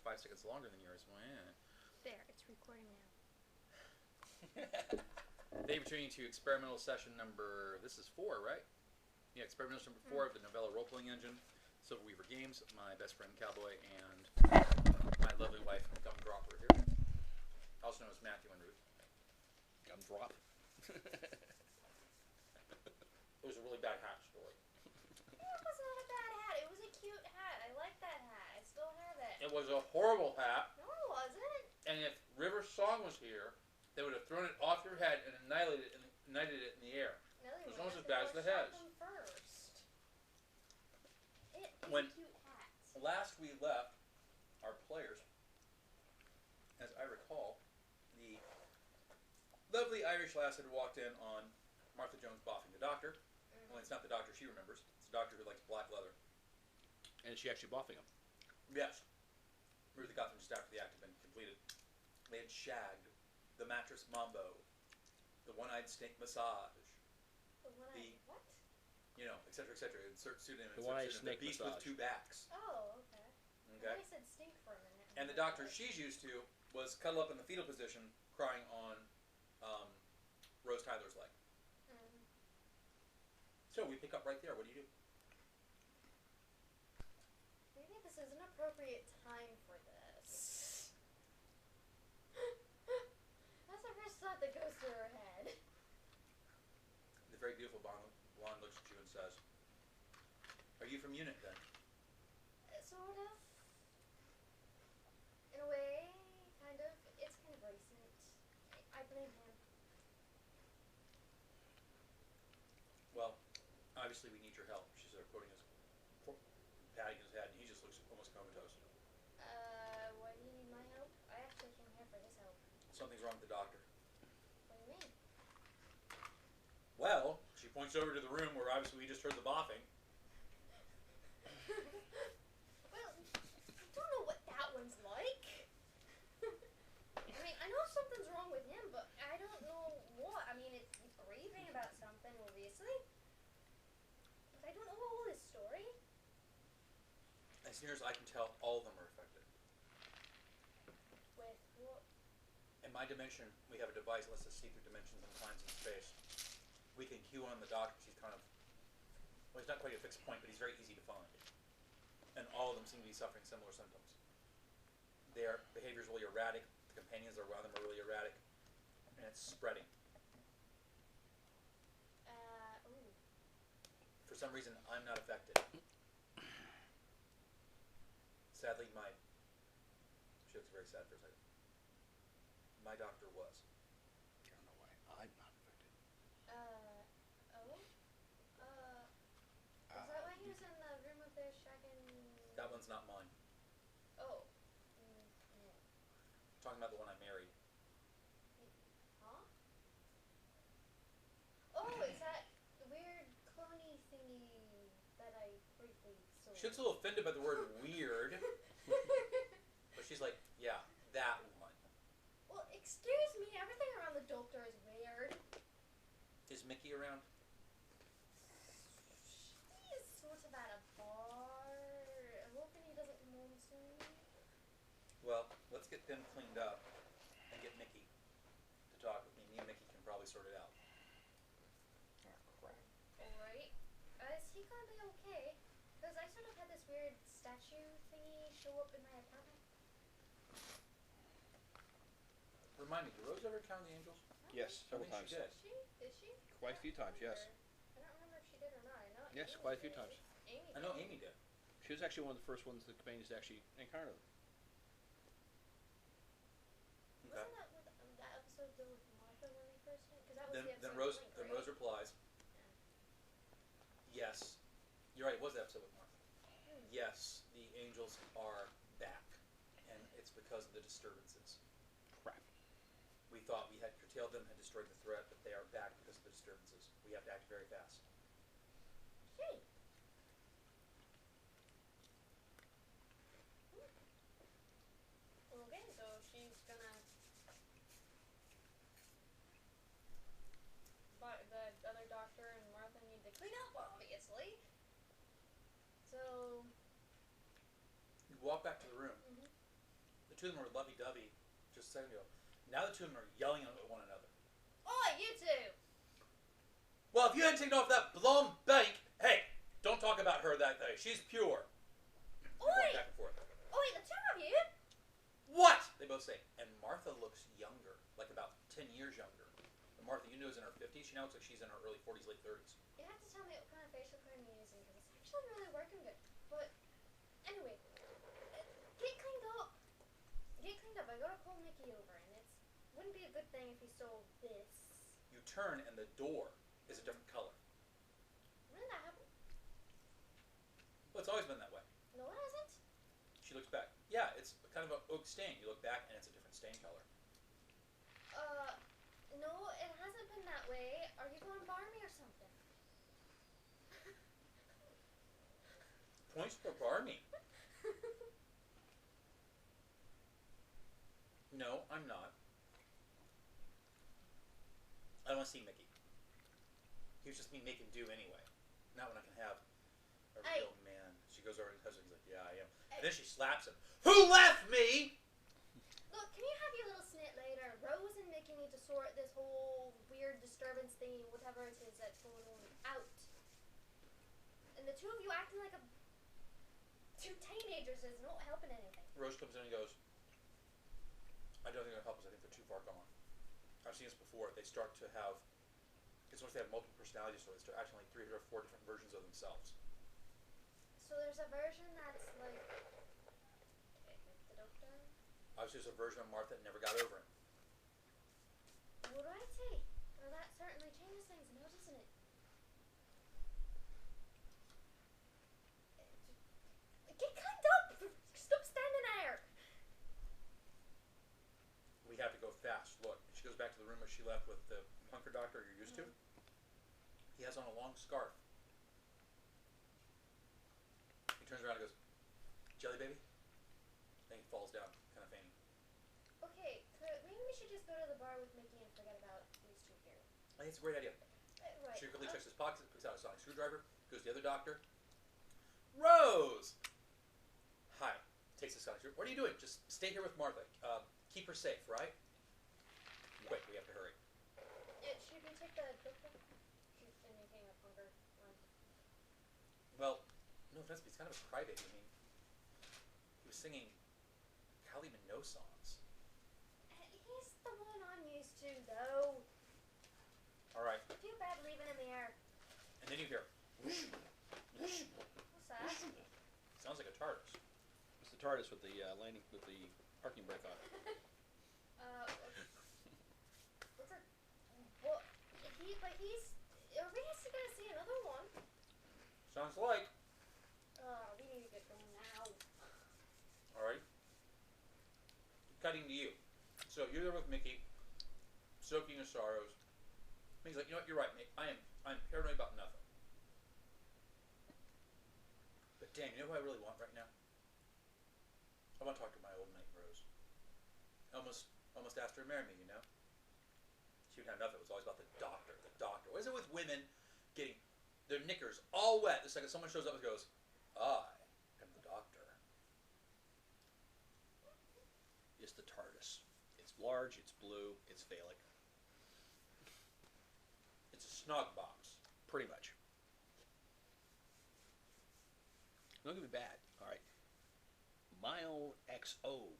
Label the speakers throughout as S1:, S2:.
S1: 5 seconds longer than yours. Wow.
S2: There, it's recording now.
S1: Thank you for tuning to experimental session number. This is 4, right? Yeah, experimental session number 4 of the novella role-playing engine, Silver Weaver Games. My best friend Cowboy and my lovely wife Gumdrop are here, also known as Matthew and Ruth.
S3: Gumdrop.
S1: It was a really bad hat story.
S2: It was not a bad hat. It was a cute hat. I like that hat. I still have it.
S1: It was a horrible hat.
S2: No, it wasn't.
S1: And if River Song was here, they would have thrown it off your head and ignited it in the air.
S2: No,
S1: it was almost as bad as the heads.
S2: First. It is
S1: When
S2: a cute hat.
S1: last we left our players, as I recall, the lovely Irish lass had walked in on Martha Jones boffing the doctor. Well, it's not the doctor she remembers. It's the doctor who likes black leather.
S3: And is she actually boffing him?
S1: Yes. Ruth got them just after the act had been completed. They had shagged the mattress mambo, the one-eyed snake massage,
S2: The one-eyed what?
S1: You know, etc., etc. Insert pseudonym.
S3: The one-eyed
S1: pseudonym.
S3: snake
S1: The beast
S3: massage.
S1: with two backs.
S2: Oh, okay.
S1: Okay.
S2: I said stink for a minute.
S1: And the doctor she's used to was cuddle up in the fetal position, crying on Rose Tyler's leg. So we pick up right there. What do you do?
S2: Maybe this is an appropriate time for this. That's the first thought that goes through her head.
S1: The very beautiful blonde looks at you and says, "Are you from Unit then?"
S2: Sort of. In a way, kind of. It's kind of recent. I blame him.
S1: Well, obviously we need your help. She started quoting his, patting his head, and he just looks almost comatose.
S2: Why do you need my help? I actually came here for his help.
S1: Something's wrong with the doctor.
S2: What do you mean?
S1: Well, she points over to the room where obviously we just heard the boffing.
S2: Well, I don't know what that one's like. I mean, I know something's wrong with him, but I don't know what. I mean, he's grieving about something, obviously. But I don't know all his story.
S1: As near as I can tell, all of them are affected.
S2: With what?
S1: In my dimension, we have a device that lets us see through dimensions and times and space. We can cue on the doctor. He's kind of, well, he's not quite a fixed point, but he's very easy to find. And all of them seem to be suffering similar symptoms. Their behavior is really erratic. The companions that are around them are really erratic. And it's spreading.
S2: Ooh.
S1: For some reason, I'm not affected. Sadly, she looks very sad for a second. My doctor was.
S3: I don't know why I'm not affected.
S2: Oh? Is that why he was in the room up there shagging...
S1: That one's not mine.
S2: Oh.
S1: I'm
S2: No.
S1: talking about the one I married.
S2: Huh? Oh, is that the weird cloney thingy that I briefly saw?
S1: She looks a little offended by the word weird. But she's like, yeah, that one.
S2: Well, excuse me, everything around the doctor is weird.
S1: Is Mickey around?
S2: He's sort of at a bar. I'm hoping he doesn't come home soon.
S1: Well, let's get them cleaned up and get Mickey to talk with me. Me and Mickey can probably sort it out.
S3: Oh, crap.
S2: Alright. Is he gonna be okay? Because I sort of had this weird statue thingy show up in my apartment.
S1: Remind me, did Rose ever count the angels?
S3: Yes,
S1: I
S3: several
S1: think
S3: times.
S1: she did.
S2: Did she?
S3: Quite a few times, yes.
S2: I don't remember if she did or not. I know
S3: Yes,
S2: Amy
S3: quite a few
S2: did.
S3: times.
S2: Amy
S1: I know
S2: did.
S1: Amy did.
S3: She was actually one of the first ones the companions to actually encounter them.
S1: Okay.
S2: Wasn't that with that episode though with Martha when they first met? Because that was the episode
S1: Then
S2: with
S1: Rose
S2: Link,
S1: then
S2: right?
S1: Rose replies, yes. You're right, it was the episode with Martha. Yes, the angels are back. And it's because of the disturbances.
S3: Crap.
S1: We thought we had curtailed them, had destroyed the threat, but they are back because of the disturbances. We have to act very fast.
S2: Hey. Okay, so she's gonna... But the other doctor and Martha need to clean up, obviously. So...
S1: You walk back to the room. The two of them were lovey-dovey just a second ago. Now the two of them are yelling at one another.
S2: Oi, you two!
S1: Well, if you hadn't taken off that blonde bank, hey, don't talk about her that way. She's pure.
S2: Oi!
S1: Back and forth.
S2: Oi, the two of you!
S1: What? They both say. And Martha looks younger, like about 10 years younger. And Martha, you know, is in her 50s. She now looks like she's in her early 40s, late 30s.
S2: You have to tell me what kind of facial cream you're using, because it's actually really working good. But, anyway, get cleaned up. Get cleaned up. I gotta call Mickey over, and it wouldn't be a good thing if he saw this.
S1: You turn, and the door is a different color.
S2: When did that happen?
S1: Well, it's always been that way.
S2: No, it hasn't.
S1: She looks back. Yeah, it's kind of an oak stain. You look back, and it's a different stain color.
S2: No, it hasn't been that way. Are you going to bar me or something?
S1: Points for Barney. No, I'm not. I don't want to see Mickey. He was just me making do anyway. Not when I can have a real man. She goes over to his husband. He's like, yeah, I am. And then she slaps him. Who left me?
S2: Look, can you have your little snit later? Rose and Mickey need to sort this whole weird disturbance thing, whatever it is that's going on, out. And the two of you acting like two teenagers is not helping anything.
S1: Rose comes in and goes, I don't think it'll help us. I think they're too far gone. I've seen this before. They start to have, it's once they have multiple personalities, so they start acting like 3 or 4 different versions of themselves.
S2: So there's a version that's like the doctor?
S1: Obviously, there's a version of Martha that never got over it.
S2: Alrighty. Well, that certainly changes things now, doesn't it? Get climbed up! Stop standing there!
S1: We have to go fast. Look, she goes back to the room where she left with the punker doctor you're used to. He has on a long scarf. He turns around and goes, Jelly baby? Then he falls down, kind of fainting.
S2: Okay, maybe we should just go to the bar with Mickey and forget about these two here.
S1: I think it's a great idea.
S2: Right.
S1: She quickly checks his pockets, picks out a sonic screwdriver, goes to the other doctor. Rose! Hi. Takes the sonic screwdriver. What are you doing? Just stay here with Martha. Keep her safe, right? Quick, we have to hurry.
S2: Should we take the doctor? She's anything a punker one.
S1: Well, no offense, but he's kind of a crybaby. I mean, he was singing Kylie Minogue songs.
S2: He's the one I'm used to, though.
S1: All right.
S2: I feel bad leaving him there.
S1: And then you hear, whoosh, whoosh.
S2: What's that?
S1: Sounds like a TARDIS.
S3: It's the TARDIS with the landing with the parking brake on.
S2: What's a... Well, he's... Are we actually going to see another one?
S1: Sounds like.
S2: We need to get going now.
S1: All right. Cutting to you. So you're there with Mickey, soaking his sorrows. He's like, you know what? You're right, mate. I'm paranoid about nothing. But damn, you know who I really want right now? I want to talk to my old mate Rose. Almost asked her to marry me, you know? She would have enough. It was always about the doctor. The doctor. What is it with women getting their knickers all wet the second someone shows up and goes, I am the doctor.
S3: It's the TARDIS. It's large, it's blue, it's phallic.
S1: It's a snog box.
S3: Pretty much. Don't get me bad, alright. My own XO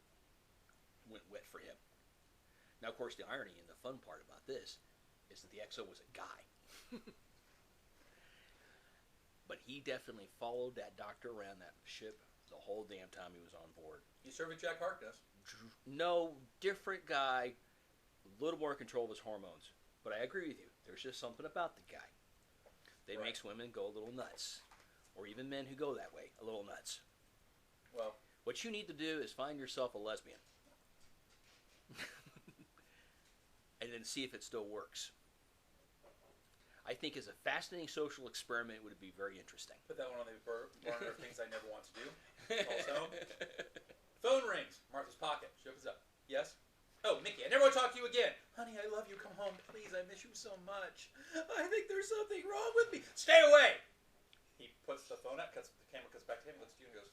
S3: went wet for him. Now, of course, the irony and the fun part about this is that the XO was a guy. But he definitely followed that doctor around that ship the whole damn time he was on board.
S1: You serve with Jack Harkness.
S3: No, different guy, a little more control of his hormones. But I agree with you. There's just something about the guy that
S1: Right.
S3: makes women go a little nuts. Or even men who go that way, a little nuts.
S1: Well,
S3: What you need to do is find yourself a lesbian. And then see if it still works. I think as a fascinating social experiment, it would be very interesting.
S1: put that one on the burner of things I never want to do. Also, phone rings. Martha's pocket. She opens up. Yes? Oh, Mickey, I never want to talk to you again. Honey, I love you. Come home, please. I miss you so much. I think there's something wrong with me. Stay away. He puts the phone up, the camera cuts back to him, looks at you and goes,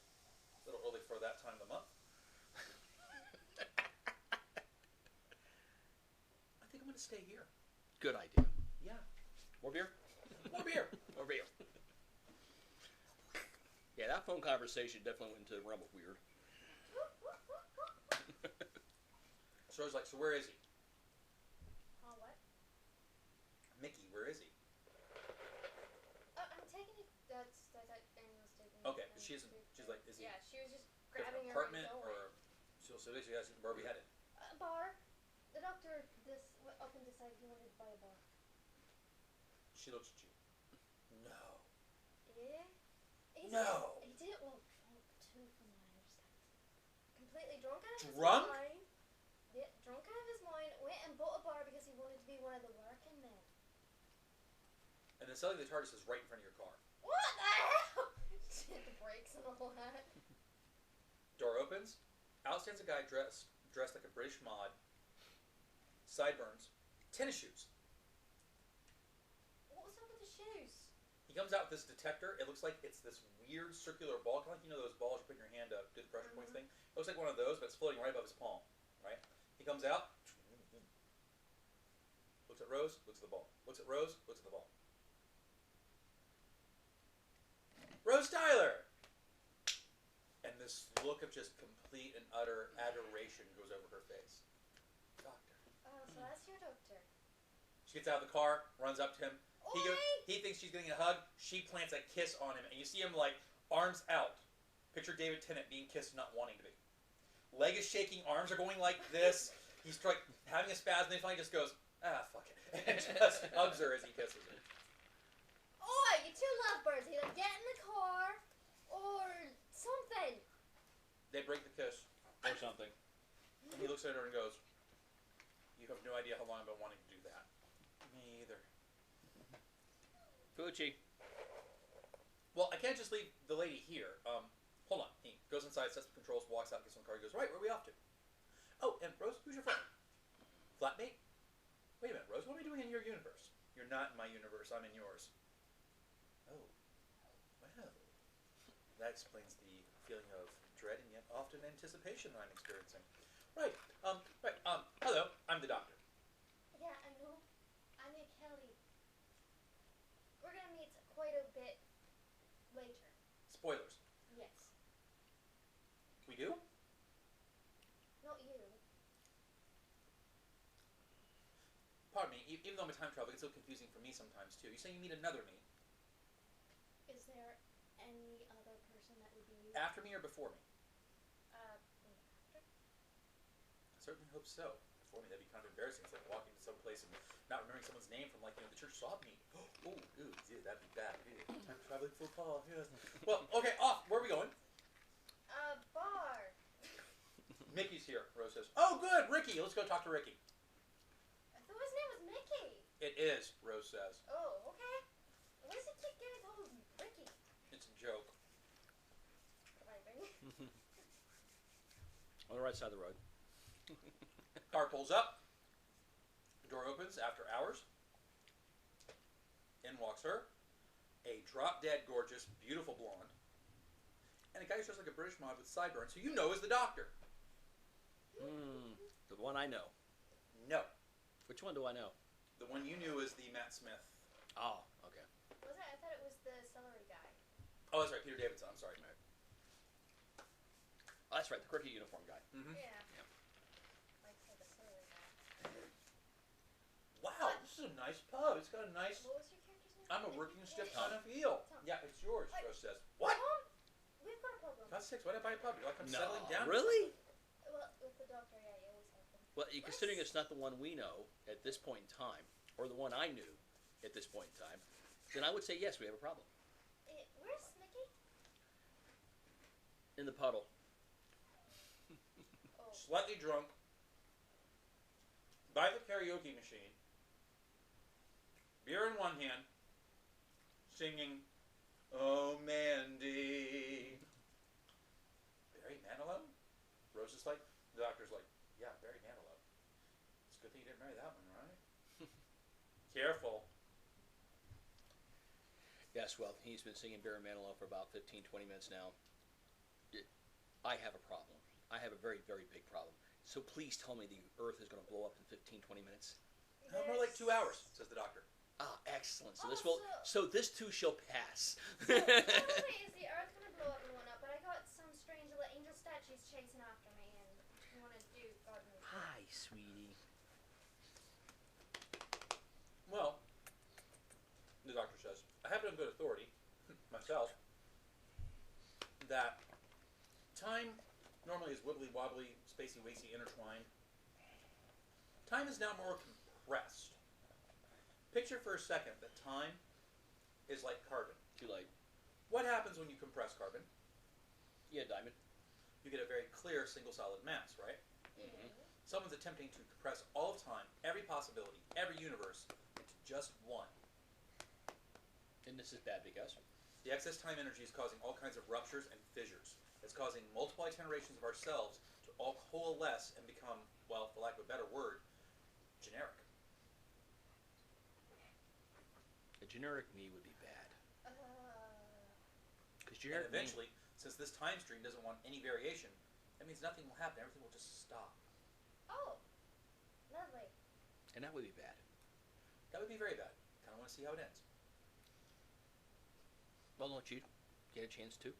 S1: a little early for that time of the month. stay here.
S3: Good idea.
S1: Yeah.
S3: More beer?
S1: More beer.
S3: More beer. Yeah, that phone conversation definitely went into the realm of weird.
S1: So I was like, so where is he?
S2: What?
S1: Mickey, where is he?
S2: I'm taking it. That's Daniel's taking it.
S1: Okay,
S2: and
S1: she's like, is he
S2: Yeah, she was just
S1: different
S2: grabbing her
S1: apartment
S2: and going.
S1: or so basically asking where are we headed?
S2: A bar. The doctor up and decided he wanted to buy a bar.
S1: She looks at you. No.
S2: Yeah.
S1: No.
S2: He didn't look drunk too, from what I understand. Completely drunk out of his
S1: Drunk?
S2: mind. Yeah, drunk out of his mind. Went and bought a bar because he wanted to be one of the working men.
S1: And then suddenly the TARDIS is right in front of your car.
S2: What the hell? Hit the brakes and all that.
S1: Door opens. Out stands a guy dressed like a British mod. Sideburns. Tennis shoes.
S2: What was up with the shoes?
S1: He comes out with this detector. It looks like it's this weird circular ball, kind of like, you know, those balls you put in your hand to do the pressure points thing. It looks like one of those, but it's floating right above his palm. Right? He comes out. Looks at Rose. Looks at the ball. Looks at Rose. Looks at the ball. Rose Tyler! And this look of just complete and utter adoration goes over her face. Doctor.
S2: Oh, so that's your doctor.
S1: She gets out of the car, runs up to him.
S2: Oi!
S1: He thinks she's getting a hug. She plants a kiss on him, and you see him like arms out. Picture David Tennant being kissed, not wanting to be. Leg is shaking, arms are going like this. He's like having a spasm, and then finally just goes, fuck it, and just hugs her as he kisses her.
S2: Oi, you two lovebirds, either get in the car or something.
S1: They break the kiss or something, and he looks at her and goes, "You have no idea how long I've been wanting to do that." Me either.
S3: Fucci.
S1: Well, I can't just leave the lady here. Hold on. He goes inside, sets the controls, walks out, gets in the car. He goes, right, where are we off to? Oh, and Rose, who's your friend? Flatmate? Wait a minute, Rose, what am I doing in your universe? You're not in my universe, I'm in yours. Oh, well, that explains the feeling of dread and yet often anticipation that I'm experiencing. Right, hello, I'm the doctor.
S2: Yeah, I know. I'm Aunt Kelly. We're gonna meet quite a bit later.
S1: Spoilers.
S2: Yes.
S1: We do?
S2: Not you.
S1: Pardon me, even though I'm a time traveler, it's so confusing for me sometimes too. You say you meet another me.
S2: Is there any other person that would be
S1: After me or before me?
S2: after?
S1: I certainly hope so. For me, that'd be kind of embarrassing. It's like walking to some place and not remembering someone's name from, like, you know, the church saw me. Oh, ooh, yeah, that'd be bad. Ew. Time traveling for Paul. Yes. Well, okay, off. Where are we going?
S2: Bar.
S1: Mickey's here. Rose says, "Oh, good, Ricky. Let's go talk to Ricky."
S2: I thought his name was Mickey.
S1: It is. Rose says.
S2: Oh, okay. Why does he keep getting called Ricky?
S1: It's a joke.
S2: Driving.
S3: On the right side of the road.
S1: Car pulls up. The door opens after hours. In walks her, a drop-dead gorgeous, beautiful blonde, and a guy who's dressed like a British mod with sideburns, who you know is the doctor.
S3: The one I know.
S1: No.
S3: Which one do I know?
S1: The one you knew is the Matt Smith.
S3: Oh, okay.
S2: Was it? I thought it was the celery guy.
S1: Oh, that's right, Peter Davidson. I'm sorry.
S3: Oh, that's right, the quirky uniform guy.
S1: Mm-hmm.
S2: Yeah.
S3: Yeah.
S2: Like I said, the celery guy.
S1: Wow, this is a nice pub. It's got a nice...
S2: What was your character's name?
S1: I'm a working stiff kind of feel.
S2: Tom.
S1: Yeah, it's yours,
S2: What?
S1: Rose says. What?
S2: Tom, we've got a problem.
S1: God's sakes, why did I buy a pub? You're like I'm
S3: No,
S1: settling down.
S3: really?
S2: Well, with the doctor, yeah, you always have them.
S3: Well, considering it's not the one we know at this point in time, or the one I knew at this point in time, then I would say yes, we have a problem.
S2: Where's Mickey?
S3: In the puddle.
S2: Oh.
S1: Slightly drunk. By the karaoke machine. Beer in one hand. Singing, "Oh, Mandy." Barry Manilow? Rose is like, the doctor's like, yeah, Barry Manilow. It's a good thing you didn't marry that one, right? Careful.
S3: Yes, well, he's been singing Barry Manilow for about 15, 20 minutes now. I have a problem. I have a very, very big problem. So please tell me the Earth is going to blow up in 15, 20 minutes.
S1: More like 2 hours, says the doctor.
S3: Ah, excellent. So
S2: Oh,
S3: this will. So this too shall pass.
S2: So, not only is the Earth gonna blow up and whatnot, but I got some strange little angel statues chasing after me, and I want to do God knows what.
S3: Hi, sweetie.
S1: Well, the doctor says, I have it on good authority, myself, that time normally is wibbly-wobbly, spacey-wacy, intertwined. Time is now more compressed. Picture for a second that time is like carbon.
S3: Too late.
S1: What happens when you compress carbon?
S3: Yeah, Diamond.
S1: You get a very clear single solid mass, right?
S3: Mm-hmm.
S1: Someone's attempting to compress all of time, every possibility, every universe, into just one.
S3: And this is bad because
S1: The excess time energy is causing all kinds of ruptures and fissures. It's causing multiple itinerations of ourselves to all coalesce and become, well, for lack of a better word, generic.
S3: a generic me would be bad. Because
S1: And
S3: generic me.
S1: eventually, since this time stream doesn't want any variation, that means nothing will happen. Everything will just stop.
S2: Oh, lovely.
S3: And that would be bad.
S1: That would be very bad. Kind of want to see how it ends.
S3: Well, don't you get a chance to?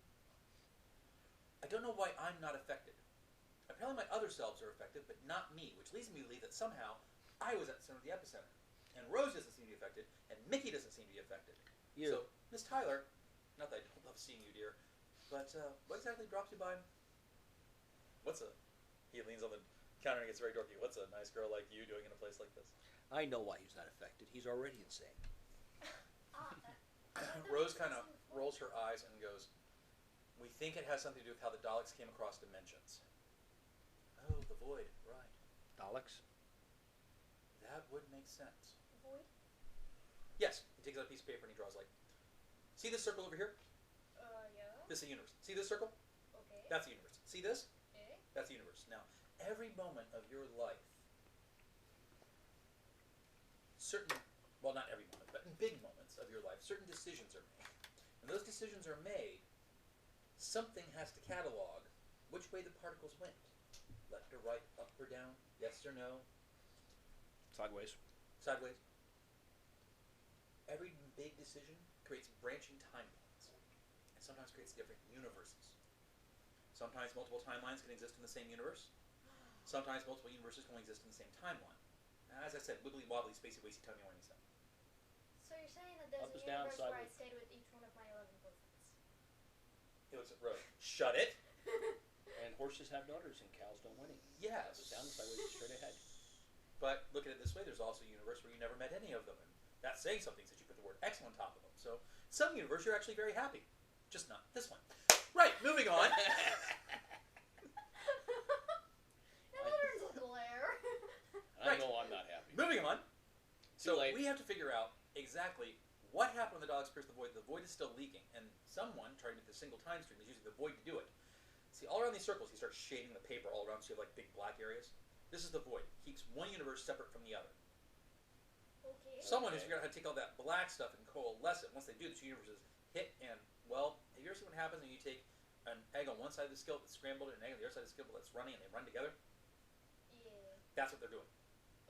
S1: I don't know why I'm not affected. Apparently my other selves are affected, but not me, which leads me to believe that somehow I was at the center of the epicenter. And Rose doesn't seem to be affected, and Mickey doesn't seem to be affected.
S3: You.
S1: So, Miss Tyler, not that I don't love seeing you, dear, but what exactly drops you by? He leans on the counter and gets very dorky. What's a nice girl like you doing in a place like this?
S3: I know why he's not affected. He's already insane.
S1: Rose kind of rolls her eyes and goes, we think it has something to do with how the Daleks came across dimensions. Oh, the void, right.
S3: Daleks?
S1: That would make sense.
S2: Void?
S1: Yes, he takes out a piece of paper and he draws like, see this circle over here?
S2: Yeah.
S1: This is a universe. See this circle?
S2: Okay.
S1: That's a universe. See this?
S2: Eh?
S1: That's the universe. Now, every moment of your life, not every moment, but in big moments of your life, certain decisions are made. When those decisions are made, something has to catalog which way the particles went. Left or right, up or down, yes or no,
S3: Sideways.
S1: sideways. Every big decision creates branching timelines, and sometimes creates different universes. Sometimes multiple timelines can exist in the same universe. Sometimes multiple universes can exist in the same timeline. Now, as I said, wibbly wobbly, spacey wacy, timey-wimey stuff.
S2: So you're saying that there's
S3: Up
S2: a
S3: is down,
S2: universe where I
S3: sideways.
S2: stayed with each one of my 11 boyfriends.
S1: He looks at Rose. Shut it.
S3: And horses have daughters and cows don't whinny.
S1: Yes.
S3: Up is down, sideways, straight ahead.
S1: But look at it this way, there's also a universe where you never met any of them. And that's saying something since you put the word X on top of them. So, some universe you're actually very happy. Just not this one. Right, moving on.
S2: There's a glare.
S3: I
S1: Right.
S3: know I'm not happy.
S1: Moving on. So,
S3: late.
S1: we have to figure out exactly what happened when the Daleks pierced the void. The void is still leaking. And someone, trying to make the single time stream, is using the void to do it. See, all around these circles, he starts shading the paper all around so you have like big black areas. This is the void. Keeps one universe separate from the other.
S2: Okay.
S1: Someone has figured out how to take all that black stuff and coalesce it. Once they do, the two universes hit and, well, have you ever seen what happens when you take an egg on one side of the skillet that's scrambled and an egg on the other side of the skillet that's running and they run together?
S2: Yeah.
S1: That's what they're doing.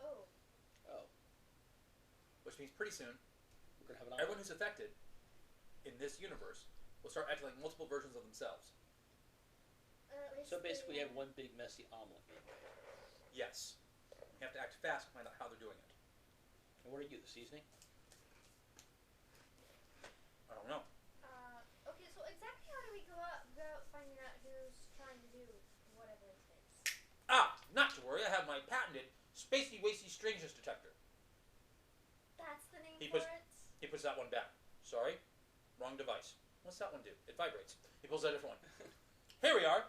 S2: Oh.
S3: Oh,
S1: Which means pretty soon,
S3: we're going to have an
S1: everyone who's affected in this universe will start acting like multiple versions of themselves.
S3: So basically, you have one big messy omelet being made.
S1: Yes. You have to act fast to find out how they're doing it.
S3: And what are you, the seasoning?
S1: I don't know.
S2: Okay, so exactly how do we go about finding out who's trying to do whatever it is?
S1: Ah, not to worry. I have my patented spacey wacy strangeness detector.
S2: That's the name
S1: He
S2: for
S1: puts-
S2: it?
S1: He puts that one back. Sorry, wrong device. What's that one do? It vibrates. He pulls out a different one. Here we are.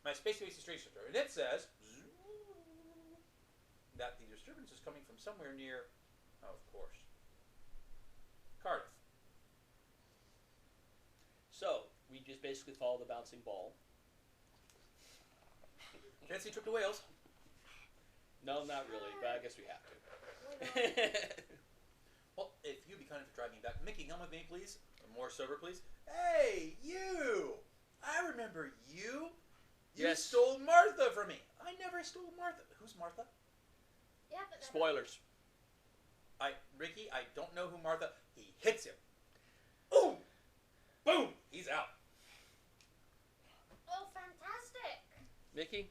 S1: My spacey wacy strangeness detector, and it says that the disturbance is coming from somewhere near, oh, of course, Cardiff.
S3: So, we just basically follow the bouncing ball.
S1: Fancy trip to Wales.
S3: No, not really, but I guess we have to.
S2: Why not?
S1: Well, if you'd be kind enough to drive me back. Mickey, come with me, please. Or more sober, please. Hey, you! I remember you. You
S3: Yes.
S1: stole Martha from me. I never stole Martha. Who's Martha?
S2: Yeah, but never-
S3: Spoilers.
S1: Ricky, I don't know who Martha. He hits him. Boom! Boom! He's out.
S2: Oh, fantastic!
S3: Mickey,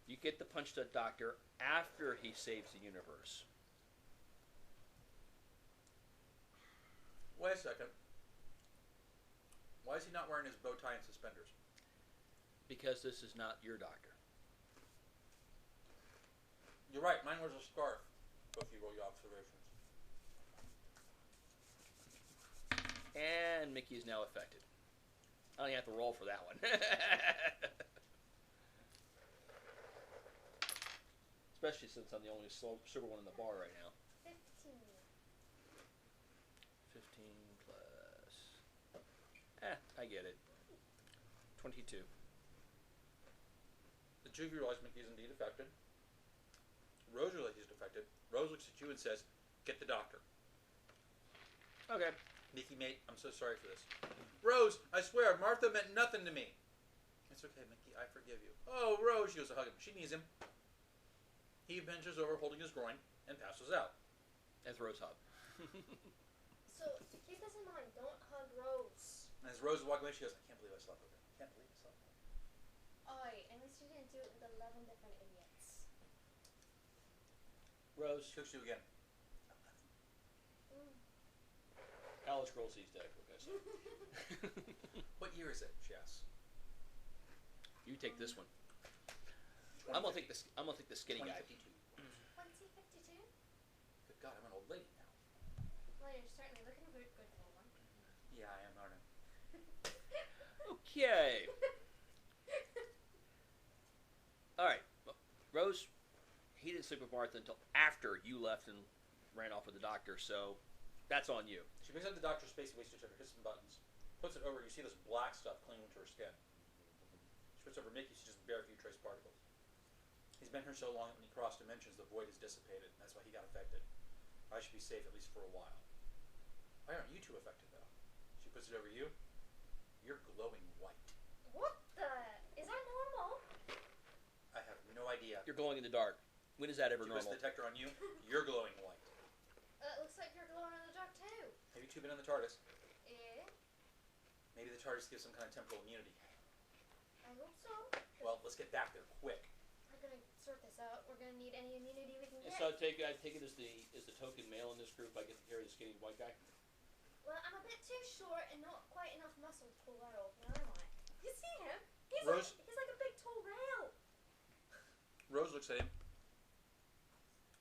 S3: you get to punch the doctor after he saves the universe.
S1: Wait a second. Why is he not wearing his bow tie and suspenders?
S3: Because this is not your doctor.
S1: You're right. Mine wears a scarf. Both you roll your observations.
S3: And Mickey is now affected. I don't even have to roll for that one. Especially since I'm the only sober one in the bar right now.
S2: 15.
S3: 15 plus... I get it. 22.
S1: The two of you realize Mickey is indeed affected. Rose realizes he's affected. Rose looks at you and says, "Get the doctor."
S3: Okay.
S1: Mickey, mate, I'm so sorry for this. Rose, I swear, Martha meant nothing to me. It's okay, Mickey, I forgive you. Oh, Rose, she goes to hug him. She needs him. He bends over, holding his groin, and passes out.
S3: And throws hug.
S2: So, keep this in mind. Don't hug Rose.
S1: And as Rose is walking away, she goes, "I can't believe I slept with her. I can't believe I slept with her."
S2: Oi, at least you didn't do it with 11 different idiots.
S3: Rose,
S1: She looks at you again.
S3: college girls these days, like I said.
S1: What year is it? She asks.
S3: You take this one. I'm gonna take this. I'm gonna take the skinny guy.
S1: 2052.
S2: 2052?
S1: Good God, I'm an old lady now.
S2: Well, you're certainly looking good for one.
S1: Yeah, I am, aren't I?
S3: Okay. All right, Rose. He didn't sleep with Martha until after you left and ran off with the doctor, so that's on you.
S1: She picks up the doctor's spacey waist shirt, hits some buttons, puts it over. You see this black stuff clinging to her skin. She puts over Mickey. She just bare a few trace particles. He's been here so long that when he crossed dimensions, the void is dissipated. And that's why he got affected. I should be safe at least for a while. Why aren't you two affected though? She puts it over you. You're glowing white.
S2: What the? Is that normal?
S1: I have no idea.
S3: You're glowing in the dark. When is that ever
S1: She puts
S3: normal?
S1: the detector on you. You're glowing white.
S2: It looks like you're glowing in the dark too.
S1: Have you two been in the TARDIS?
S2: Eh?
S1: Maybe the TARDIS gives some kind of temporal immunity.
S2: I hope so.
S1: Well, let's get back there quick.
S2: We're gonna sort this out. We're gonna need any immunity we can get.
S3: So I take it as the token male in this group. I get to carry the skinny white guy.
S2: Well, I'm a bit too short and not quite enough muscle to pull that off. Now am I? You see him? He's
S1: Rose-
S2: like a big tall rail.
S1: Rose looks at him,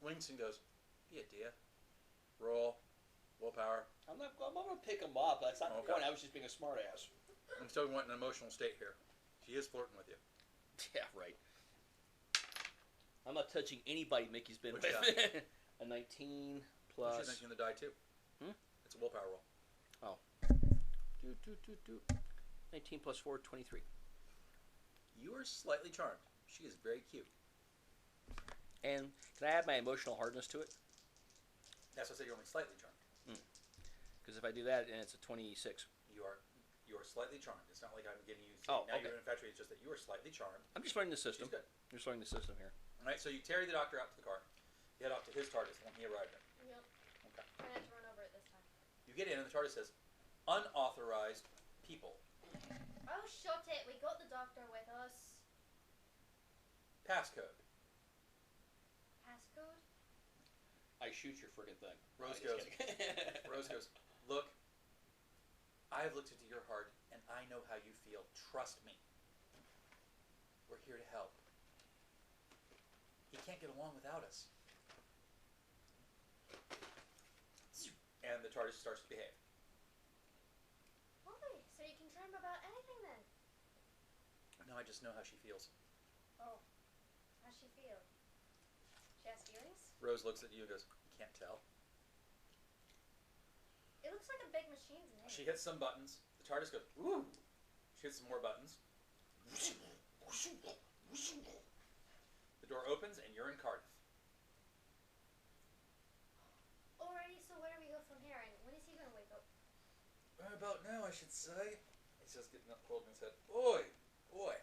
S1: winks and goes, "Be a dear. Roll. Willpower."
S3: I'm gonna pick him up. That's not the
S1: Okay.
S3: point. I was just being a smart ass.
S1: I'm still wanting an emotional state here. She is flirting with you.
S3: Yeah, right. I'm not touching anybody Mickey's been
S1: Which
S3: with.
S1: die?
S3: A 19
S1: She's
S3: plus.
S1: mentioning the die too. It's a willpower roll.
S3: 19 plus 4, 23.
S1: You are slightly charmed. She is very cute.
S3: And can I add my emotional hardness to it?
S1: That's why I said you're only slightly charmed.
S3: Because if I do that, and it's a 26.
S1: You are slightly charmed. It's not like I'm getting you.
S3: Oh,
S1: now
S3: okay.
S1: you're infatuated. It's just that you are slightly charmed.
S3: I'm just learning the system.
S1: She's good.
S3: Just learning the system here.
S1: All right. So you carry the doctor out to the car. You head off to his TARDIS, the one he arrived in.
S2: Yep.
S1: Okay.
S2: I had to run over it this time.
S1: You get in, and the TARDIS says, "Unauthorized people.
S2: Oh, shut it. We got the doctor with us.
S1: Passcode."
S2: Passcode?
S3: I shoot your friggin' thing.
S1: Rose
S3: No,
S1: goes.
S3: just kidding.
S1: Rose goes, "Look, I've looked into your heart, and I know how you feel. Trust me. We're here to help. He can't get along without us." And the TARDIS starts to behave.
S2: Why? So you can dream about anything then?
S1: No, I just know how she feels.
S2: Oh. How's she feel? She has feelings?
S1: Rose looks at you and goes, "Can't tell."
S2: It looks like a big machine to me.
S1: She hits some buttons. The TARDIS goes, "Woo!" She hits some more buttons. The door opens, and you're in Cardiff.
S2: Alrighty, so where do we go from here? And when is he going to wake up?
S1: Right about now, I should say. He says, getting up, holding his head. "Oi, boy.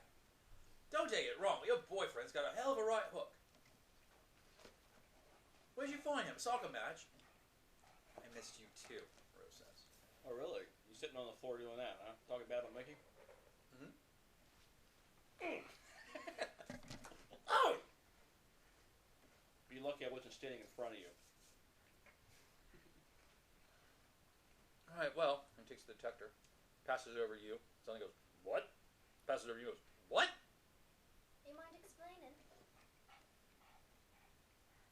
S1: Don't take it wrong. Your boyfriend's got a hell of a right hook. Where'd you find him? Soccer match?" against you too, Rose says.
S3: Oh, really? You sitting on the floor doing that, huh? Talking bad about Mickey?
S1: Mm-hmm.
S3: Oh! Be lucky I wasn't standing in front of you.
S1: All right, well, he takes the detector, passes it over to you. Suddenly goes, what? Passes it over to you, goes, what?
S2: You mind explaining?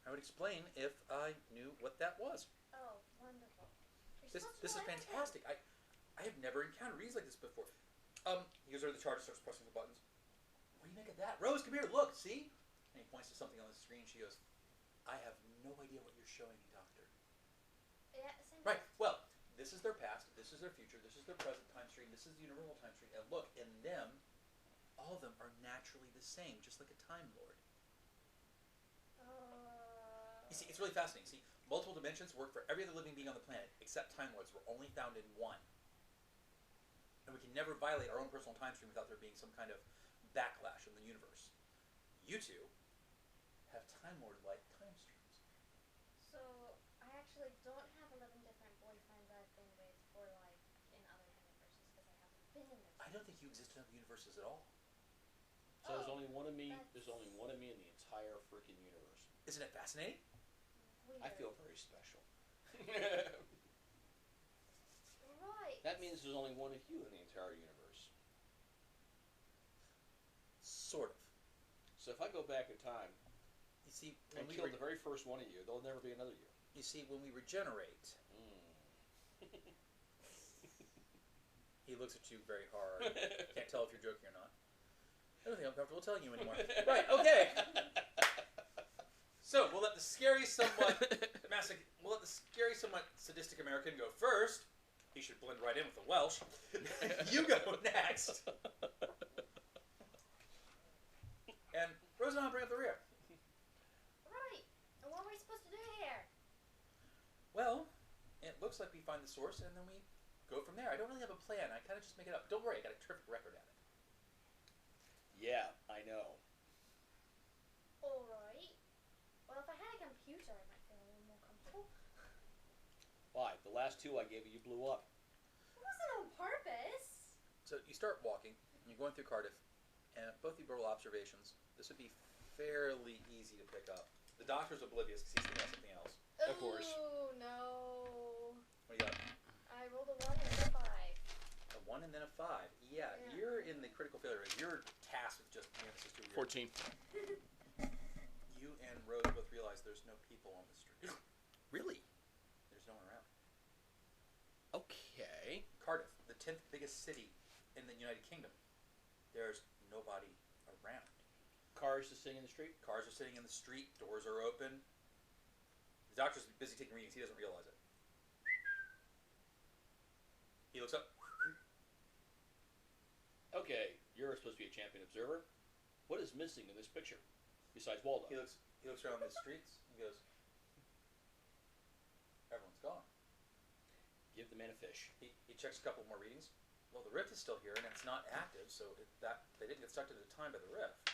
S1: I would explain if I knew what that was.
S2: Oh, wonderful.
S1: This is fantastic. I have never encountered reads like this before. He goes over to the chart and starts pressing the buttons. What do you make of that? Rose, come here, look, see? And he points to something on the screen. She goes, I have no idea what you're showing me, Doctor.
S2: Yeah, same.
S1: Right, well, this is their past, this is their future, this is their present time stream, this is the universal time stream, and look, in them, all of them are naturally the same, just like a Time Lord. You see, it's really fascinating. See, multiple dimensions work for every other living being on the planet, except Time Lords. We're only found in one. And we can never violate our own personal time stream without there being some kind of backlash in the universe. You two have Time Lord-like time streams.
S2: So, I actually don't have 11 different boyfriends I've been with for, like, in other universes, because I haven't been in those.
S1: I don't think you exist in other universes at all.
S3: So there's only one of me. There's only one of me in the entire freaking universe.
S1: Isn't it fascinating?
S2: Weird.
S3: I feel very special.
S2: Right.
S3: That means there's only one of you in the entire universe.
S1: Sort of.
S3: So if I go back in time
S1: You see,
S3: and kill the very first one of you, there'll never be another you.
S1: You see, when we regenerate, he looks at you very hard. Can't tell if you're joking or not. I don't think I'm comfortable telling you anymore. Right, okay. So, we'll let the scary, somewhat sadistic American go first. He should blend right in with the Welsh. You go next. And Rose and I'll bring up the rear.
S2: Right. And what are we supposed to do here?
S1: Well, it looks like we find the source and then we go from there. I don't really have a plan. I kind of just make it up. Don't worry, I got a terrific record at it.
S3: Yeah, I know.
S2: Alright. Well, if I had a computer, I might feel a little more comfortable.
S3: Why? The last two I gave you, you blew up.
S2: It wasn't on purpose.
S1: So you start walking, and you're going through Cardiff, and both you roll observations. This would be fairly easy to pick up. The doctor's oblivious because he's thinking about something else.
S3: Of course.
S2: Oh, no.
S1: What do you got?
S2: I rolled a 1 and a 5.
S1: A 1 and then a 5. Yeah,
S2: Yeah.
S1: you're in the critical failure. You're tasked with just, this is too weird.
S3: 14.
S1: You and Rose both realize there's no people on the street.
S3: Really?
S1: There's no one around.
S3: Okay.
S1: Cardiff, the 10th biggest city in the United Kingdom. There's nobody around.
S3: Cars just sitting in the street?
S1: Cars are sitting in the street. Doors are open. The doctor's busy taking readings. He doesn't realize it. He looks up.
S3: Okay, you're supposed to be a champion observer. What is missing in this picture? Besides Waldo.
S1: He looks around the streets and goes, everyone's gone.
S3: Give the man a fish.
S1: He checks a couple more readings. Well, the rift is still here and it's not active, so they didn't get stuck to the time by the rift.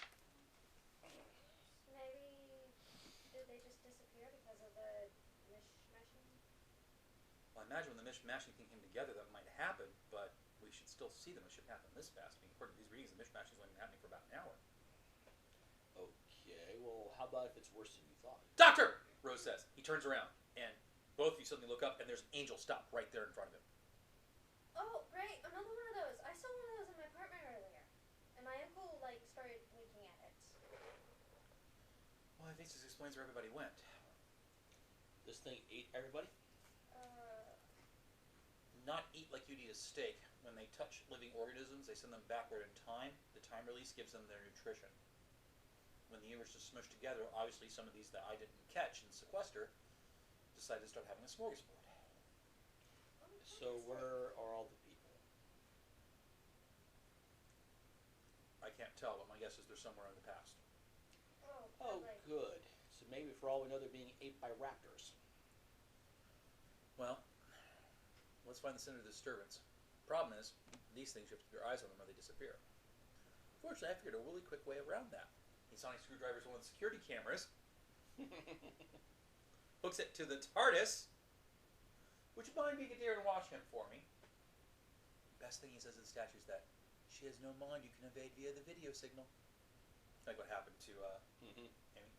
S2: Maybe did they just disappear because of the mishmashing?
S1: Well, I imagine when the mishmashing thing came together, that might happen, but we should still see them. It shouldn't happen this fast. I mean, according to these readings, the mishmashing is only been happening for about an hour.
S3: Okay, well, how about if it's worse than you thought?
S1: Doctor! Rose says. He turns around, and both of you suddenly look up, and there's an angel stop right there in front of him.
S2: Oh, great, another one of those. I saw one of those in my apartment earlier. And my uncle, like, started winking at it.
S1: Well, I think this explains where everybody went.
S3: This thing ate everybody?
S1: Not eat like you'd eat a steak. When they touch living organisms, they send them backward in time. The time release gives them their nutrition. When the universe is smushed together, obviously some of these that I didn't catch and sequester decided to start having a smorgasbord.
S3: So where are all the people?
S1: I can't tell, but my guess is they're somewhere in the past.
S3: Oh,
S2: Like,
S3: good. So maybe for all we know, they're being ate by raptors.
S1: Well, let's find the center of the disturbance. Problem is, these things, you have to keep your eyes on them or they disappear. Fortunately, I figured a really quick way around that. He sonic screwdrivers one of the security cameras, hooks it to the TARDIS, Would you mind being a dear and wash him for me? Best thing he says to the statue is that she has no mind you can evade via the video signal. Like what happened to
S3: Mm-hmm.
S1: Amy.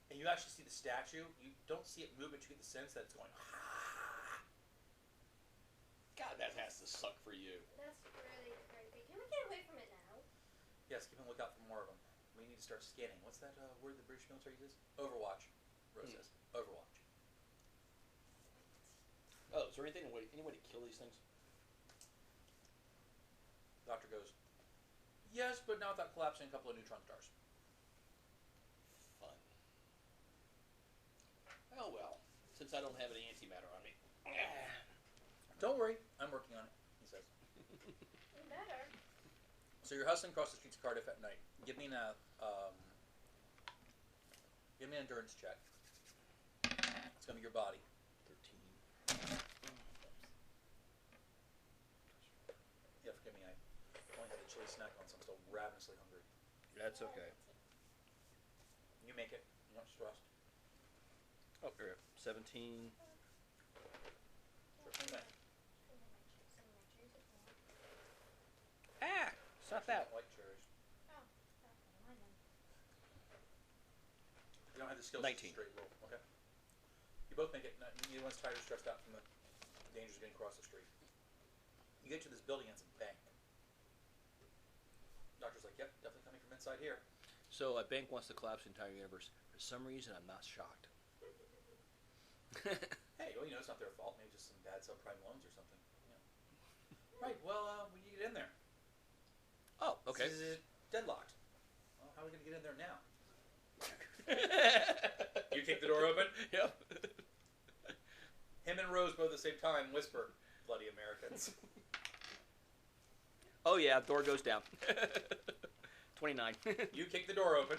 S1: And you actually see the statue. You don't see it move, but you get the sense that it's going.
S3: God, that has to suck for you.
S2: That's really creepy. Can we get away from it now?
S1: Yes, keep on lookout for more of them. We need to start scanning. What's that word the British military uses? Overwatch. Rose says. Overwatch.
S3: Oh, is there any way to kill these things?
S1: Doctor goes, yes, but not without collapsing a couple of neutron stars.
S3: Fun. Oh well, since I don't have any antimatter on me.
S1: Don't worry, I'm working on it, he says.
S2: You better.
S1: So you're hustling across the streets of Cardiff at night. Give me an endurance check. It's gonna be your body.
S3: 13.
S1: Yeah, forgive me. I only had a chili snack on, so I'm still ravenously hungry.
S3: That's okay.
S1: You make it. You're not stressed.
S3: Oh, here, 17.
S1: Sure thing, man.
S3: Ah, it's not that.
S1: White cherries.
S2: Oh, okay, mine then.
S1: You don't have the skills.
S3: 19.
S1: Straight roll. Okay. You both make it. Neither one's tired or stressed out from the dangers of getting across the street. You get to this building and it's a bank. Doctor's like, yep, definitely coming from inside here.
S3: So a bank wants to collapse the entire universe. For some reason, I'm not shocked.
S1: Hey, well, it's not their fault. Maybe just some bad subprime loans or something. Right. Well, we need to get in there.
S3: Oh, okay.
S1: This is deadlocked. Well, how are we going to get in there now? You kick the door open.
S3: Yep.
S1: Him and Rose both at the same time whisper, "Bloody Americans."
S3: Oh yeah, door goes down. 29.
S1: You kick the door open.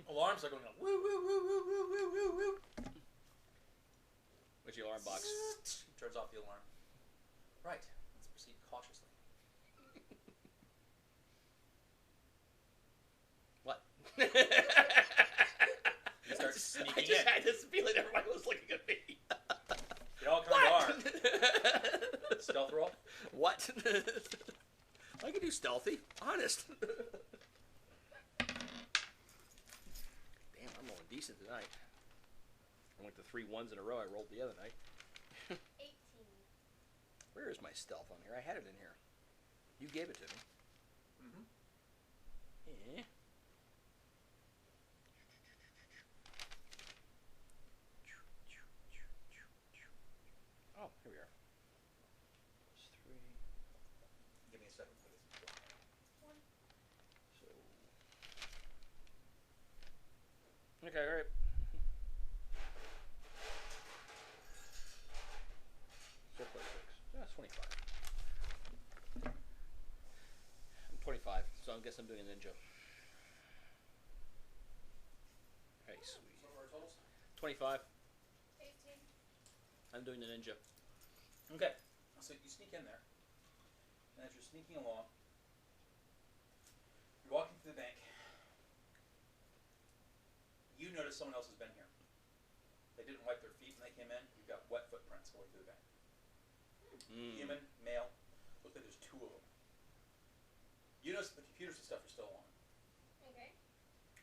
S1: Alarms are going on. Woo, woo, woo, woo, woo, woo, woo, woo.
S3: What's the alarm box?
S1: Turns off the alarm. Right. Let's proceed cautiously.
S3: What?
S1: You start sneaking
S3: I just
S1: in.
S3: had this feeling everybody was looking at me.
S1: They all kind of are. Stealth roll.
S3: What? I can do stealthy. Honest. Damn, I'm rolling decent tonight. I went to 3 1s in a row. I rolled the other night.
S2: 18.
S3: Where is my stealth on here? I had it in here. You gave it to me.
S1: Mm-hmm.
S3: Yeah. Oh, here we are. Plus 3.
S1: Give me a second.
S2: One.
S3: So. Okay, all right. So plus 6. That's 25. I'm 25, so I guess I'm doing a ninja. Hey, sweet.
S1: What are our totals?
S3: 25.
S2: 18.
S3: I'm doing the ninja.
S1: Okay. So you sneak in there, and as you're sneaking along, you're walking through the bank. You notice someone else has been here. They didn't wipe their feet when they came in. You've got wet footprints going through the bank. Human, male. Looks like there's 2 of them. You notice that the computers and stuff are still on.
S2: Okay.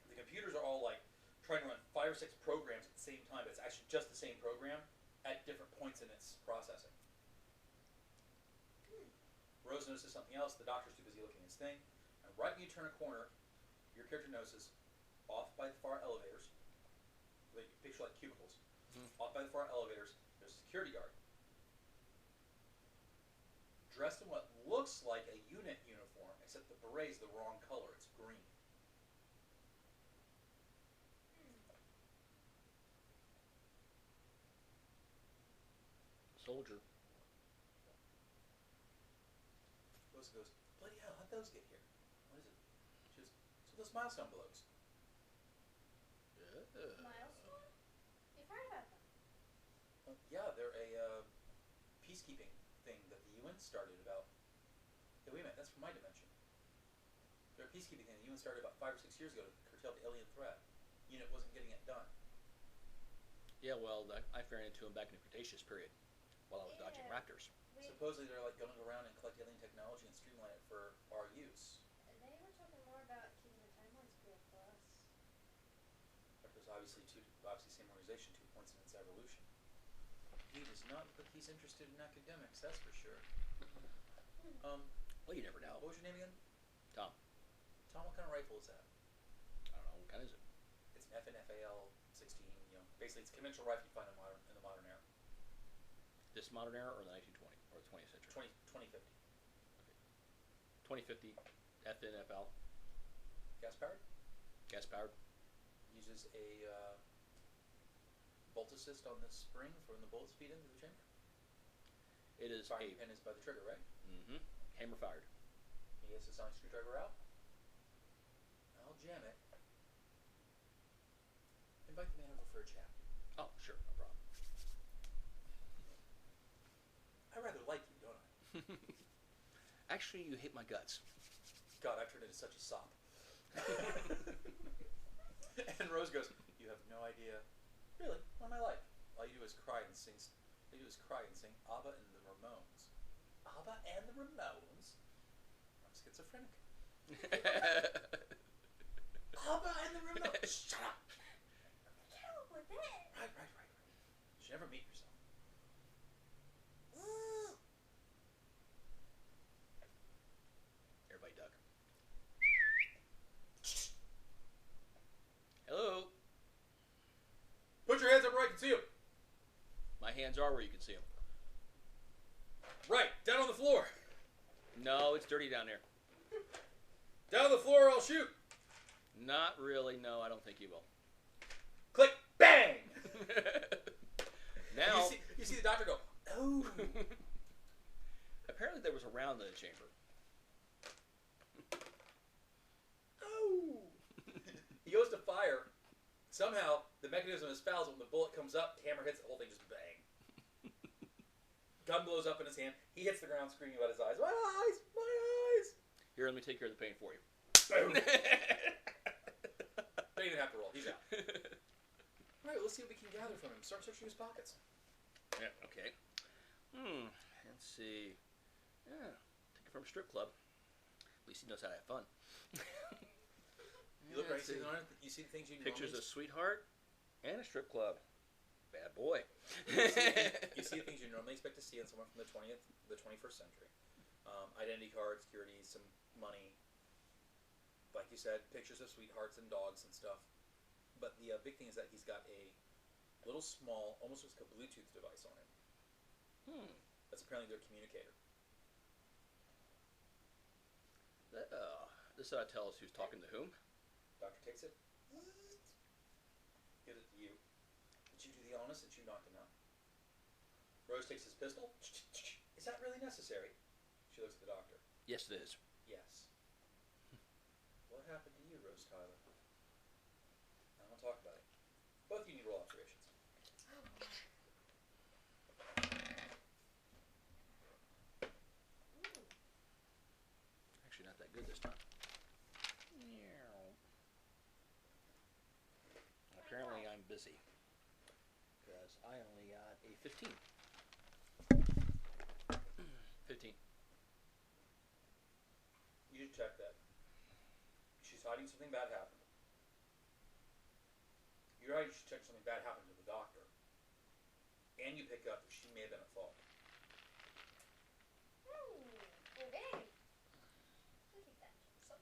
S1: The computers are all like trying to run 5 or 6 programs at the same time, but it's actually just the same program at different points in its processing. Rose notices something else. The doctor's too busy looking at his thing. And right when you turn a corner, your character notices off by the far elevators, like picture like cubicles, off by the far elevators, there's a security guard. Dressed in what looks like a unit uniform, except the beret's the wrong color. It's green.
S3: Soldier.
S1: Rose goes, bloody hell, how'd those get here? What is it? She goes, so those milestone blows.
S2: Milestone? You've heard about them?
S1: Yeah, they're a peacekeeping thing that the UN started about. Hey, wait a minute, that's from my dimension. They're a peacekeeping thing the UN started about 5 or 6 years ago to curtail the alien threat. Unit wasn't getting it done.
S3: Yeah, well, I ran into him back in the Cretaceous period. while I was dodging
S2: Yeah.
S3: raptors.
S1: Supposedly they're like going to go around and collect alien technology and streamline it for our use.
S2: They were talking more about keeping the timelines clear for us.
S1: But there's obviously same organization, 2 points in its evolution. He does not look like he's interested in academics, that's for sure.
S3: Well, you never know.
S1: What was your name again?
S3: Tom.
S1: Tom, what kind of rifle is that?
S3: I don't know. What kind is it?
S1: It's an FNFAL 16. Basically it's a conventional rifle you find in the modern era.
S3: This modern era or the 1920 or the 20th century?
S1: 2050.
S3: 2050 FNFL.
S1: Gas powered.
S3: Gas powered.
S1: Uses a bolt assist on the spring for when the bullets feed into the chamber.
S3: It is
S1: Firing pin is by the trigger, right?
S3: Mm-hmm. Hammer fired.
S1: He has the sonic screwdriver out. I'll jam it. Invite the man over for a chat.
S3: Oh, sure, no problem.
S1: I rather like you, don't I?
S3: Actually, you hate my guts.
S1: God, I've turned into such a sop. And Rose goes, "You have no idea." Really? What am I like? All you do is cry and sing. All you do is cry and sing ABBA and the Ramones. ABBA and the Ramones. I'm schizophrenic. ABBA and the Ramones. Shut up.
S2: Get up with it.
S1: Right. You should never meet yourself.
S3: Everybody duck. Hello.
S1: Put your hands up where I can see them.
S3: My hands are where you can see them.
S1: Right, down on the floor.
S3: No, it's dirty down there.
S1: Down on the floor or I'll shoot.
S3: Not really. No, I don't think you will.
S1: Click, bang.
S3: Now.
S1: You see the doctor go, "Oh."
S3: Apparently there was a round in the chamber.
S1: Oh. He goes to fire. Somehow the mechanism is fouled. When the bullet comes up, the hammer hits, the whole thing just bang. Gun blows up in his hand. He hits the ground screaming about his eyes. My eyes! My eyes!
S3: Here, let me take care of the pain for you.
S1: Boom. Don't even have to roll. He's out. All right, let's see what we can gather from him. Start searching his pockets.
S3: Yeah, okay. Let's see. Yeah, take it from a strip club. At least he knows how to have fun.
S1: You look right. You see the things you
S3: Pictures
S1: normally
S3: of sweetheart and a strip club. Bad boy.
S1: you see the things you normally expect to see in someone from the 21st century. Identity cards, security, some money. Like you said, pictures of sweethearts and dogs and stuff. But the big thing is that he's got a little small, almost looks like a Bluetooth device on him. That's apparently their communicator.
S3: This ought to tell us who's talking to whom.
S1: Doctor takes it. Gives it to you. Did you do the honest since you knocked him out? Rose takes his pistol. Is that really necessary? She looks at the doctor.
S3: Yes, it is.
S1: Yes. What happened to you, Rose Tyler? I don't talk about it. Both of you need roll observations.
S3: Actually, not that good this time. Apparently, I'm busy because I only got a 15. 15.
S1: You should check that. She's hiding something bad happened. You're right, you should check something bad happened to the doctor. And you pick up that she may have been at fault.
S2: Okay. I'll take that to myself.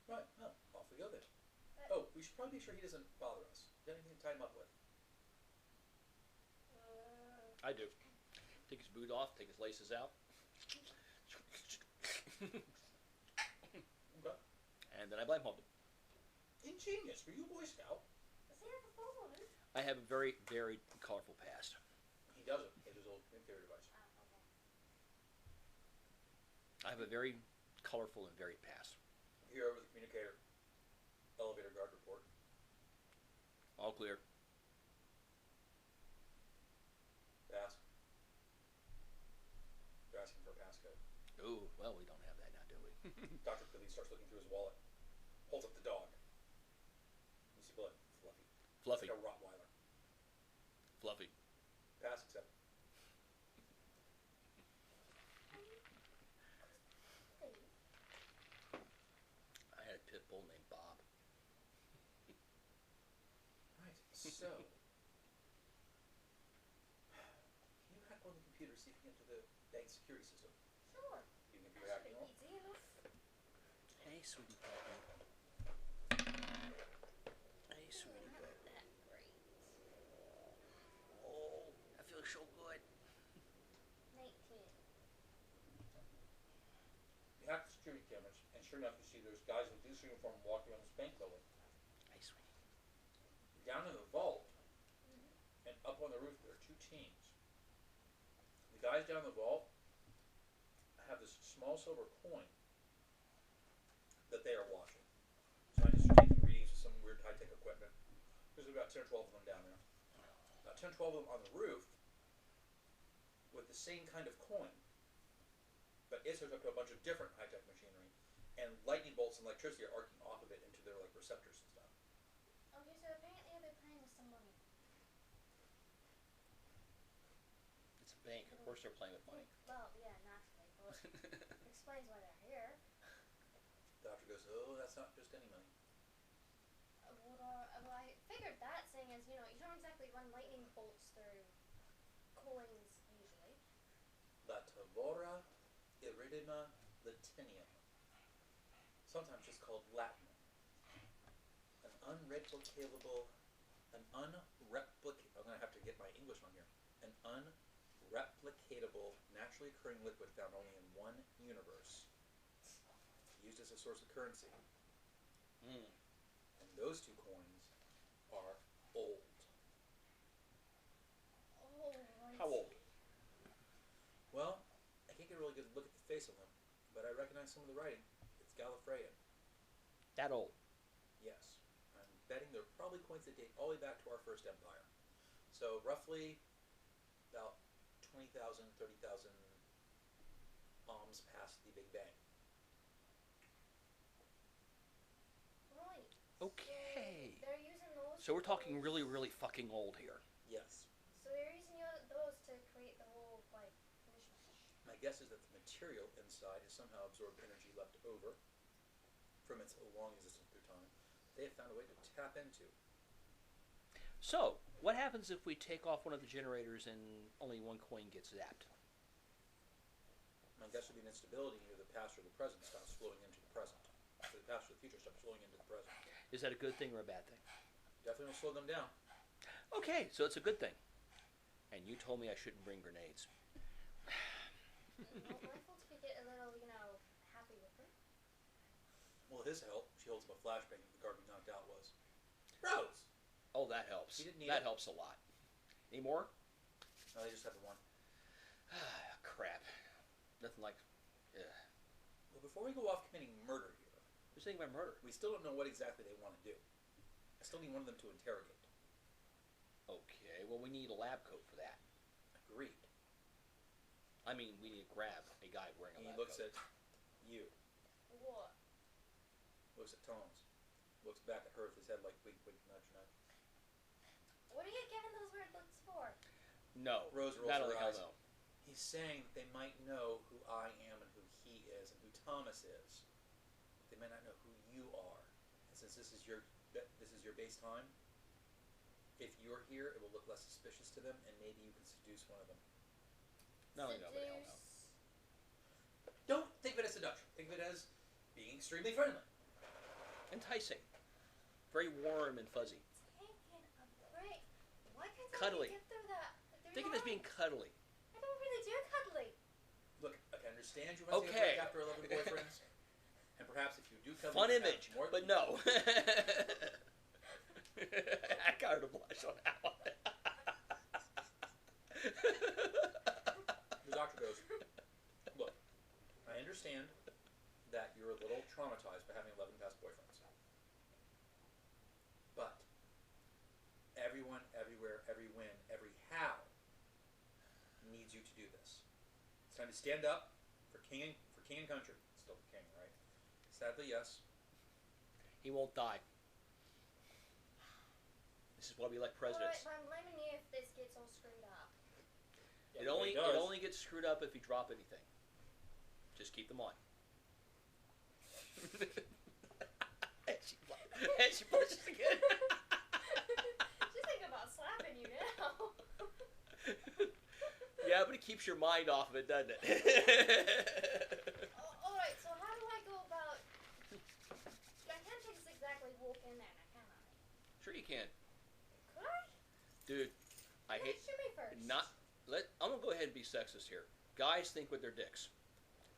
S1: Right, well, off we go then. We should probably make sure he doesn't bother us. You got anything to tie him up with?
S3: I do. Take his boot off, take his laces out.
S1: Okay.
S3: And then I blindfold him.
S1: Ingenious. Were you a Boy Scout?
S2: Does he have a phone?
S3: I have a very, very colorful past.
S1: He doesn't. He has his old communicator device.
S2: Okay.
S3: I have a very colorful and varied past.
S1: Here over the communicator. Elevator guard report.
S3: All clear.
S1: Pass. They're asking for a passcode.
S3: Oh, well, we don't have that now, do we?
S1: Dr. Billy starts looking through his wallet. Holds up the dog. You see blood. Fluffy.
S3: Fluffy.
S1: It's like a Rottweiler.
S3: Fluffy.
S1: Pass, accept. So, can you hack on the computer, see if you can get into the bank security system?
S2: Sure.
S1: You can
S2: That
S1: computer
S2: should
S1: hacking
S2: be
S1: all?
S2: easy enough.
S3: Hey, sweetie puppy. Hey, sweetie
S2: Not
S3: puppy.
S2: that great.
S3: Oh, that feels so good.
S2: 19.
S1: You hack the security cameras, and sure enough, you see there's guys in police uniform walking around this bank building.
S3: Hey, sweetie.
S1: Down in the vault,
S2: Mhm.
S1: and up on the roof, there are two teams. The guys down the vault have this small silver coin that they are watching. Scientists are taking readings of some weird high-tech equipment. There's about 10 or 12 of them down there. About 10 or 12 of them on the roof with the same kind of coin, but it's hooked up to a bunch of different high-tech machinery, and lightning bolts and electricity are arcing off of it into their like receptors and stuff.
S2: Okay, so apparently they're playing with some money.
S3: It's a bank. Of course they're playing with money.
S2: Well, yeah, naturally, but explains why they're here.
S1: The doctor goes, oh, that's not just any money.
S2: Well, I figured that, seeing as, you don't exactly run lightning bolts through coins usually.
S1: La Tavora Iridima Latinium. Sometimes just called latinum. I'm gonna have to get my English on here. An unreplicatable, naturally occurring liquid found only in one universe. Used as a source of currency.
S3: Mm.
S1: And those two coins are old.
S2: Oh, right.
S3: How old?
S1: Well, I can't get a really good look at the face of them, but I recognize some of the writing. It's Gallifreyan.
S3: That old.
S1: Yes. I'm betting they're probably coins that date all the way back to our first empire. So roughly about 20,000, 30,000 alms past the Big Bang.
S2: Right.
S3: Okay.
S2: So they're using those.
S3: So we're talking
S2: coins-
S3: really, really fucking old here.
S1: Yes.
S2: So they're using those to create the whole like mishmash.
S1: My guess is that the material inside has somehow absorbed energy left over from its long existence through time. They have found a way to tap into.
S3: So, what happens if we take off one of the generators and only one coin gets zapped?
S1: My guess would be an instability, either the past or the present stops flowing into the present. So the past or the future stops flowing into the present.
S3: Is that a good thing or a bad thing?
S1: Definitely will slow them down.
S3: Okay, so it's a good thing. And you told me I shouldn't bring grenades.
S2: Well, my fault if you get a little, happy with them.
S1: Well, his help, she holds him a flashbang that the guard we knocked out was. Rose!
S3: Oh, that helps.
S1: He didn't need
S3: That
S1: it.
S3: helps a lot. Any more?
S1: No, they just have the one.
S3: Crap. Nothing like...
S1: Well, before we go off committing murder here,
S3: Who's thinking about murder?
S1: we still don't know what exactly they want to do. I still need one of them to interrogate.
S3: Okay, well, we need a lab coat for that.
S1: Agreed.
S3: I mean, we need to grab a guy wearing a
S1: And he
S3: lab
S1: looks
S3: coat.
S1: at you,
S2: What?
S1: looks at Tom's, looks back at her with his head like wink, wink, nudge, nudge.
S2: What are you giving those weird looks for?
S3: No.
S1: Rose rolls
S3: Not
S1: her
S3: only hell
S1: eyes.
S3: no.
S1: He's saying that they might know who I am and who he is and who Thomas is. They might not know who you are. And since this is your base time, if you're here, it will look less suspicious to them, and maybe you can seduce one of them.
S3: Not only no, but hell no.
S1: Don't think of it as seduction. Think of it as being extremely friendly.
S3: Enticing. Very warm and fuzzy.
S2: Taking a break. Why can't
S3: Cuddly.
S2: I get through that?
S3: Think of it as being cuddly.
S2: I don't really do cuddly.
S1: Look, I can understand you want to take a
S3: Okay.
S1: break after 11 boyfriends, and perhaps if you do come
S3: Fun
S1: you can have
S3: image,
S1: more
S3: but no. I got her to blush on that one.
S1: The doctor goes, look, I understand that you're a little traumatized by having 11 past boyfriends. But everyone, everywhere, every when, every how needs you to do this. It's time to stand up for king and country. Still the king, right? Sadly, yes.
S3: He won't die. This is why we elect presidents.
S2: Alright, but I'm blaming you if this gets all screwed up.
S1: Yeah,
S3: It
S1: well,
S3: only
S1: does.
S3: it only gets screwed up if you drop anything. Just keep them on. and she blushes again.
S2: She's like,
S3: keeps your mind off of it, doesn't it?
S2: All right. So how do I go about? I can't just exactly walk in there, can I?
S3: Sure you can.
S2: Could I?
S3: Dude, I
S2: Wait,
S3: hate...
S2: shoot me first.
S3: I'm going to go ahead and be sexist here. Guys think with their dicks.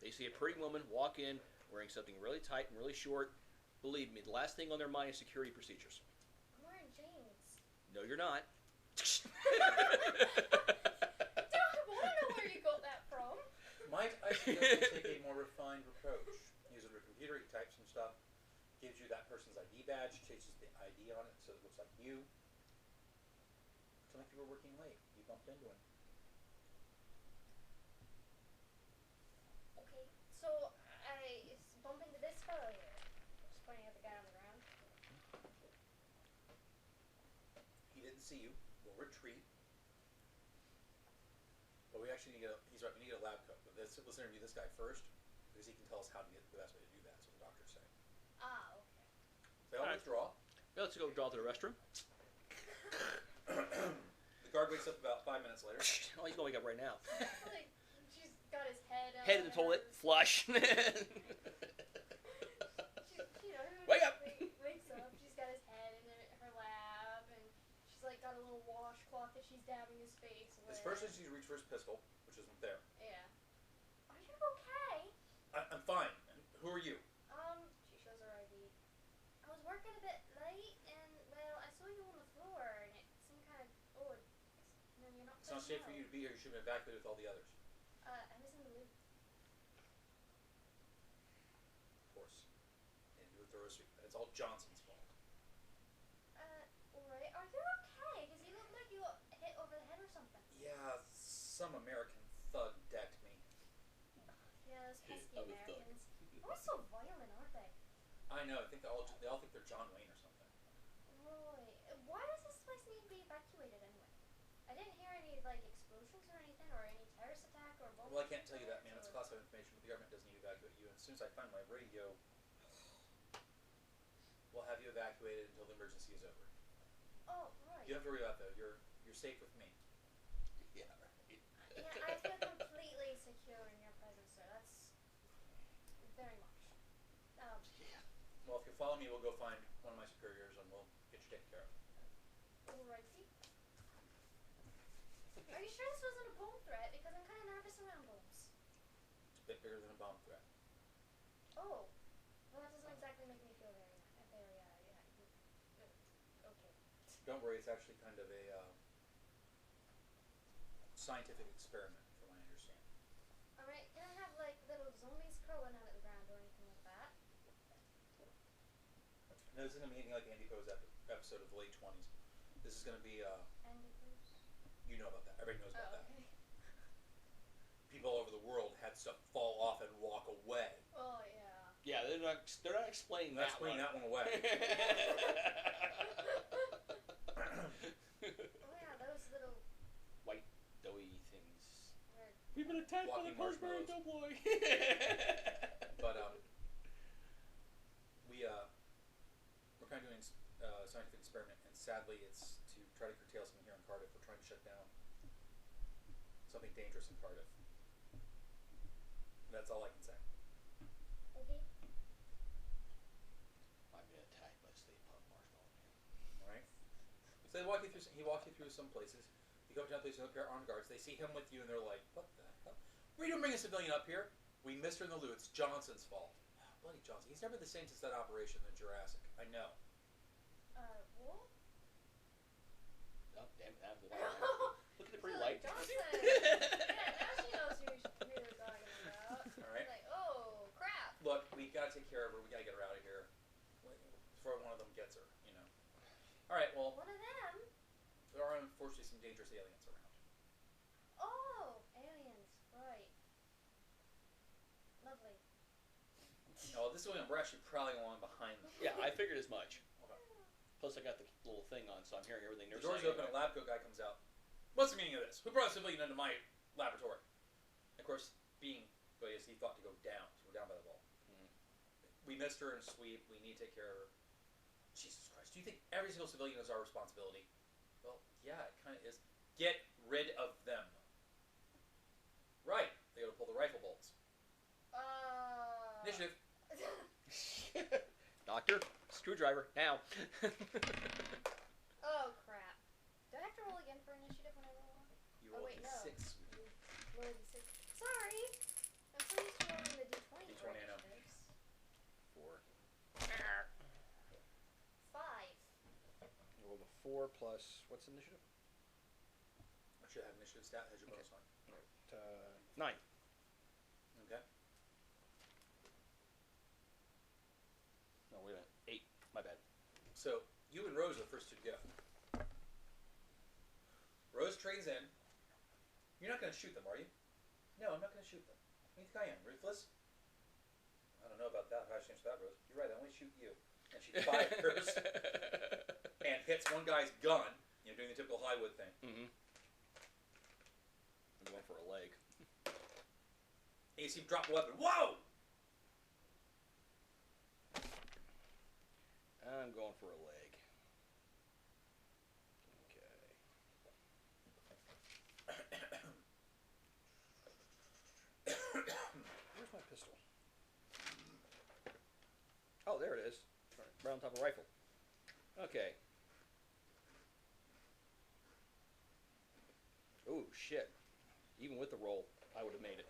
S3: They see a pretty woman walk in wearing something really tight and really short. Believe me, the last thing on their mind is security procedures.
S2: I'm wearing jeans.
S3: No, you're not.
S2: I want to know where you got that from.
S1: Might I suggest you take a more refined approach? Use it on a computer, you type some stuff, gives you that person's ID badge, changes the ID on it so it looks like you. Tell me if you were working late. You bumped into him.
S2: Okay, so I bump into this fellow here. Just pointing at the guy on the ground.
S1: He didn't see you. We'll retreat. But we actually need he's right, we need a lab coat. But let's interview this guy first, because he can tell us how to get the best way to do that. That's what the doctor's saying.
S2: Ah, okay.
S1: They all withdraw.
S3: Yeah, let's go draw to the restroom.
S1: The guard wakes up about 5 minutes later.
S3: Oh, he's going to wake up right now.
S2: Like, she's got his head up.
S3: Head in the toilet, flush.
S2: She,
S3: Wake up!
S2: Wakes up. She's got his head in her lap, and she's like got a little washcloth that she's dabbing his face with.
S1: This person needs to reach for his pistol, which isn't there.
S2: Yeah. Are you okay?
S1: I'm fine. And who are you?
S2: She shows her ID. I was working a bit late, and well, I saw you on the floor, and it seemed kind of odd. And then you're not.
S1: It's not safe for you to be here. You should have been evacuated with all the others.
S2: I was in the loop.
S1: Of course. And you were thorough. It's all Johnson's fault.
S2: Alright. Are you okay? Because you look like you got hit over the head or something.
S1: Yeah, some American thug decked me.
S2: Yeah, those pesky
S3: I'm a thug.
S2: Americans. Always so violent, aren't they?
S1: I know. I think they all think they're John Wayne or something.
S2: Right. Why does this place need to be evacuated anyway? I didn't hear any like explosions or anything, or any terrorist attack or bomb.
S1: Well, I can't tell you that, man. It's classified information, but the government doesn't need to evacuate you. And as soon as I find my radio, we'll have you evacuated until the emergency is over.
S2: Oh, right.
S1: You don't have to worry about that. You're safe with me.
S3: Yeah, right.
S2: Yeah, I feel completely secure in your presence, sir. That's very much.
S3: Yeah.
S1: Well, if you follow me, we'll go find one of my superiors and we'll get you taken care of.
S2: Alrighty. Are you sure this wasn't a bomb threat? Because I'm kind of nervous around bombs.
S1: It's a bit bigger than a bomb threat.
S2: Oh, well, that doesn't exactly make me feel very, okay.
S1: Don't worry, it's actually kind of a scientific experiment, from what I understand.
S2: Alright, can I have like little zombies crawling out of the ground or anything like that?
S1: No, this isn't going to be anything like Andy Poe's episode of the late 20s. This is going to be,
S2: Andy Cruz?
S1: you know about that. Everybody knows about that.
S2: Okay.
S1: People all over the world had stuff fall off and walk away.
S2: Oh yeah.
S3: Yeah, they're not explaining
S1: Let's
S3: that
S1: explain
S3: one.
S1: that one away.
S2: Oh yeah, those little
S3: White, doughy things.
S2: weird.
S3: We've been attacked by the
S1: Walking
S3: Pillsbury
S1: marshmallows.
S3: Doughboy.
S1: But we're kind of doing a scientific experiment, and sadly, it's to try to curtail something here in Cardiff. We're trying to shut down something dangerous in Cardiff. That's all I can say.
S2: Okay.
S3: I've been attacked by Stay Puft Marshmallow Man.
S1: All right. So he walks you through some places. You go up to another place, you look at armed guards. They see him with you, and they're like, "What the hell? What are you doing bringing a civilian up here? We missed her in the loo. It's Johnson's fault." Oh, bloody Johnson. He's never the same since that operation in Jurassic. I know.
S2: What?
S3: Oh, damn it, that was the one. Look at the pretty light.
S2: Johnson. Yeah, now she knows who you're talking about.
S1: All right.
S2: Like, oh crap.
S1: Look, we gotta take care of her. We gotta get her out of here before one of them gets her. You know. All right. Well,
S2: One of them.
S1: there are unfortunately some dangerous aliens around.
S2: Oh, aliens. Right. Lovely.
S1: No, this is we're actually prowling along behind them.
S3: Yeah, I figured as much.
S1: Okay.
S3: Plus, I got the little thing on, so I'm hearing everything
S1: The
S3: they're
S1: door's
S3: saying.
S1: open. A lab coat guy comes out. What's the meaning of this? Who brought a civilian into my laboratory? Of course, being what he is, he thought to go down. So we're down by the wall.
S3: Mhm.
S1: We missed her in a sweep. We need to take care of her. Jesus Christ! Do you think every single civilian is our responsibility? Well, yeah, it kind of is. Get rid of them. the rifle bolts.
S2: Uh.
S1: Initiative.
S3: Doctor, screwdriver, now.
S2: Oh crap! Do I have to roll again for initiative when I roll one?
S1: You
S2: Oh
S1: roll
S2: wait, no.
S1: d6.
S2: Roll a d6. Sorry, I'm so used to rolling the d20 for
S1: D20, I know.
S2: initiatives.
S3: 4.
S2: 5.
S3: You roll the 4 plus, what's initiative?
S1: I should have initiative stat as your bonus line.
S3: 9.
S1: Okay.
S3: No, wait a minute. 8. My bad.
S1: So, you and Rose are the first two to go. Rose trains in. You're not going to shoot them, are you? No, I'm not going to shoot them. What do you think I am, ruthless? I don't know about that. How should I answer that, Rose? You're right, I only shoot you. And she fires and hits one guy's gun, doing the typical Highwood thing.
S3: Mm-hmm. I'm going for a leg.
S1: And you see him drop the weapon. Whoa!
S3: I'm going for a leg. Okay. Where's my pistol? Oh, there it is. Right on top of the rifle. Okay. Ooh, shit. Even with the roll, I would have made it.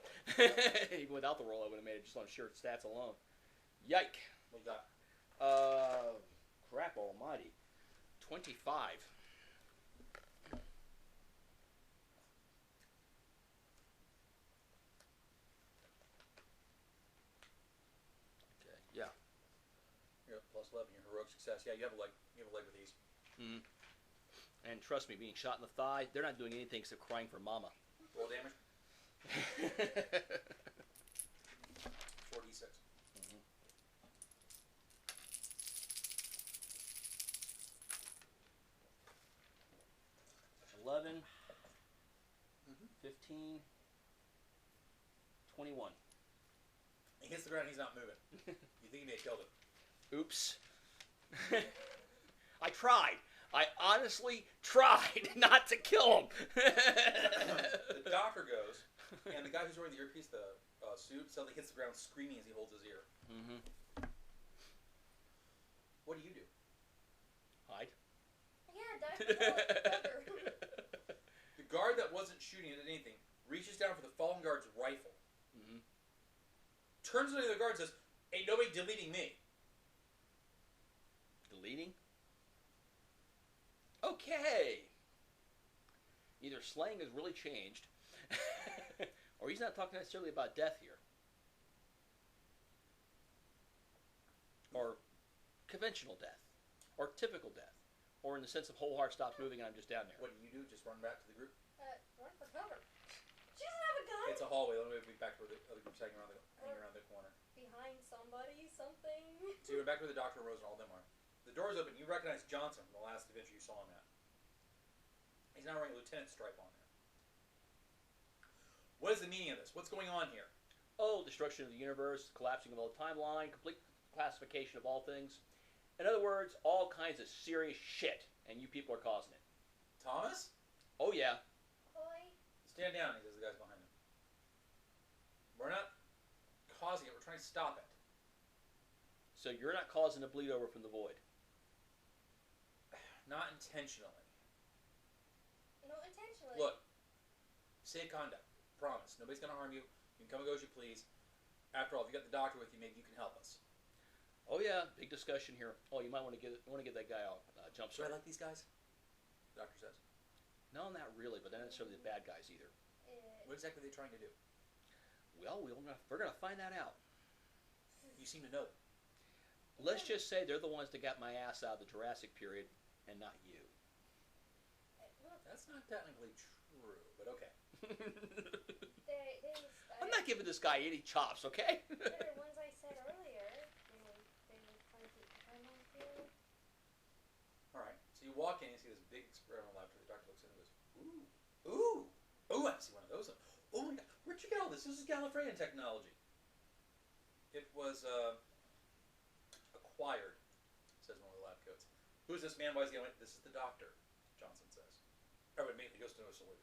S3: Even without the roll, I would have made it just on sheer stats alone. Yike.
S1: What you got?
S3: Crap almighty. 25. Okay, yeah.
S1: You're at plus 11. Your heroic success. Yeah, you have a leg. You have a leg with these.
S3: Mm-hmm. And trust me, being shot in the thigh, they're not doing anything except crying for mama.
S1: Roll damage. 4d6.
S3: 11,
S1: Mm-hmm.
S3: 15, 21.
S1: He hits the ground. He's not moving. You think he may have killed him?
S3: Oops. I tried. I honestly tried not to kill him.
S1: The doctor goes, and the guy who's wearing the earpiece, the suit, suddenly hits the ground screaming as he holds his ear.
S3: Mm-hmm.
S1: What do you do?
S3: Hide.
S2: Yeah, Dr.
S1: The guard that wasn't shooting at anything reaches down for the fallen guard's rifle.
S3: Mm-hmm.
S1: Turns to the other guard and says, "Ain't nobody deleting me."
S3: Deleting? Okay. Either slang has really changed, or he's not talking necessarily about death here. Or conventional death. Or typical death. Or in the sense of whole heart stops moving and I'm just down there.
S1: What do? Just run back to the group?
S2: Run for cover. She doesn't have a gun.
S1: It's a hallway. Let me be back to where the other group's hanging around the corner.
S2: Behind somebody, something.
S1: So you went back to where the Doctor, Rose, and all them are. The door's open. You recognize Johnson from the last adventure you saw him at. He's now wearing a lieutenant stripe on there. What is the meaning of this? What's going on here?
S3: Oh, destruction of the universe, collapsing of all timeline, complete classification of all things. In other words, all kinds of serious shit, and you people are causing it.
S1: Thomas?
S3: Oh yeah.
S2: Boy.
S1: Stand down, he says the guys behind him. We're not causing it. We're trying to stop it.
S3: So you're not causing a bleed over from the void?
S1: Not intentionally.
S2: No, intentionally.
S1: Look, safe conduct. Promise. Nobody's going to harm you. You can come and go as you please. After all, if you got the doctor with you, maybe you can help us.
S3: Oh yeah, big discussion here. Oh, you might want to get that guy out jump
S1: Do I
S3: start.
S1: like these guys? The doctor says.
S3: No, not really, but they're not necessarily the bad guys either.
S1: What exactly are they trying to do?
S3: Well, we're gonna find that out.
S1: You seem to know them.
S3: Let's just say they're the ones that got my ass out of the Jurassic period, and not you.
S1: That's not technically true, but okay.
S3: I'm not giving this guy any chops, okay?
S2: They're the ones I said earlier. They were trying to keep time on you.
S1: Alright, so you walk in and you see this big experimental laboratory. The doctor looks in and goes, ooh, ooh, ooh, I see one of those. Oh my god, where'd you get all this? This is Gallifreyan technology. It was, acquired, says one of the lab coats. Who's this man? Why is he going? This is the doctor, Johnson says. Everyone immediately goes to a salute.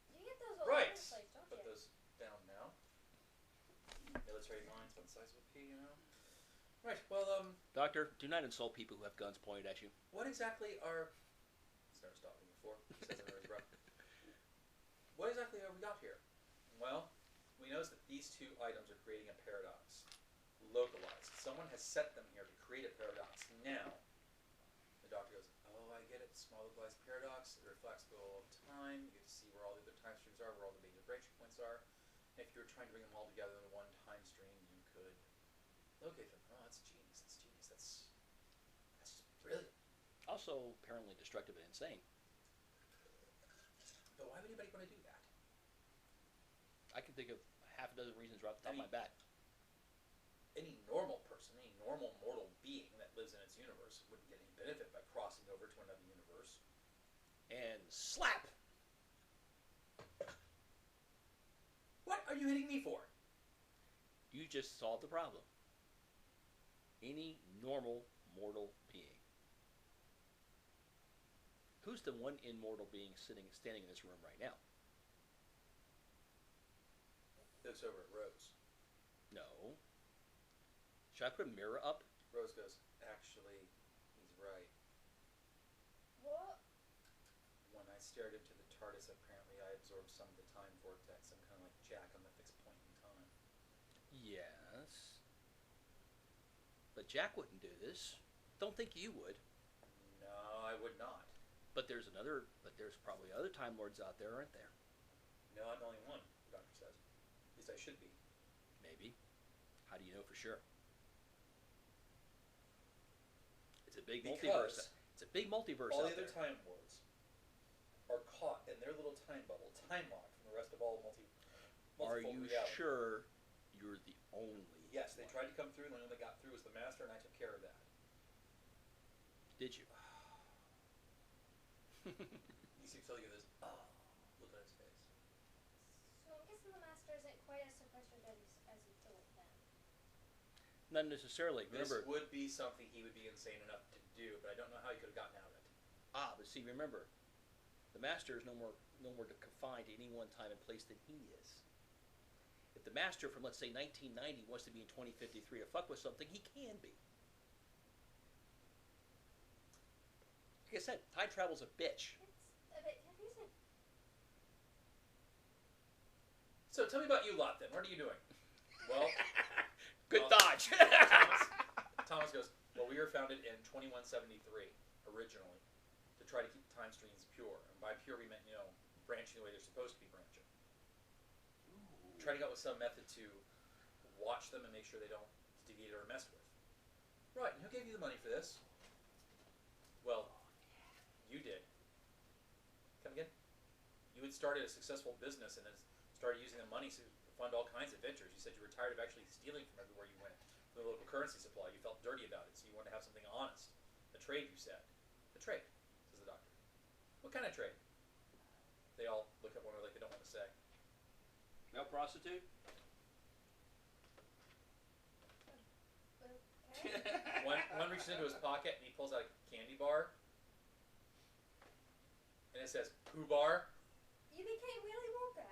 S2: You get those all
S1: Right.
S2: over the place, don't
S1: Put
S2: you?
S1: those down. Military minds, one size of a pea, you know. Right. Well,
S3: Doctor, do not insult people who have guns pointed at you.
S1: what exactly are? He's never stopped me before. He says under his breath. What exactly have we got here? Well, we notice that these two items are creating a paradox. Localized. Someone has set them here to create a paradox. Now, the doctor goes, oh, I get it. Small localized paradox. It reflects the whole of time. You get to see where all the other time streams are, where all the major branching points are. And if you were trying to bring them all together in one time stream, you could locate them. Oh, that's genius. That's genius. That's just brilliant.
S3: Also, apparently destructive and insane.
S1: But why would anybody want to do that?
S3: I can think of half a dozen reasons right off the top of my bat.
S1: Any normal person, any normal mortal being that lives in its universe wouldn't get any benefit by crossing over to another universe.
S3: And slap!
S1: What are you hitting me for?
S3: You just solved the problem. Any normal mortal being. Who's the one immortal being standing in this room right now?
S1: Looks over at Rose.
S3: No. Should I put a mirror up?
S1: Rose goes, actually, he's right.
S2: What?
S1: When I stared into the TARDIS, apparently I absorbed some of the time vortex. I'm kind of like Jack on the fixed point in time.
S3: Yes. But Jack wouldn't do this. Don't think you would.
S1: No, I would not.
S3: But there's probably other Time Lords out there, aren't there?
S1: No, I'm only one, the doctor says. At least I should be.
S3: Maybe. How do you know for sure? It's a big multiverse. It's a big multiverse
S1: all
S3: out
S1: the other
S3: there.
S1: Time Lords are caught in their little time bubble, time locked from the rest of all multiple
S3: Are you
S1: reality.
S3: sure you're the only
S1: Yes, they
S3: one?
S1: tried to come through, and the only one that got through was the Master, and I took care of that.
S3: Did you?
S1: He seems to look at this. Look at his face.
S2: So I'm guessing the Master isn't quite as sequestered as he thought then.
S3: Not necessarily. Remember,
S1: This would be something he would be insane enough to do, but I don't know how he could have gotten out of it.
S3: but see, remember, the Master is no more confined to any one time and place than he is. If the Master from, let's say, 1990 wants to be in 2053 to fuck with something, he can be. Like I said, time travel's a bitch.
S2: It's a bit confusing.
S1: So tell me about you lot then. What are you doing? Well,
S3: Good
S1: well,
S3: dodge.
S1: Thomas goes, well, we were founded in 2173 originally to try to keep time streams pure. And by pure, we meant, branching the way they're supposed to be branching. Try to come up with some method to watch them and make sure they don't deviate or messed with. Right, and who gave you the money for this? Well, you did. Come again? You had started a successful business and then started using the money to fund all kinds of ventures. You said you were tired of actually stealing from everywhere you went. From the local currency supply. You felt dirty about it, so you wanted to have something honest. A trade, you said. A trade, says the doctor. What kind of trade? They all look at one another like they don't want to say.
S3: Male prostitute?
S2: Okay.
S1: One reaches into his pocket and he pulls out a candy bar. And it says, Pooh Bar.
S2: You became Willy Wonka?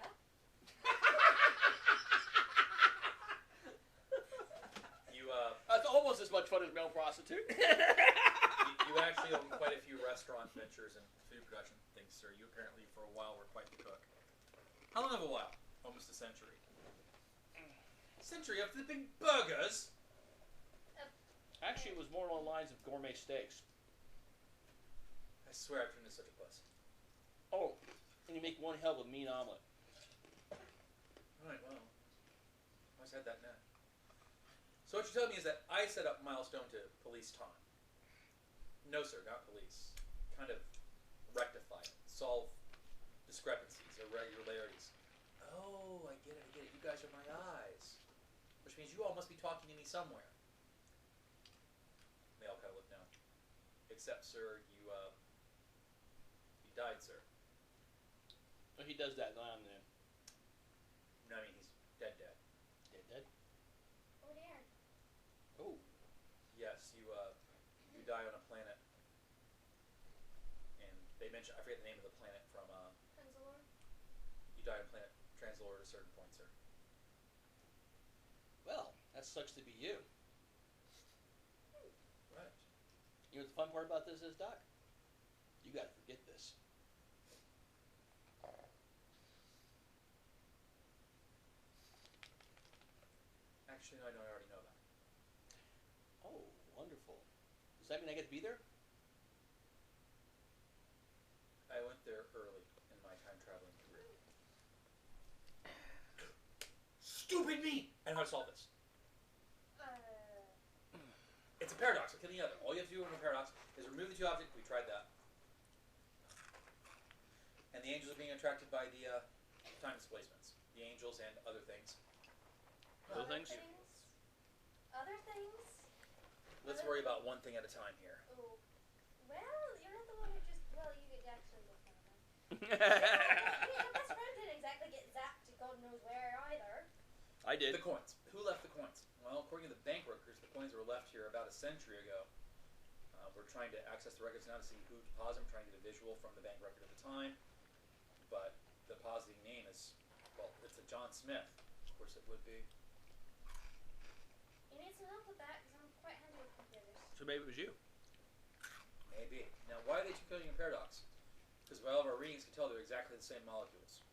S3: That's almost as much fun as male prostitute.
S1: You actually own quite a few restaurant ventures and food production things, sir. You apparently, for a while, were quite the cook. How long of a while? Almost a century. Century of flipping burgers?
S3: Actually, it was more along the lines of gourmet steaks.
S1: I swear I've turned into such a puss.
S3: Oh, and you make one hell of a mean omelet.
S1: Alright, well. I always had that now. So what you're telling me is that I set up Milestone to police time. No, sir, not police. Kind of rectify it. Solve discrepancies, irregularities. Oh, I get it. You guys are my eyes. Which means you all must be talking to me somewhere. They all kind of look down. Except, sir, you died, sir.
S3: He does that now and then.
S1: No, I mean, he's dead.
S3: Dead?
S2: Oh dear.
S3: Oh.
S1: Yes, you die on a planet. And they mention, I forget the name of the planet from,
S2: Hanselor?
S1: you die on planet Translore at a certain point, sir.
S3: That sucks to be you.
S1: Right.
S3: You know what the fun part about this is, Doc? You got to forget this.
S1: Actually, no, I already know that.
S3: Oh, wonderful. Does that mean I get to be there?
S1: I went there early in my time traveling career. Stupid me! I know how to solve this. It's a paradox, like any other. All you have to do in a paradox is remove the two objects. We tried that. And the angels are being attracted by the time displacements. The angels and other things.
S3: Other things?
S2: Other things?
S1: Let's worry about one thing at a time here.
S2: Ooh. Well, you're not the one who just... Well, you actually look kind of my best friend didn't exactly get zapped to God knows where either.
S3: I did.
S1: The coins. Who left the coins? Well, according to the bank records, the coins were left here about a century ago. We're trying to access the records now to see who deposited them, trying to get a visual from the bank record at the time. But the depositing name is, well, it's a John Smith. Of course it would be.
S2: You need some help with that, because I'm quite handy with computers.
S3: So maybe it was you.
S1: Maybe. Now, why are they killing a paradox? Because by all of our readings can tell they're exactly the same molecules.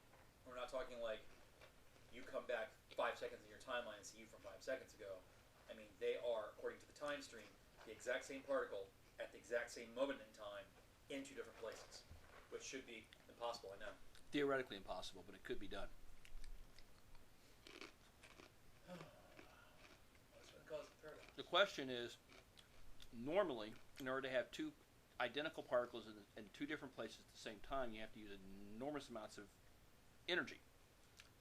S1: We're not talking like you come back 5 seconds in your timeline and see you from 5 seconds ago. I mean, they are, according to the time stream, the exact same particle at the exact same moment in time in 2 different places, which should be impossible, I know.
S3: Theoretically impossible, but it could be done.
S1: What's going to cause the paradox?
S3: The question is, normally, in order to have 2 identical particles in 2 different places at the same time, you have to use enormous amounts of energy.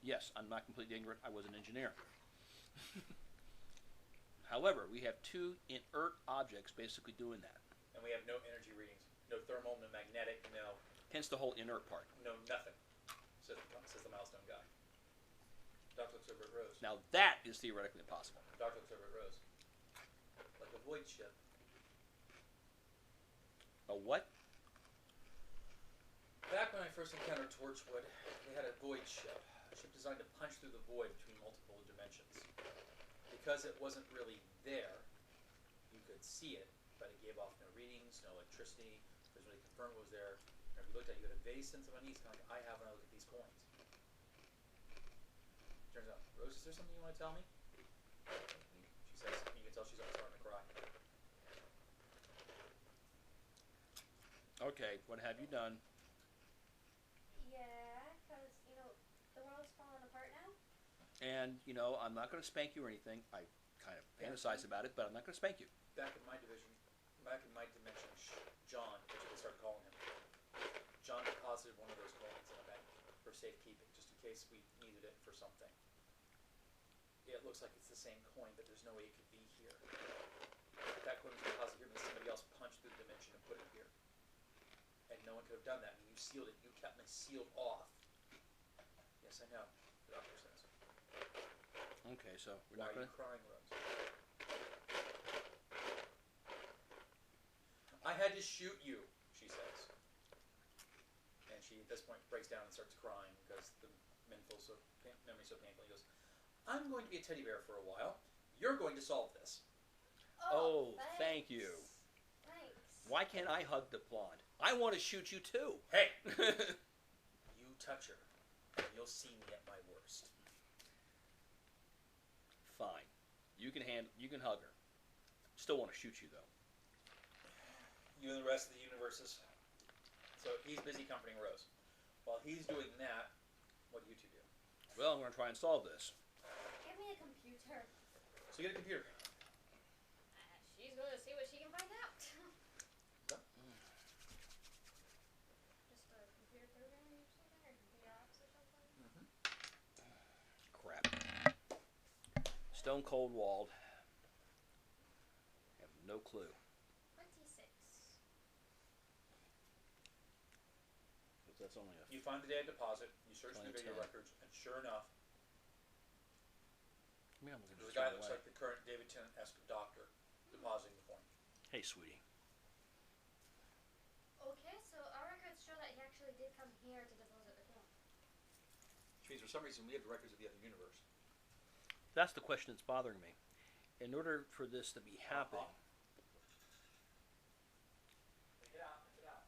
S3: Yes, I'm not completely ignorant. I was an engineer. However, we have 2 inert objects basically doing that.
S1: And we have no energy readings, no thermal, no magnetic, no
S3: Hence the whole inert part.
S1: nothing, says the milestone guy. Doc looks over at Rose.
S3: Now that is theoretically impossible.
S1: Doc looks over at Rose. Like a void ship.
S3: A what?
S1: Back when I first encountered Torchwood, they had a void ship. A ship designed to punch through the void between multiple dimensions. Because it wasn't really there, you could see it, but it gave off no readings, no electricity. It was really confirmed it was there. And if you looked at it, you had a vague sense of unease, kind of like I have when I look at these coins. Turns out, Rose, is there something you want to tell me? She says, you can tell she's almost starting to cry.
S3: Okay, what have you done?
S2: Yeah, because, the world's falling apart now.
S3: And, I'm not going to spank you or anything. I kind of fantasize about it, but I'm not going to spank you.
S1: Back in my dimension, John, which they started calling him, John deposited one of those coins in a bank for safekeeping, just in case we needed it for something. It looks like it's the same coin, but there's no way it could be here. If that coin was deposited here, then somebody else punched through the dimension and put it here. And no one could have done that. I mean, you sealed it. You kept me sealed off. Yes, I know, the doctor says.
S3: Okay, so we're
S1: Why
S3: not
S1: are
S3: going
S1: you crying, Rose? I had to shoot you, she says. And she, at this point, breaks down and starts crying because the memory so painfully. He goes, I'm going to be a teddy bear for a while. You're going to solve this.
S3: Oh, thank you.
S2: Thanks.
S3: Why can't I hug the blonde? I want to shoot you too.
S1: Hey! You touch her, and you'll see me at my worst.
S3: Fine. You can hug her. Still want to shoot you though.
S1: You and the rest of the universes. So he's busy comforting Rose. While he's doing that, what do you two do?
S3: Well, I'm going to try and solve this.
S2: Give me a computer.
S1: So you get a computer.
S2: She's going to see what she can find out.
S1: So,
S2: Just a computer programming or something, or computer apps or something.
S3: Crap. Stone cold walled. Have no clue.
S2: 26.
S3: That's only a.
S1: you find the day of deposit, you search the
S3: 20,
S1: video
S3: 10.
S1: records, and sure enough,
S3: I mean, I'm looking
S1: there's a
S3: this
S1: guy
S3: other
S1: that looks
S3: way.
S1: like the current David Tennant-esque doctor depositing the coin.
S3: Hey, sweetie.
S2: Okay, so our records show that he actually did come here to deposit the coin.
S1: Which means for some reason we have the records of the other universe.
S3: That's the question that's bothering me. in order for this to be happening,
S1: Take it out. Take it out.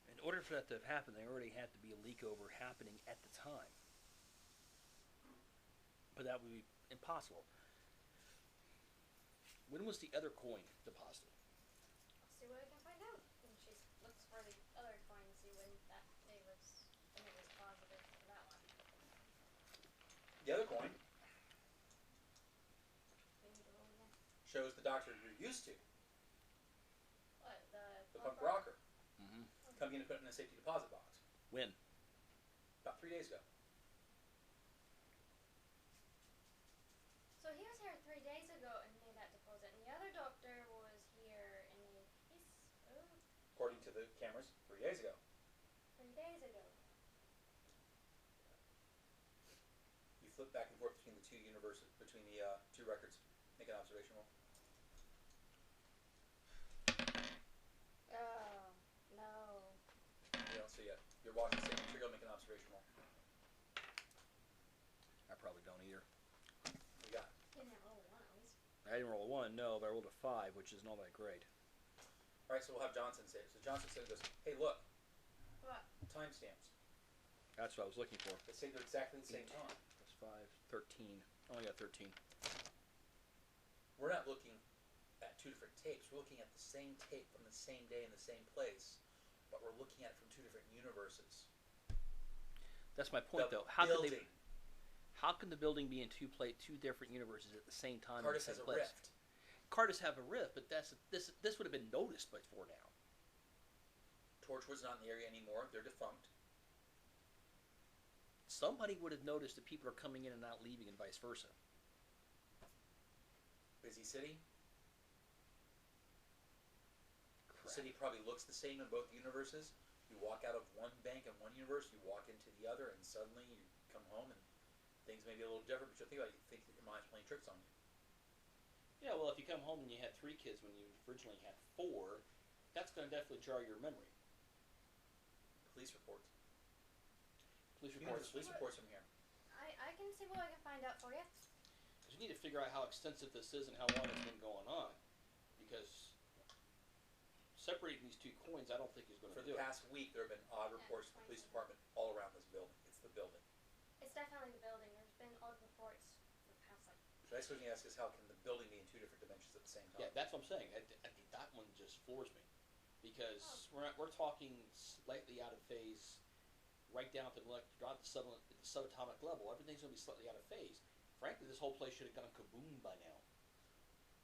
S3: in order for that to have happened, there already had to be a leak over happening at the time. But that would be impossible. When was the other coin deposited?
S2: I'll see what I can find out. And she looks for the other coin, see when it was positive for that one.
S1: The other coin
S2: We need to roll again.
S1: shows the doctor you're used to,
S2: What,
S1: the punk rocker,
S3: Mm-hmm.
S1: coming in and putting it in a safety deposit box.
S3: When?
S1: About 3 days ago.
S2: So he was here 3 days ago and made that deposit, and the other doctor was here and
S1: According to the cameras, 3 days ago.
S2: 3 days ago.
S1: You flip back and forth between the two universes, between the two records. Make an observation roll.
S2: Oh, no.
S1: You don't see it. You're watching the same material. Make an observation roll.
S3: I probably don't either.
S1: What you got?
S2: Didn't roll one at least.
S3: I didn't roll a 1, no, but I rolled a 5, which isn't all that great.
S1: All right, so we'll have Johnson say it. So Johnson said, goes, "Hey, look,
S2: What?
S1: timestamps.
S3: That's what I was looking for.
S1: They say they're exactly the same
S3: 8
S1: time.
S3: plus 5, 13. Oh, I got 13.
S1: We're not looking at two different tapes. We're looking at the same tape from the same day in the same place, but we're looking at it from two different universes.
S3: That's my point,
S1: The
S3: though. How
S1: building.
S3: can the building be in two different universes at the same time
S1: Cardis
S3: in the
S1: has
S3: same
S1: a
S3: place?
S1: rift.
S3: Cardis have a rift, but this would have been noticed before now.
S1: Torchwood's not in the area anymore. They're defunct.
S3: Somebody would have noticed that people are coming in and not leaving, and vice versa.
S1: Busy city.
S3: Crap.
S1: The city probably looks the same in both universes. You walk out of one bank in one universe, you walk into the other, and suddenly you come home and things may be a little different, but you'll think about it, you think that your mind's playing tricks on you.
S3: Yeah, well, if you come home and you had 3 kids when you originally had 4, that's going to definitely jar your memory.
S1: Police reports.
S3: Police
S1: You know,
S3: reports.
S1: police reports from here.
S2: I can see what I can find out for you.
S3: Because you need to figure out how extensive this is and how long it's been going on. Because separating these 2 coins, I don't think is going
S1: For
S3: to do
S1: the
S3: it.
S1: past week, there have been odd reports from the police department all around this building. It's the building.
S2: It's definitely the building. There's been odd reports for the past, like,
S1: So the next question you ask is, how can the building be in 2 different dimensions at the same time?
S3: Yeah, that's what I'm saying. I think that one just floors me. Because we're talking slightly out of phase, right down to the subatomic level. Everything's going to be slightly out of phase. Frankly, this whole place should have gone kaboom by now.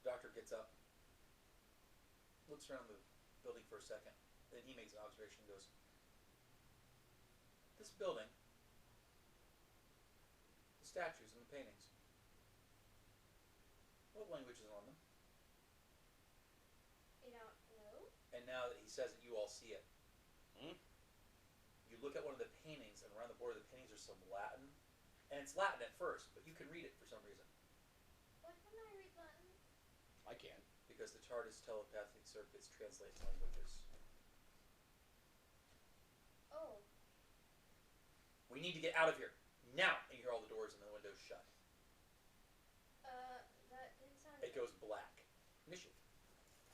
S1: Doctor gets up, looks around the building for a second, then he makes an observation and goes, "This building, the statues and the paintings, what language is on them?"
S2: you don't know?
S1: And now that he says it, you all see it.
S3: Hmm?
S1: You look at one of the paintings, and around the border of the paintings there's some Latin. And it's Latin at first, but you can read it for some reason.
S2: Why couldn't I read Latin?
S3: I can.
S1: Because the TARDIS telepathic circuits translate languages.
S2: Oh.
S1: We need to get out of here. Now! And you hear all the doors and the windows shut.
S2: That didn't sound
S1: It goes black. Mission.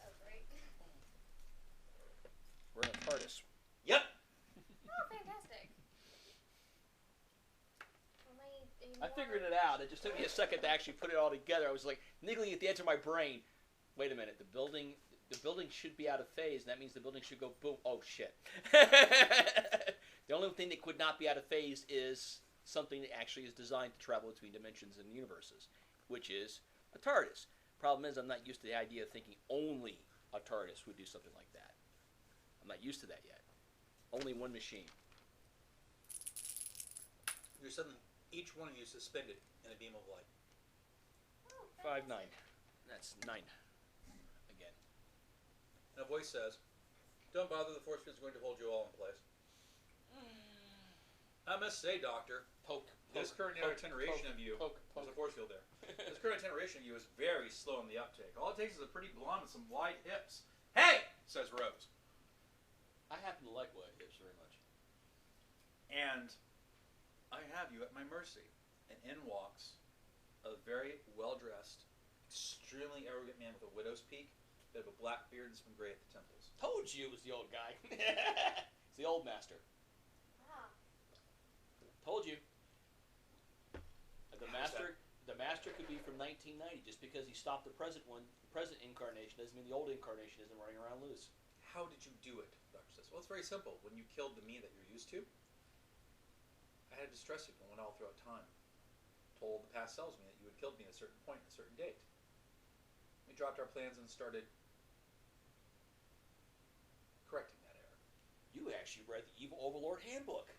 S2: Oh, great.
S3: We're in a TARDIS.
S1: Yep!
S2: Oh, fantastic.
S3: I figured it out. It just took me a second to actually put it all together. I was like niggling at the edge of my brain. Wait a minute. The building should be out of phase, and that means the building should go boom. Oh shit! The only thing that could not be out of phase is something that actually is designed to travel between dimensions and universes, which is a TARDIS. Problem is, I'm not used to the idea of thinking only a TARDIS would do something like that. I'm not used to that yet. Only one machine.
S1: You're suddenly, each one of you suspended in a beam of light.
S2: Oh,
S3: 5, 9.
S2: fantastic.
S3: That's 9. Again.
S1: And a voice says, "Don't bother, the force field is going to hold you all in place." I must say, Doctor,
S3: Poke.
S1: this current itineration of you, there's a force field there. This current itineration of you is very slow in the uptake. All it takes is a pretty blonde with some wide hips. "Hey!" says Rose.
S3: I happen to like wide hips very much.
S1: And I have you at my mercy. And in walks a very well-dressed, extremely arrogant man with a widow's peak, bit of a black beard and some gray at the temples.
S3: Told you it was the old guy. It's the old master.
S2: Ah.
S3: Told you. The
S1: How's
S3: master. The master could be from 1990. Just because he stopped the present incarnation doesn't mean the old incarnation isn't running around loose.
S1: How did you do it? The doctor says. Well, it's very simple. When you killed the me that you're used to, I had a distress signal went all throughout time. Told the past selves me that you had killed me at a certain point, at a certain date. We dropped our plans and started correcting that error.
S3: You actually read the Evil Overlord Handbook.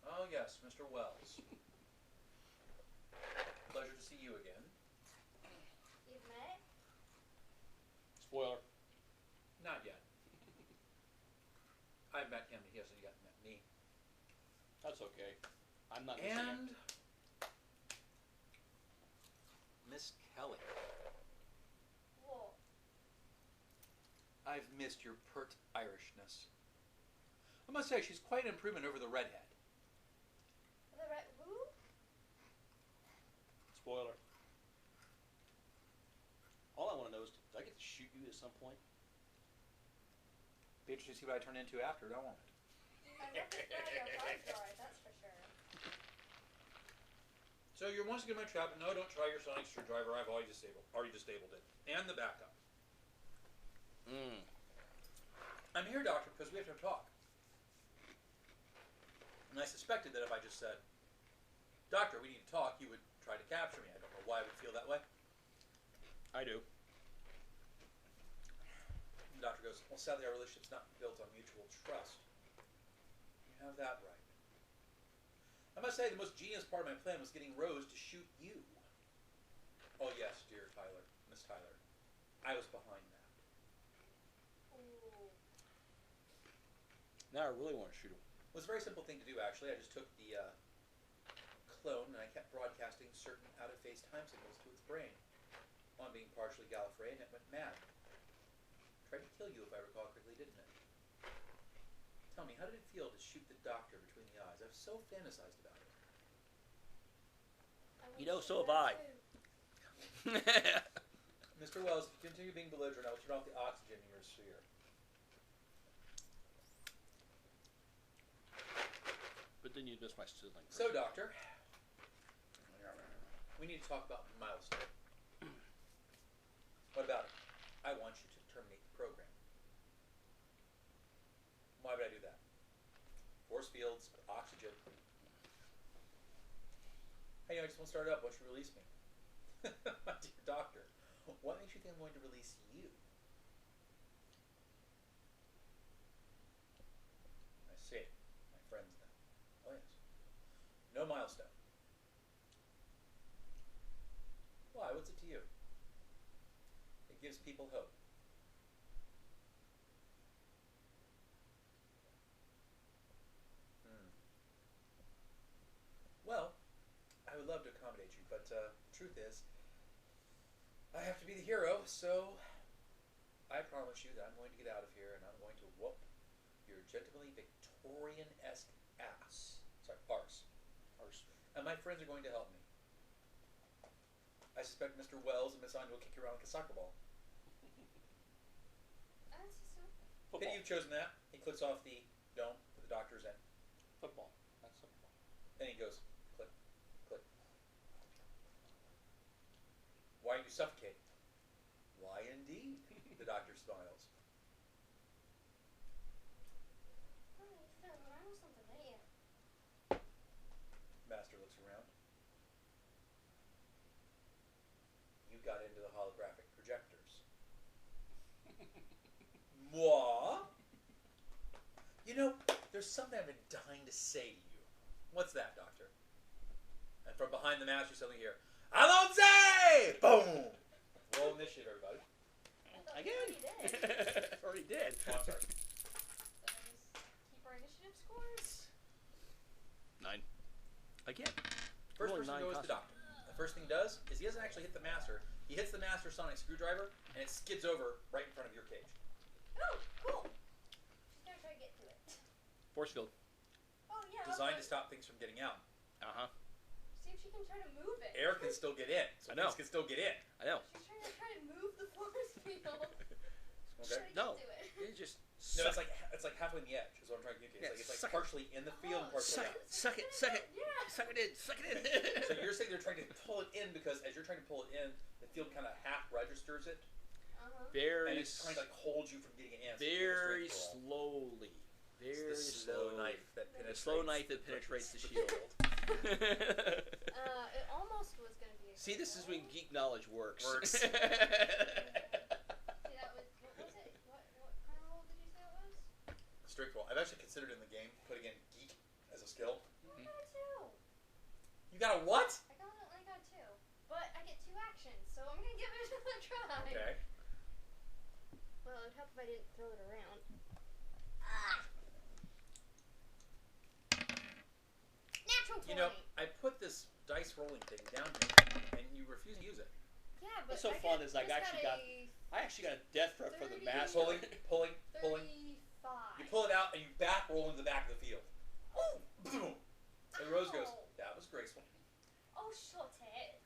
S1: Oh yes, Mr. Wells. Pleasure to see you again.
S2: You've met?
S3: Spoiler.
S1: Not yet. I've met him, but he hasn't yet met me.
S3: That's okay. I'm not missing
S1: And
S3: it.
S1: Miss Kelly.
S2: Whoa.
S1: I've missed your pert Irishness. I must say, she's quite an improvement over the redhead.
S2: The red who?
S3: Spoiler. All I want to know is, did I get to shoot you at some point?
S1: Be interested to see what I turn into after, don't want it?
S2: I love the smell of your hard drive, that's for sure.
S1: So you're once again in my trap. No, don't try your sonic screwdriver. I've already disabled it. And the backup. I'm here, Doctor, because we have to talk. And I suspected that if I just said, Doctor, we need to talk, you would try to capture me. I don't know why I would feel that way.
S3: I do.
S1: The doctor goes, well, sadly, our relationship's not built on mutual trust. You have that right. I must say, the most genius part of my plan was getting Rose to shoot you. Oh, yes, dear Tyler, Miss Tyler. I was behind that.
S2: Ooh.
S3: Now I really want to shoot him.
S1: It was a very simple thing to do, actually. I just took the clone and I kept broadcasting certain out-of-phase time signals to its brain. On being partially Gallifrey, and it went mad. Tried to kill you, if I recall correctly, didn't it? Tell me, how did it feel to shoot the doctor between the eyes? I've so fantasized about it.
S3: You know, so have I.
S1: Mr. Wells, if you continue being belligerent, I will turn off the oxygen in your sphere.
S3: But then you'd miss my sizzling.
S1: So, Doctor, we need to talk about milestone. What about it? I want you to terminate the program. Why would I do that? Force fields, oxygen. Hey, I just won't start it up. Why don't you release me? My dear doctor, what makes you think I'm going to release you? I see. My friends then. Oh, yes. No milestone. Why? What's it to you? It gives people hope. Well, I would love to accommodate you, but the truth is, I have to be the hero, so I promise you that I'm going to get out of here and I'm going to whoop your gentlemanly Victorian-esque ass. Sorry, arse. Arse. And my friends are going to help me. I suspect Mr. Wells and Miss Anya will kick you around like a soccer ball.
S2: That's just so.
S1: Pity you've chosen that. He clicks off the dome that the doctor's in.
S3: Football. That's football.
S1: Then he goes, click, click. Why are you suffocating? Why indeed? The doctor smiles.
S2: Oh, you fiddling around with something, ain't you?
S1: Master looks around. You got into the holographic projectors. Moi? You know, there's something I've been dying to say to you. What's that, Doctor? And from behind the mask, you suddenly hear, Alonze! Boom! Roll initiative, everybody.
S2: I thought
S3: Again?
S2: you already did.
S3: Already did.
S1: Oh, I'm sorry.
S2: Did I just keep our initiative scores?
S3: 9. Again.
S1: First
S3: Rolling
S1: person to
S3: 9
S1: go is the
S3: constant.
S1: doctor. The first thing he does is he doesn't actually hit the master. He hits the master sonic screwdriver, and it skids over right in front of your cage.
S2: Oh, cool. She's gonna try to get to it.
S3: Force field.
S2: yeah.
S1: designed to
S2: but
S1: stop things from getting out.
S2: see if she can try to move it.
S1: Air can still get in, so
S3: I know.
S1: things can still get in.
S3: I know.
S2: She's trying to move the force field.
S1: Okay.
S3: No.
S2: Do it.
S3: You just
S1: No,
S3: suck,
S1: it's like halfway in the edge. Is what I'm trying to communicate.
S3: Yeah,
S1: It's like
S3: suck it.
S1: partially in the field and partially out.
S3: suck it.
S2: Yeah.
S3: Suck it in.
S1: So you're saying they're trying to pull it in because as you're trying to pull it in, the field kind of half registers it,
S3: Very,
S1: and it's trying to like hold you from getting it in. So you
S3: very
S1: get a straight
S3: slowly. Very
S1: It's the slow
S3: slowly.
S1: knife that
S3: The
S1: penetrates.
S3: slow knife that penetrates the shield.
S2: It almost was gonna be.
S3: See, this is when geek knowledge works.
S1: Works.
S2: See, that was. What was it? What kind of roll did you say it was?
S1: Straight roll. I've actually considered in the game putting in geek as a skill.
S2: I got a 2.
S1: You got a what?
S2: I got a 2, but I get 2 actions, so I'm gonna give it another try.
S1: Okay.
S2: Well, it would help if I didn't throw it around. Natural 20.
S1: You know, I put this dice rolling thing down here, and you refuse to use it.
S2: Yeah, but
S3: What's so
S2: I
S3: fun
S2: get-
S3: is I
S2: just
S3: actually got a death threat for the
S2: 30.
S3: master.
S1: Pulling.
S2: 35.
S1: You pull it out, and you back roll into the back of the field. Oh! Boom! And Rose goes,
S2: Ow.
S1: that was graceful.
S2: Oh, shut it.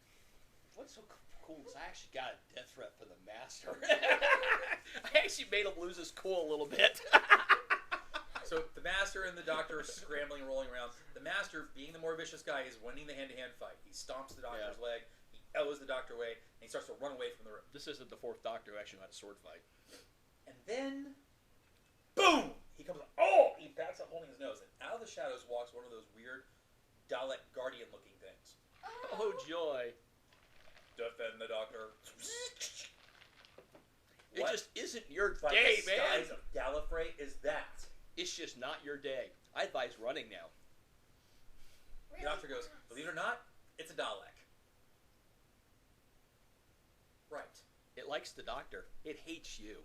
S3: What's so cool is I actually got a death threat for the master. I actually made him lose his cool a little bit.
S1: So the master and the doctor are scrambling and rolling around. The master, being the more vicious guy, is winning the hand-to-hand fight. He stomps the doctor's leg, he elbows the doctor away, and he starts to run away from the room.
S3: This isn't the fourth Doctor who actually had a sword fight.
S1: And then, boom! He comes up, oh! He backs up holding his nose, and out of the shadows walks one of those weird Dalek Guardian-looking things.
S3: Oh, joy.
S1: Defend the doctor.
S3: It
S1: What
S3: just isn't your
S1: by
S3: day,
S1: the
S3: man.
S1: skies of Gallifrey is that?
S3: It's just not your day. I advise running now.
S1: The doctor goes, believe it or not, it's a Dalek. Right.
S3: It likes the Doctor. It hates you.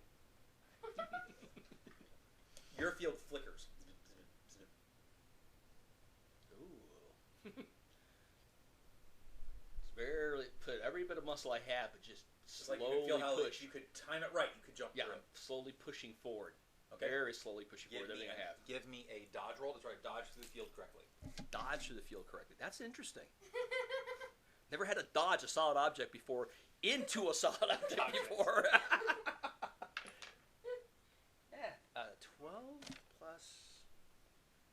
S1: Your field flickers.
S3: Ooh. It's barely put every bit of muscle I have, but just
S1: It's like you
S3: slowly
S1: could feel how
S3: push.
S1: you could time it right. You could jump
S3: Yeah,
S1: through.
S3: I'm slowly pushing forward.
S1: Okay.
S3: Very slowly pushing forward everything I have.
S1: Give me a dodge roll to try to dodge through the field correctly.
S3: Dodge through the field correctly. That's interesting. Never had to dodge a solid object before into a solid object before. Yeah, 12 plus.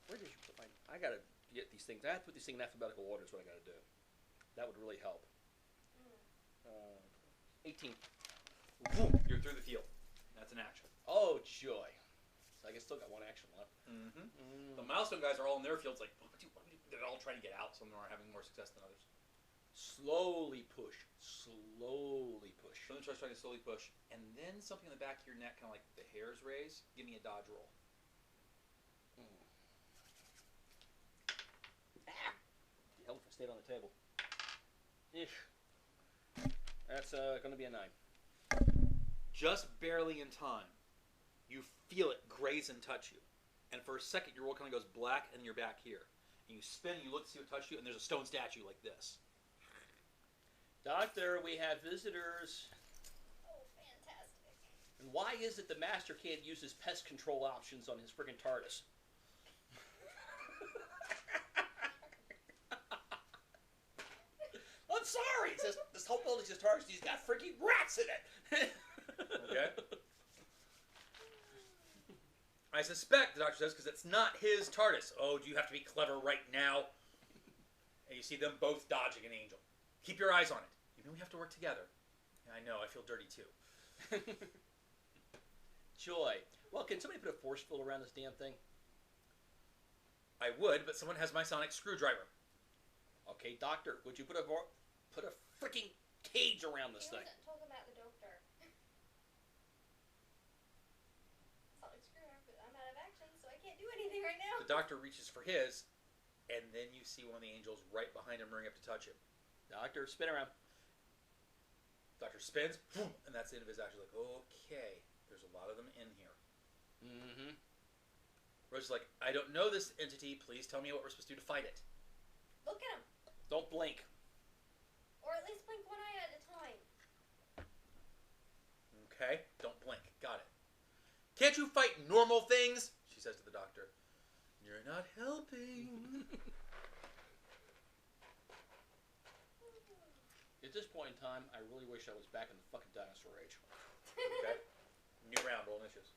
S3: Where did you put my? I gotta get these things. I have to put these things in alphabetical order. Is what I gotta do. That would really help. 18.
S1: Boom! You're through the field. That's an action.
S3: Oh joy! So I guess still got one action left.
S1: The milestone guys are all in their fields, like they're all trying to get out. Some of them are having more success than others.
S3: Slowly push. Slowly push.
S1: Some of them trying to slowly push, and then something in the back of your neck, kind of like the hairs raise. Give me a dodge roll.
S3: Hell, if I stayed on the table. That's going to be a 9.
S1: Just barely in time, you feel it graze and touch you, and for a second your roll kind of goes black, and you're back here. And you spin, and you look to see what touched you, and there's a stone statue like this.
S3: Doctor, we have visitors.
S2: Oh, fantastic.
S3: And why is it the Master can't use his pest control options on his friggin' TARDIS? I'm sorry. It says this whole building's his TARDIS. He's got freaking rats in it.
S1: Okay. I suspect, the doctor says, because it's not his TARDIS. Oh, do you have to be clever right now? And you see them both dodging an angel. Keep your eyes on it. You know we have to work together. I know, I feel dirty too.
S3: Joy. Well, can somebody put a force field around this damn thing?
S1: I would, but someone has my sonic screwdriver.
S3: Okay, Doctor, would you put a freaking cage around this thing?
S2: wasn't talking about the doctor. Sonic screwdriver, but I'm out of action, so I can't do anything right now.
S1: The doctor reaches for his, and then you see one of the angels right behind him running up to touch him.
S3: Doctor, spin around.
S1: Doctor spins, boom, and that's the end of his action. Like, okay, there's a lot of them in here.
S3: Mm-hmm.
S1: Rose is like, I don't know this entity. Please tell me what we're supposed to do to fight it.
S2: Look at him.
S3: Don't blink.
S2: Or at least blink one eye at a time.
S1: Okay, don't blink. Got it. Can't you fight normal things? She says to the doctor. You're not helping.
S3: At this point in time, I really wish I was back in the fucking dinosaur age.
S1: Okay. New round, roll initiatives.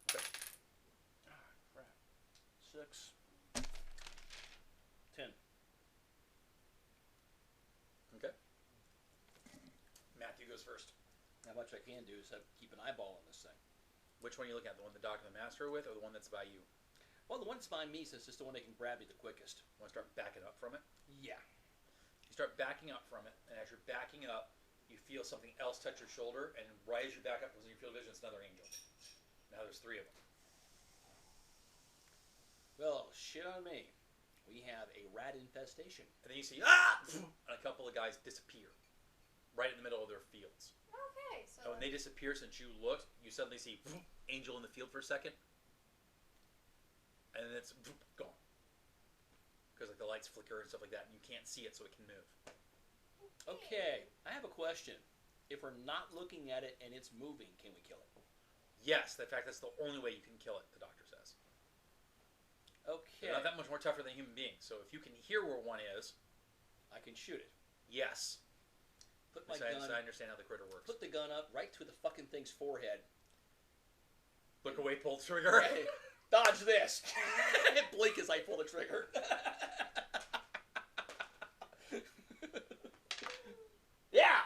S1: Okay.
S3: Ah, crap. 6. 10.
S1: Okay. Matthew goes first.
S3: How much I can do is keep an eyeball on this thing.
S1: Which one are you looking at? The one the doctor and the master are with, or the one that's by you?
S3: Well, the one that's by me, since it's the one that can grab you the quickest.
S1: Want to start backing up from it?
S3: Yeah.
S1: You start backing up from it, and as you're backing up, you feel something else touch your shoulder, and right as you back up, within your field of vision, it's another angel. Now there's 3 of them.
S3: Well, shit on me. We have a rat infestation.
S1: And then you see, ah! And a couple of guys disappear right in the middle of their fields.
S2: Okay, so.
S1: And when they disappear, since you looked, you suddenly see angel in the field for a second, and then it's gone. Because like the lights flicker and stuff like that, and you can't see it, so it can move.
S3: Okay, I have a question. If we're not looking at it and it's moving, can we kill it?
S1: Yes, in fact, that's the only way you can kill it, the doctor says.
S3: Okay.
S1: They're not that much more tougher than human beings, so if you can hear where one is,
S3: I can shoot it.
S1: yes.
S3: Put my
S1: So
S3: gun.
S1: I understand how the critter works.
S3: Put the gun up right to the fucking thing's forehead.
S1: Look away, pull the trigger.
S3: Hey, dodge this. Blink as I pull the trigger. Yeah.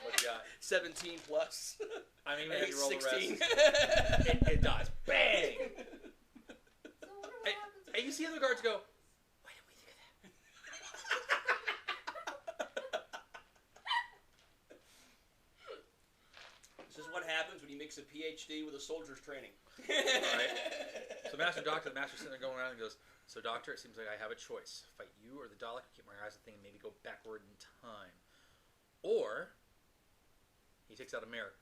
S1: What you got?
S3: 17 plus.
S1: I'm even going to roll
S3: 16.
S1: the rest. It dies. Bang!
S2: So I wonder what
S1: Hey,
S2: happens.
S1: and you see the other guards go, why didn't we think of that?
S3: This is what happens when you mix a PhD with a soldier's training.
S1: Alright. So Master's sitting there going around and goes, so doctor, it seems like I have a choice. Fight you or the Dalek, keep my eyes on the thing and maybe go backward in time. Or, he takes out a mirror.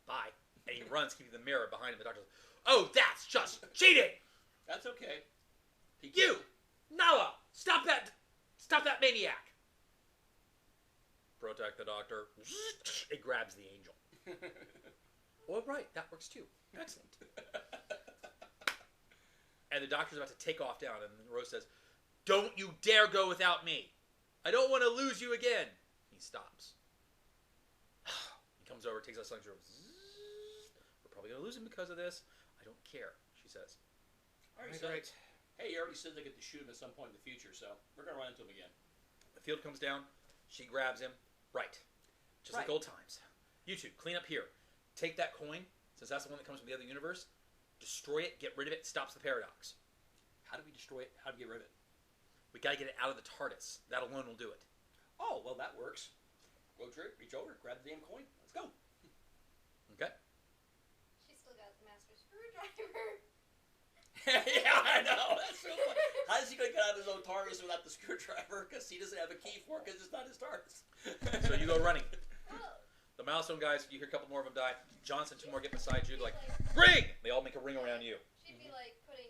S1: Bye. And he runs, keeping the mirror behind him. The doctor goes, oh, that's just cheating!
S3: That's okay.
S1: You! Nala! Stop that maniac! Protect the doctor. It grabs the angel. Well, right, that works too. Excellent. And the doctor's about to take off down, and Rose says, don't you dare go without me. I don't want to lose you again. He stops. He comes over, takes out Sling's room. We're probably going to lose him because of this. I don't care, she says.
S3: Alright,
S1: Right.
S3: Hey, you already said they get to shoot him at some point in the future, so we're going to run into him again.
S1: The field comes down. She grabs him. Right. Just like
S3: Right.
S1: old times. You two, clean up here. Take that coin, since that's the one that comes from the other universe. Destroy it, get rid of it, stops the paradox.
S3: How do we destroy it? How do we get rid of it?
S1: We gotta get it out of the TARDIS. That alone will do it.
S3: Oh, well, that works. Go reach over, grab the damn coin. Let's go.
S1: Okay?
S2: She still got the master screwdriver.
S3: Yeah, I know. That's so funny. How is he going to get out of his own TARDIS without the screwdriver? Because he doesn't have a key for it because it's not his TARDIS.
S1: So you go running.
S2: Oh.
S1: The milestone guys, you hear a couple more of them die. Johnson, 2 more get beside you. They're like, ring! They all make a ring around you.
S2: She'd be like putting,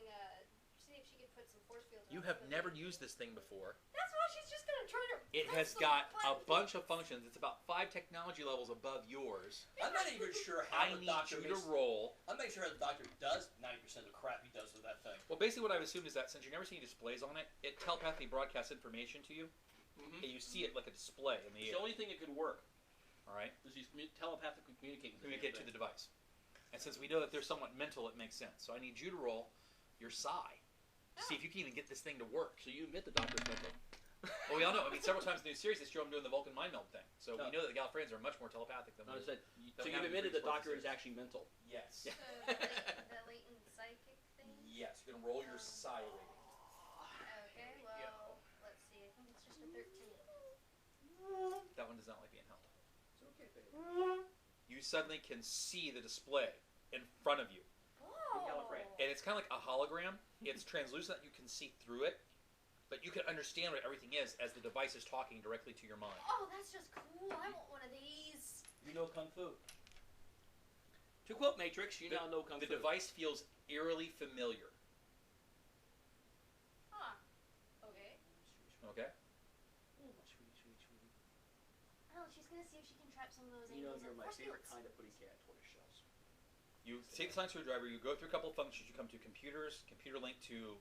S2: see if she could put some force fields
S1: You
S2: around
S1: have
S2: the
S1: never
S2: thing.
S1: used this thing before.
S2: That's why she's just gonna try to.
S1: It
S2: press
S1: has
S2: the
S1: got a
S2: button.
S1: bunch of functions. It's about 5 technology levels above yours.
S3: I'm not even sure how
S1: I
S3: the
S1: need
S3: doctor
S1: you to
S3: makes...
S1: roll.
S3: I'm not sure how the doctor does 90% of the crap he does with that thing.
S1: Well, basically what I've assumed is that since you've never seen any displays on it, it telepathically broadcasts information to you,
S3: Mm-hmm.
S1: and you see it like a display in the
S3: It's
S1: air.
S3: the only thing that could work
S1: All right?
S3: is he's telepathically communicating with
S1: Communicate to the device. And since we know that they're somewhat mental, it makes sense. So I need you to roll your psi to see if you can even get this thing to work.
S3: So you admit the doctor's mental.
S1: Well, we all know. I mean, several times in the new series, they show him doing the Vulcan mind meld thing. So
S3: No.
S1: we know that the Gallifreyans are much more telepathic than
S3: No, I
S1: we
S3: said,
S1: Don't
S3: so
S1: have
S3: you've admitted
S1: the
S3: the doctor
S1: frequencies.
S3: is actually mental.
S1: Yes.
S3: Yeah.
S2: The latent psychic thing.
S1: Yes. You can roll your psi rating.
S2: Okay, well, let's see. I think it's just a 13.
S1: That one does not like being held.
S3: It's okay, baby.
S1: You suddenly can see the display in front of you.
S2: Oh.
S3: Gallifrey.
S1: And it's kind of like a hologram. It's translucent. You can see through it. But you can understand what everything is as the device is talking directly to your mind.
S2: Oh, that's just cool. I want one of these.
S3: You know Kung Fu. To quote Matrix, you now know Kung
S1: The
S3: Fu.
S1: device feels eerily familiar.
S2: Huh. Okay.
S1: Okay?
S3: Oh, my sweetie, sweetie, sweetie.
S2: Oh, she's gonna see if she can trap some of those
S3: You know
S2: angels
S3: you're
S2: in
S3: my
S2: force
S3: favorite
S2: fields.
S3: kind of putty cat tortoise shells.
S1: You take the sonic screwdriver, you go through a couple of functions, you come to computers, computer link to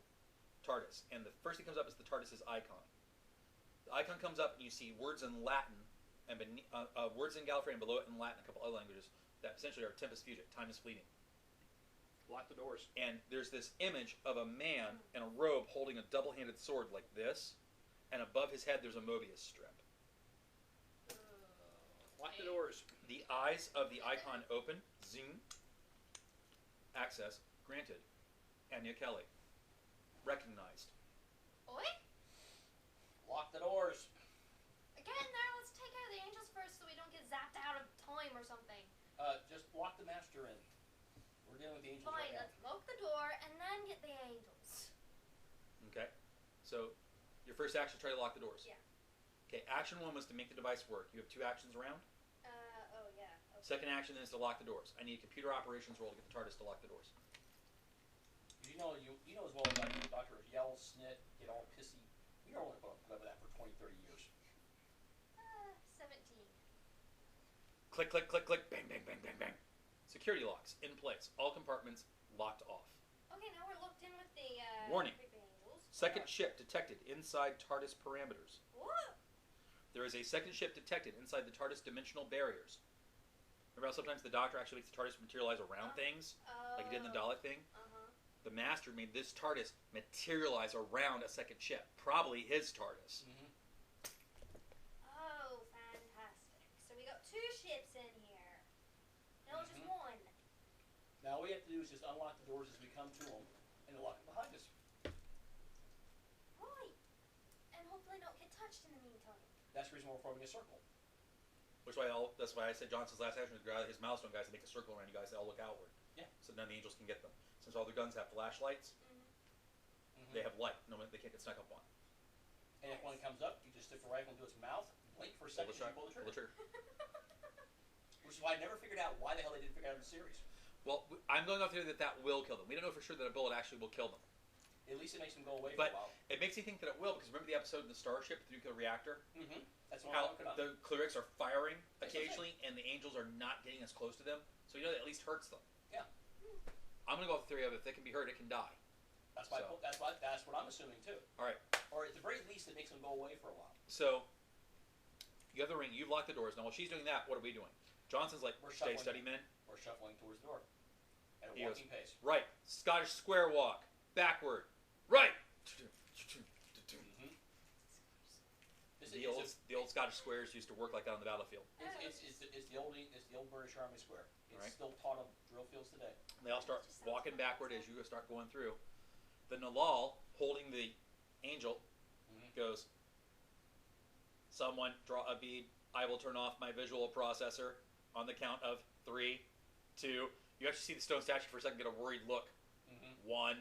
S1: TARDIS, and the first thing comes up is the TARDIS's icon. The icon comes up and you see words in Latin, and words in Gallifreyan, below it in Latin, a couple other languages, that essentially are tempus fugit, time is fleeting.
S3: Lock the doors.
S1: And there's this image of a man in a robe holding a double-handed sword like this, and above his head there's a Mobius strip.
S3: Lock the doors.
S1: The eyes of the icon open, zing, access granted. Anya Kelly. Recognized.
S2: Oi?
S3: Lock the doors.
S2: Again, now let's take out the angels first so we don't get zapped out of time or something.
S3: Just lock the master in. We're dealing with the angels
S2: Fine,
S3: right now.
S2: let's lock the door and then get the angels.
S1: Okay. So, your first action, try to lock the doors.
S2: Yeah.
S1: Okay, action 1 was to make the device work. You have 2 actions around.
S2: Oh yeah. Okay.
S1: Second action is to lock the doors. I need a computer operations roll to get the TARDIS to lock the doors.
S3: You know as well as I do, Doctor, yell, snit, get all pissy. We don't want to put up with that for 20, 30 years.
S2: 17.
S1: Click, click, click, click, bang, bang, bang, bang, bang. Security locks in place. All compartments locked off.
S2: Okay, now we're locked in with the
S1: Warning.
S2: creepy angels.
S1: Second ship detected inside TARDIS parameters.
S2: What?
S1: There is a second ship detected inside the TARDIS dimensional barriers. Remember how sometimes the Doctor actually makes the TARDIS materialize around things? Like he did in the Dalek thing? The Master made this TARDIS materialize around a second ship. Probably his TARDIS.
S3: Mm-hmm.
S2: Oh, fantastic. So we got 2 ships in here. No, just one.
S3: Now all we have to do is just unlock the doors as we come to them and lock them behind us.
S2: Right. And hopefully not get touched in the meantime.
S3: That's the reason we're forming a circle.
S1: That's why I said Johnson's last action was to grab his milestone guys to make a circle around you guys that all look outward.
S3: Yeah.
S1: So none of the angels can get them. Since all their guns have flashlights, they have light. No one, they can't get snuck up on.
S3: And if one comes up, you just stick the rifle into its mouth, wait for a second, and pull the trigger. Which is why I never figured out why the hell they didn't figure it out in the series.
S1: Well, I'm going off the theory that will kill them. We don't know for sure that a bullet actually will kill them.
S3: At least it makes them go away
S1: But
S3: for a while.
S1: it makes me think that it will, because remember the episode in the Starship, the nuclear reactor?
S3: Mm-hmm. That's what I'm
S1: How
S3: looking up.
S1: the clerics are firing
S3: That's what I'm
S1: occasionally, and the angels are not getting as close to them. So you know that at least hurts them.
S3: Yeah.
S1: I'm going to go off the theory of if they can be hurt, it can die.
S3: That's why.
S1: So.
S3: That's what I'm assuming too.
S1: All right.
S3: Or at the very least, it makes them go away for a while.
S1: So you have the ring. You've locked the doors. Now while she's doing that, what are we doing? Johnson's like,
S3: We're
S1: stay
S3: shuffling.
S1: steady, men.
S3: We're shuffling towards the door at a
S1: He goes,
S3: walking pace.
S1: Right. Scottish square walk. Backward. Right.
S3: Mm-hmm.
S1: The old Scottish squares used to work like that on the battlefield.
S3: It's the old British Army square. It's
S1: Right.
S3: still taught on drill fields today.
S1: And they all start walking backward as you start going through. The Nalal, holding the angel, goes, someone draw a bead. I will turn off my visual processor on the count of 3, 2. You actually see the stone statue for a second, get a worried look. 1.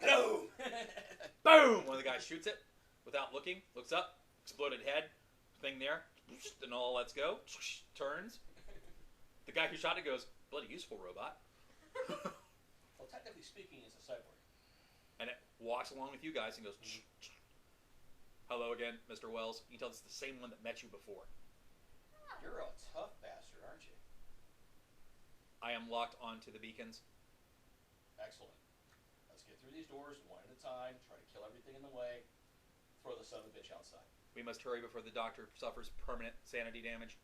S3: Boom!
S1: Boom! One of the guys shoots it without looking, looks up, exploded head, thing there. The Nalal lets go, turns. The guy who shot it goes, bloody useful robot.
S3: Well, technically speaking, it's a cyborg.
S1: And it walks along with you guys and goes, hello again, Mr. Wells. You can tell it's the same one that met you before.
S3: You're a tough bastard, aren't you?
S1: I am locked onto the beacons.
S3: Excellent. Let's get through these doors one at a time, try to kill everything in the way, throw the son of a bitch outside.
S1: We must hurry before the doctor suffers permanent sanity damage.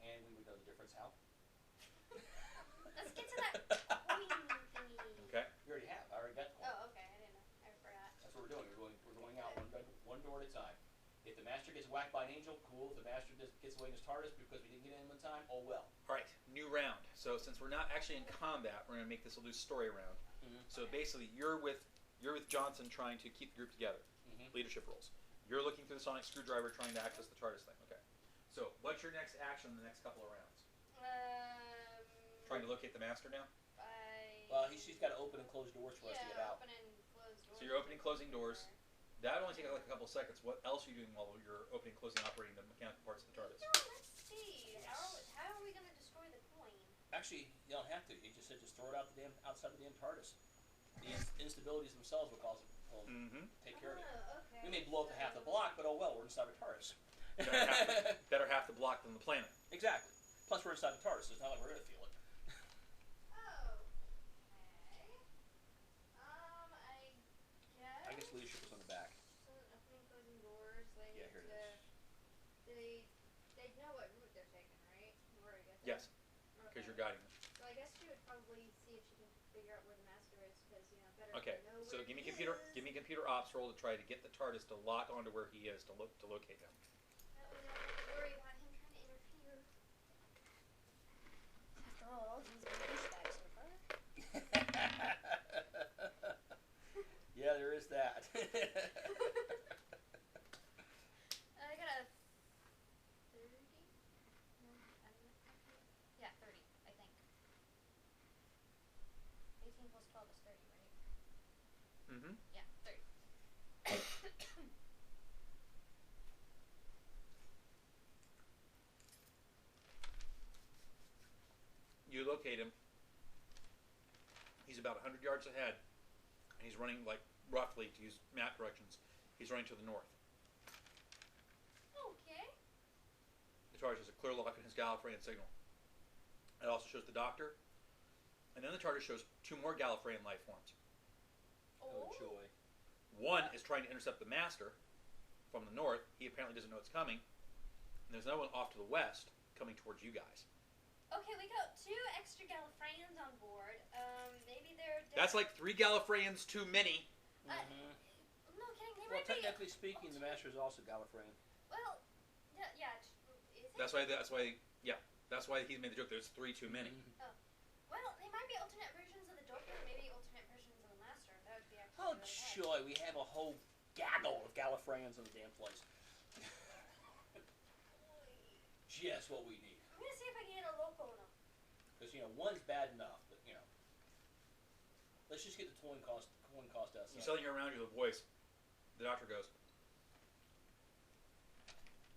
S3: And we would know the difference how?
S2: Let's get to that coin thingy.
S1: Okay.
S3: We already have. I already got the one.
S2: Oh, okay. I didn't know. I forgot.
S3: That's what we're doing. We're going out one door at a time. If the master gets whacked by an angel, cool. If the master just gets away in his TARDIS because we didn't get in in time, oh well.
S1: All right, new round. So since we're not actually in combat, we're going to make this a loose story round. So basically, you're with Johnson trying to keep the group together. Leadership roles. You're looking through the sonic screwdriver trying to access the TARDIS thing. Okay. So what's your next action in the next couple of rounds? Trying to locate the master now?
S3: She's got to open and close doors for us to get out.
S2: Open and close doors.
S1: So you're opening, closing doors. That would only take like a couple of seconds. What else are you doing while you're opening, closing, operating the mechanical parts of the TARDIS?
S2: Let's see.
S3: Yes.
S2: How are we going to destroy the coin?
S3: Actually, you don't have to. He just said just throw it out outside the damn TARDIS. The instabilities themselves will cause it. Will take care of it.
S2: Okay.
S3: We may blow up half the block, but oh well, we're inside a TARDIS.
S1: Better half the block than the planet.
S3: Exactly. Plus, we're inside the TARDIS, so it's not like we're going to feel it.
S2: I
S3: I guess leadership was on the back.
S2: Opening, closing doors.
S3: Yeah, here it is.
S2: They know what route they're taking, right? Where to get there?
S1: Yes, because you're guiding them.
S2: So I guess she would probably see if she can figure out where the master is, because better
S1: Okay,
S2: to know
S1: so
S2: where
S1: give me
S2: he
S1: computer ops
S2: is.
S1: roll to try to get the TARDIS to lock onto where he is to locate him.
S2: That way I don't have to worry about him trying to interfere. After all, he's been a douchebag so far.
S3: Yeah, there is that.
S2: I got a 30? No, I don't know. Yeah, 30, I think. 18 plus 12 is 30, right?
S1: Mm-hmm.
S2: Yeah, 30.
S1: You locate him. He's about 100 yards ahead, and he's running, like, roughly, to use map directions, he's running to the north.
S2: Okay.
S1: The TARDIS has a clear lock in his Gallifreyan signal. It also shows the Doctor, and then the TARDIS shows 2 more Gallifreyan life forms.
S3: Oh, joy.
S1: One is trying to intercept the Master from the north. He apparently doesn't know it's coming. And there's another one off to the west coming towards you guys.
S2: Okay, we got 2 extra Gallifreyans on board. Maybe they're...
S1: That's like 3 Gallifreyans too many.
S3: Mm-hmm.
S2: No kidding, they
S3: Well,
S2: might be...
S3: technically speaking, the Master is also Gallifreyan.
S2: Well, yeah, is it?
S1: That's why he made the joke. There's 3 too many.
S3: Mm-hmm.
S2: Well, they might be alternate versions of the Doctor, maybe alternate versions of the Master. That would be actually
S3: Oh,
S2: really nice.
S3: joy, we have a whole gaggle of Gallifreyans in the damn place. Just what we need.
S2: I'm gonna see if I can get a local one.
S3: Because, one's bad enough, but, let's just get the coin cost outside.
S1: You're selling around you with a voice. The Doctor goes,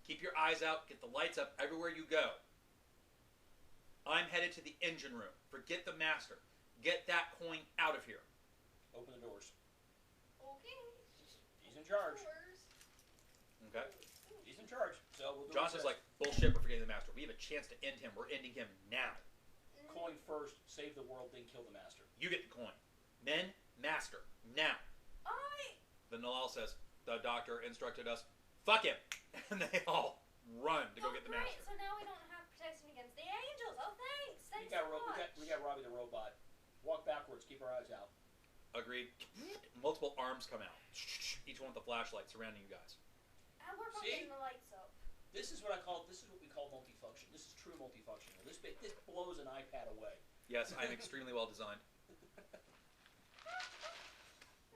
S1: keep your eyes out, get the lights up everywhere you go. I'm headed to the engine room. Forget the Master. Get that coin out of here.
S3: Open the doors.
S2: Okay.
S3: He's in charge.
S1: Okay?
S3: He's in charge. So we'll do
S1: Johnson's like, bullshit, we're forgetting the Master. We have a chance to end him. We're ending him now.
S3: Coin first, save the world, then kill the Master.
S1: You get the coin. Men, Master. Now. The Nalal says, the Doctor instructed us, fuck him. And they all run to go get the
S2: great.
S1: Master.
S2: So now we don't have protection against the angels. Oh, thanks.
S3: We
S2: Thanks
S3: got,
S2: so much.
S3: we got Robbie the robot. Walk backwards, keep our eyes out.
S1: Agreed. Multiple arms come out. Each one with a flashlight surrounding you guys.
S2: And we're
S3: See?
S2: getting the lights up.
S3: This is what we call multifunction. This is true multifunctional. This blows an iPad away.
S1: Yes, I'm extremely well designed.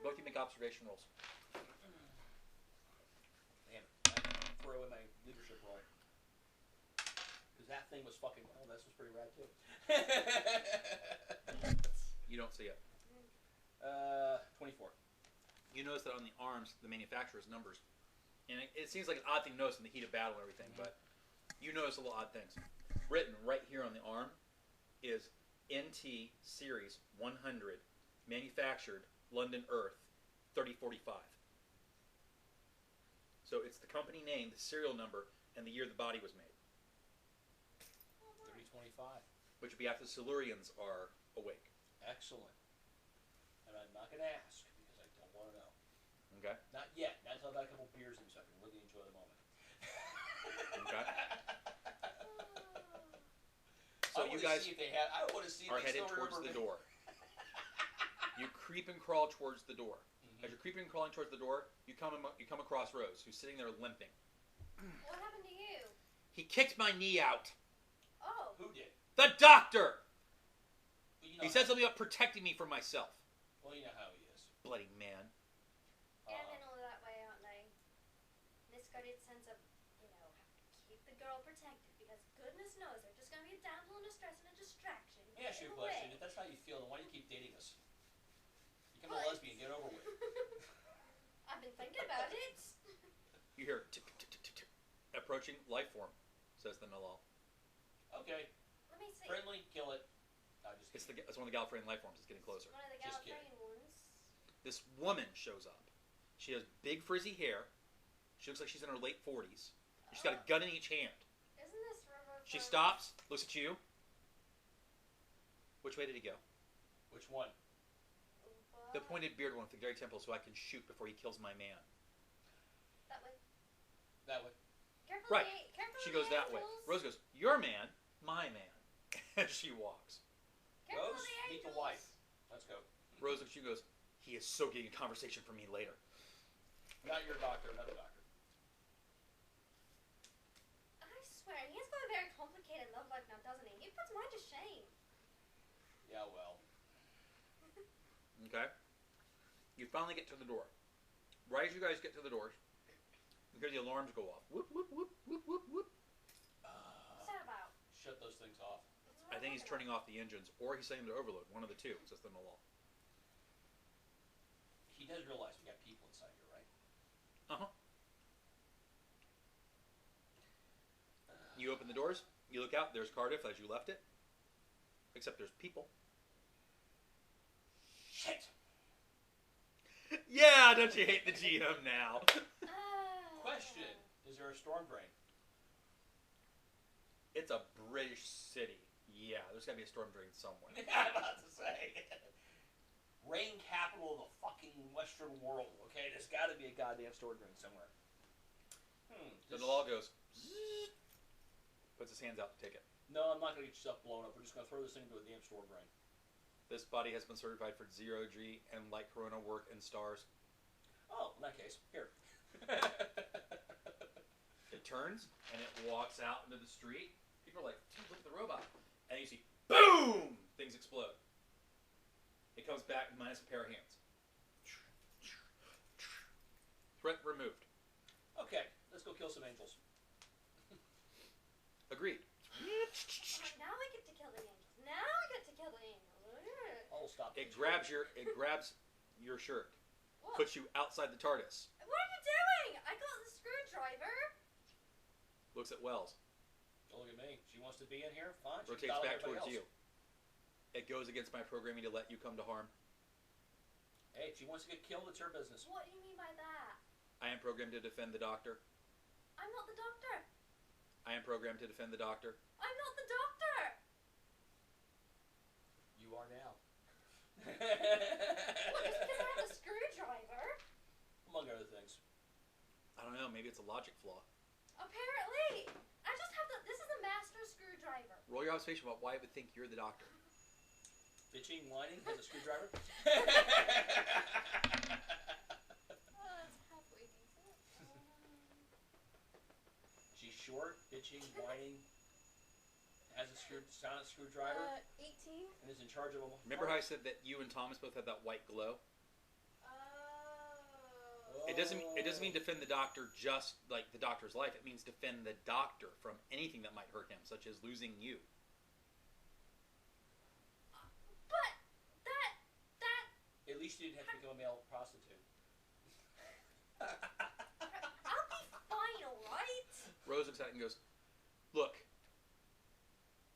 S1: Both you make observation rolls.
S3: Damn it. I throw in my leadership roll. Because that thing was fucking... Oh, this was pretty rad, too.
S1: You don't see it.
S3: 24.
S1: You notice that on the arms, the manufacturer's numbers. And it seems like an odd thing to notice in the heat of battle and everything, but you notice a little odd things. Written right here on the arm is NT Series 100, manufactured, London, Earth, 3045. So it's the company name, the serial number, and the year the body was made.
S3: 3025.
S1: Which would be after the Silurians are awake.
S3: Excellent. And I'm not going to ask, because I don't want to know.
S1: Okay?
S3: Not yet. Not until I've got a couple beers in, so I can really enjoy the moment.
S1: Okay. So you guys
S3: I want to see if
S1: are
S3: they
S1: headed
S3: still
S1: towards
S3: remember
S1: the
S3: me.
S1: door. You creep and crawl towards the door.
S3: Mhm.
S1: As you're creeping and crawling towards the door, you come across Rose, who's sitting there limping.
S2: What happened to you?
S1: He kicked my knee out.
S2: Oh.
S3: Who did?
S1: The Doctor!
S3: Well, you know
S1: He said something about protecting me from myself.
S3: Well, you know how he is.
S1: Bloody man.
S2: Yeah, men are that way, aren't they? Misguided sense of, keep the girl protected, because goodness knows they're just going to be a damsel in distress and a distraction.
S3: Let me ask you a question. If that's how you feel, then why do you keep dating us? Become a lesbian, get over with.
S2: I've been thinking about it.
S1: You hear tick, tick, tick, tick, tick. Approaching life form, says the Nalal.
S3: Okay.
S2: Let me see.
S3: Friendly, kill it.
S1: It's one of the Gallifreyan life forms. It's getting closer.
S2: One of the
S3: Just
S2: Gallifreyan ones.
S1: This woman shows up. She has big frizzy hair. She looks like she's in her late 40s. She's got a gun in each hand.
S2: Isn't this River
S1: She stops, looks at you. Which way did he go?
S4: Which one?
S1: The pointed beard one with the very temple, so I can shoot before he kills my man.
S2: That way.
S4: That way.
S2: Careful,
S1: Right.
S2: Careful
S1: She
S2: of the
S1: goes that way.
S2: angels.
S1: Rose goes, your man, my man. As she walks.
S2: Careful
S4: Rose,
S2: of the
S4: meet the
S2: angels.
S4: wife. Let's go.
S1: Rose looks at you and goes, he is so getting a conversation from me later.
S4: Not your doctor, another doctor.
S2: I swear, he has got a very complicated love life now, doesn't he? He puts mine to shame.
S4: Yeah, well.
S1: Okay? You finally get to the door. Right as you guys get to the doors, you hear the alarms go off. Whoop, whoop, whoop, whoop, whoop, whoop.
S2: What's that about?
S4: Shut those things off.
S1: I think he's turning off the engines, or he's saying to overload. One of the two. It's just in the law.
S4: He does realize we got people inside here, right?
S1: Uh-huh. You open the doors. You look out. There's Cardiff as you left it. Except there's people.
S4: Shit!
S1: Yeah, don't you hate the GM now?
S4: Question. Is there a storm drain?
S1: It's a British city. Yeah, there's got to be a storm drain somewhere.
S4: I'm about to say. Rain capital of the fucking Western world, okay? There's got to be a goddamn storm drain somewhere.
S1: So the law goes, zzz, puts his hands out to take it.
S4: No, I'm not going to get yourself blown up. We're just going to throw this thing into a damn storm drain.
S1: This body has been certified for zero-G and light corona work and stars.
S4: Oh, in that case, here.
S1: It turns and it walks out into the street. People are like, dude, look at the robot. And you see, boom! Things explode. It comes back minus a pair of hands. Threat removed.
S4: Okay, let's go kill some angels.
S1: Agreed.
S2: Now I get to kill the angels. Now I get to kill the angels.
S4: I'll stop.
S1: It grabs your shirt,
S2: What?
S1: puts you outside the TARDIS.
S2: What are you doing? I got the screwdriver.
S1: Looks at Wells.
S4: Don't look at me. She wants to be in here. Fine. She
S1: Rotates
S4: can
S1: back
S4: follow
S1: towards
S4: everybody
S1: you.
S4: else.
S1: It goes against my programming to let you come to harm.
S4: Hey, if she wants to get killed, it's her business.
S2: What do you mean by that?
S1: I am programmed to defend the doctor.
S2: I'm not the doctor.
S1: I am programmed to defend the doctor.
S2: I'm not the doctor.
S4: You are now.
S2: What, just because I have a screwdriver?
S4: Among other things.
S1: I don't know, maybe it's a logic flaw.
S2: Apparently. I just have the, this is a master screwdriver.
S1: Roll your observation about why I would think you're the doctor.
S4: Bitching, whining, has a screwdriver.
S2: That's halfway decent.
S4: She's short, bitching, whining, has a sonic screwdriver,
S2: 18.
S4: and is in charge of a.
S1: Remember how I said that you and Thomas both had that white glow?
S2: Oh.
S1: It doesn't mean defend the doctor just like the doctor's life. It means defend the doctor from anything that might hurt him, such as losing you.
S2: But that.
S4: At least you didn't have to become a male prostitute.
S2: I'll be fine, alright?
S1: Rose looks at it and goes, look,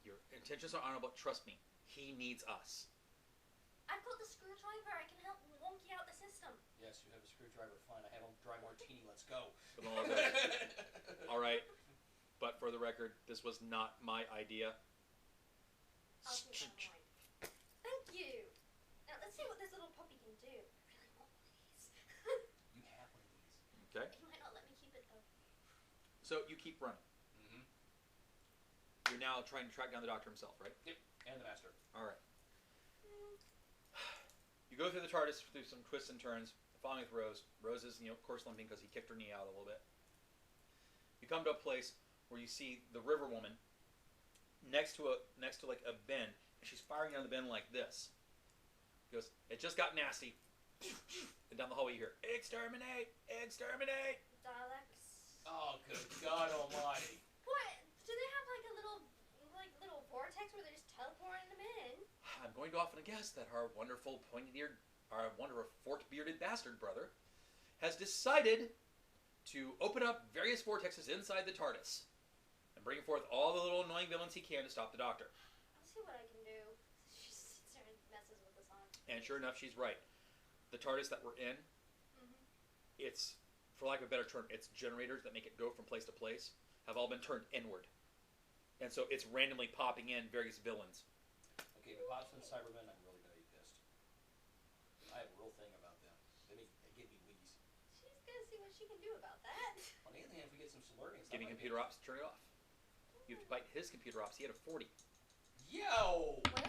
S1: your intentions are honorable. Trust me. He needs us.
S2: I've got the screwdriver. I can help wonky out the system.
S4: Yes, you have a screwdriver. Fine, I have a dry martini. Let's go.
S1: The law goes, all right, but for the record, this was not my idea.
S2: I'll keep that in mind. Thank you. Now let's see what this little puppy can do. I really want one of these.
S4: You have one of these.
S1: Okay?
S2: He might not let me keep it though.
S1: So you keep running.
S4: Mm-hmm.
S1: You're now trying to track down the doctor himself, right?
S4: Yep, and the master.
S1: All right. You go through the TARDIS through some twists and turns, following with Rose. Rose is, of course, limping because he kicked her knee out a little bit. You come to a place where you see the river woman next to like a bin, and she's firing down the bin like this. He goes, it just got nasty. And down the hallway you hear, exterminate, exterminate.
S2: Daleks.
S4: Oh, good God Almighty!
S2: What? Do they have like a little vortex where they're just teleporting them in?
S1: I'm going to often guess that our wonderful fork-bearded bastard brother has decided to open up various vortexes inside the TARDIS and bring forth all the little annoying villains he can to stop the Doctor.
S2: I'll see what I can do. She sits there and messes with the sun.
S1: And sure enough, she's right. The TARDIS that we're in, it's, for lack of a better term, it's generators that make it go from place to place, have all been turned inward. And so it's randomly popping in various villains.
S4: Okay, if it pops in Cybermen, I'm really gonna be pissed. I have a real thing about them. They give me wheeze.
S2: She's gonna see what she can do about that.
S4: On the other hand, if we get some slurring,
S1: Give me computer ops, turn it off. You have to bite his computer ops. He had a 40.
S4: Yo!
S2: Well,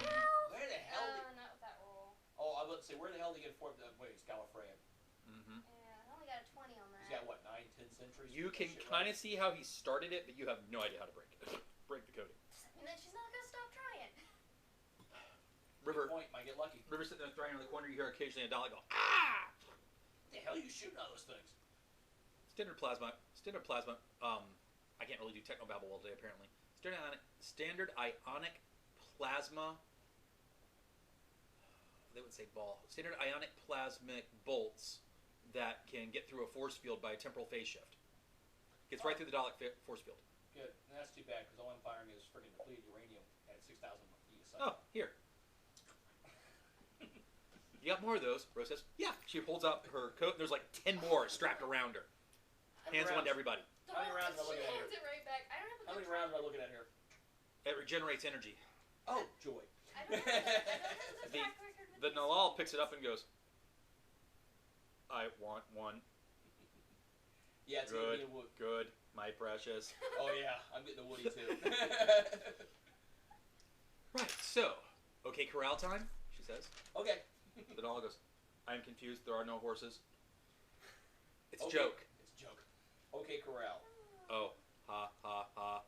S4: Where the hell?
S2: not with that roll.
S4: Oh, I was about to say, where the hell did he get 4? Wait, it's Gallifreyan.
S1: Mm-hmm.
S2: Yeah, I only got a 20 on that.
S4: He's got what, 9, 10 centuries?
S1: You can kind of see how he started it, but you have no idea how to break it. Break the coding.
S2: And then she's not gonna stop trying.
S1: River.
S4: Point, might get lucky.
S1: River sitting there throwing in the corner. You hear occasionally a Dalek go, ah!
S4: What the hell are you shooting all those things?
S1: Standard plasma. I can't really do technobabble all day apparently. Standard ionic plasma. They would say ball. Standard ionic plasmic bolts that can get through a force field by a temporal phase shift. Gets right through the Dalek force field.
S4: Good. And that's too bad, because all I'm firing is friggin' depleted uranium at 6,000 feet a second.
S1: Oh, here. You got more of those? Rose says, yeah. She holds up her coat, and there's like 10 more strapped around her. Hands one to everybody.
S4: How many rounds am I looking at here?
S2: She hands it right back. I don't have a
S4: How
S2: good
S4: many rounds am I
S2: tracker.
S4: looking at here?
S1: It regenerates energy.
S4: Oh, joy.
S2: I don't have a track record with
S1: The
S2: this.
S1: Nalal picks it up and goes, I want one.
S4: Yeah, it's
S1: Good.
S4: gonna be a wood.
S1: Good, my precious.
S4: Oh yeah, I'm getting the woody too.
S1: Right, so, okay, corral time, she says.
S4: Okay.
S1: The Nalal goes, I'm confused, there are no horses. It's a
S4: Okay.
S1: joke.
S4: It's a joke. Okay, corral.
S1: Oh, ha, ha, ha.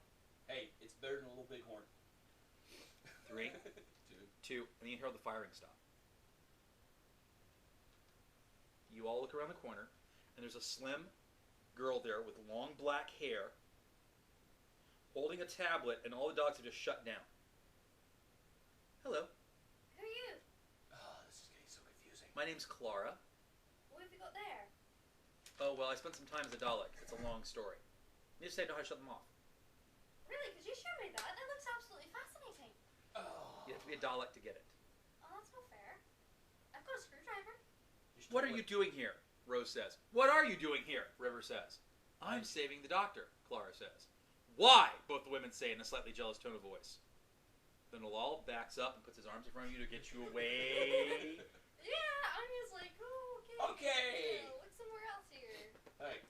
S4: Hey, it's better than a little bighorn.
S1: 3, 2, and then you hear the firing stop. You all look around the corner, and there's a slim girl there with long black hair, holding a tablet, and all the dogs have just shut down. Hello,
S2: Who are you?
S4: Oh, this is getting so confusing.
S1: my name's Clara.
S2: What have you got there?
S1: Oh, well, I spent some time as a Dalek. It's a long story. You just say know how to shut them off.
S2: Really? Could you show me that? That looks absolutely fascinating.
S4: Oh.
S1: You have to be a Dalek to get it.
S2: Oh, that's not fair. I've got a screwdriver.
S1: What are you doing here? Rose says. What are you doing here? River says. I'm saving the doctor, Clara says. Why? Both the women say in a slightly jealous tone of voice. Then Nalal backs up and puts his arms in front of you to get you away.
S2: Yeah, I'm just like, oh, okay.
S4: Okay.
S2: Look somewhere else here.
S4: Hey,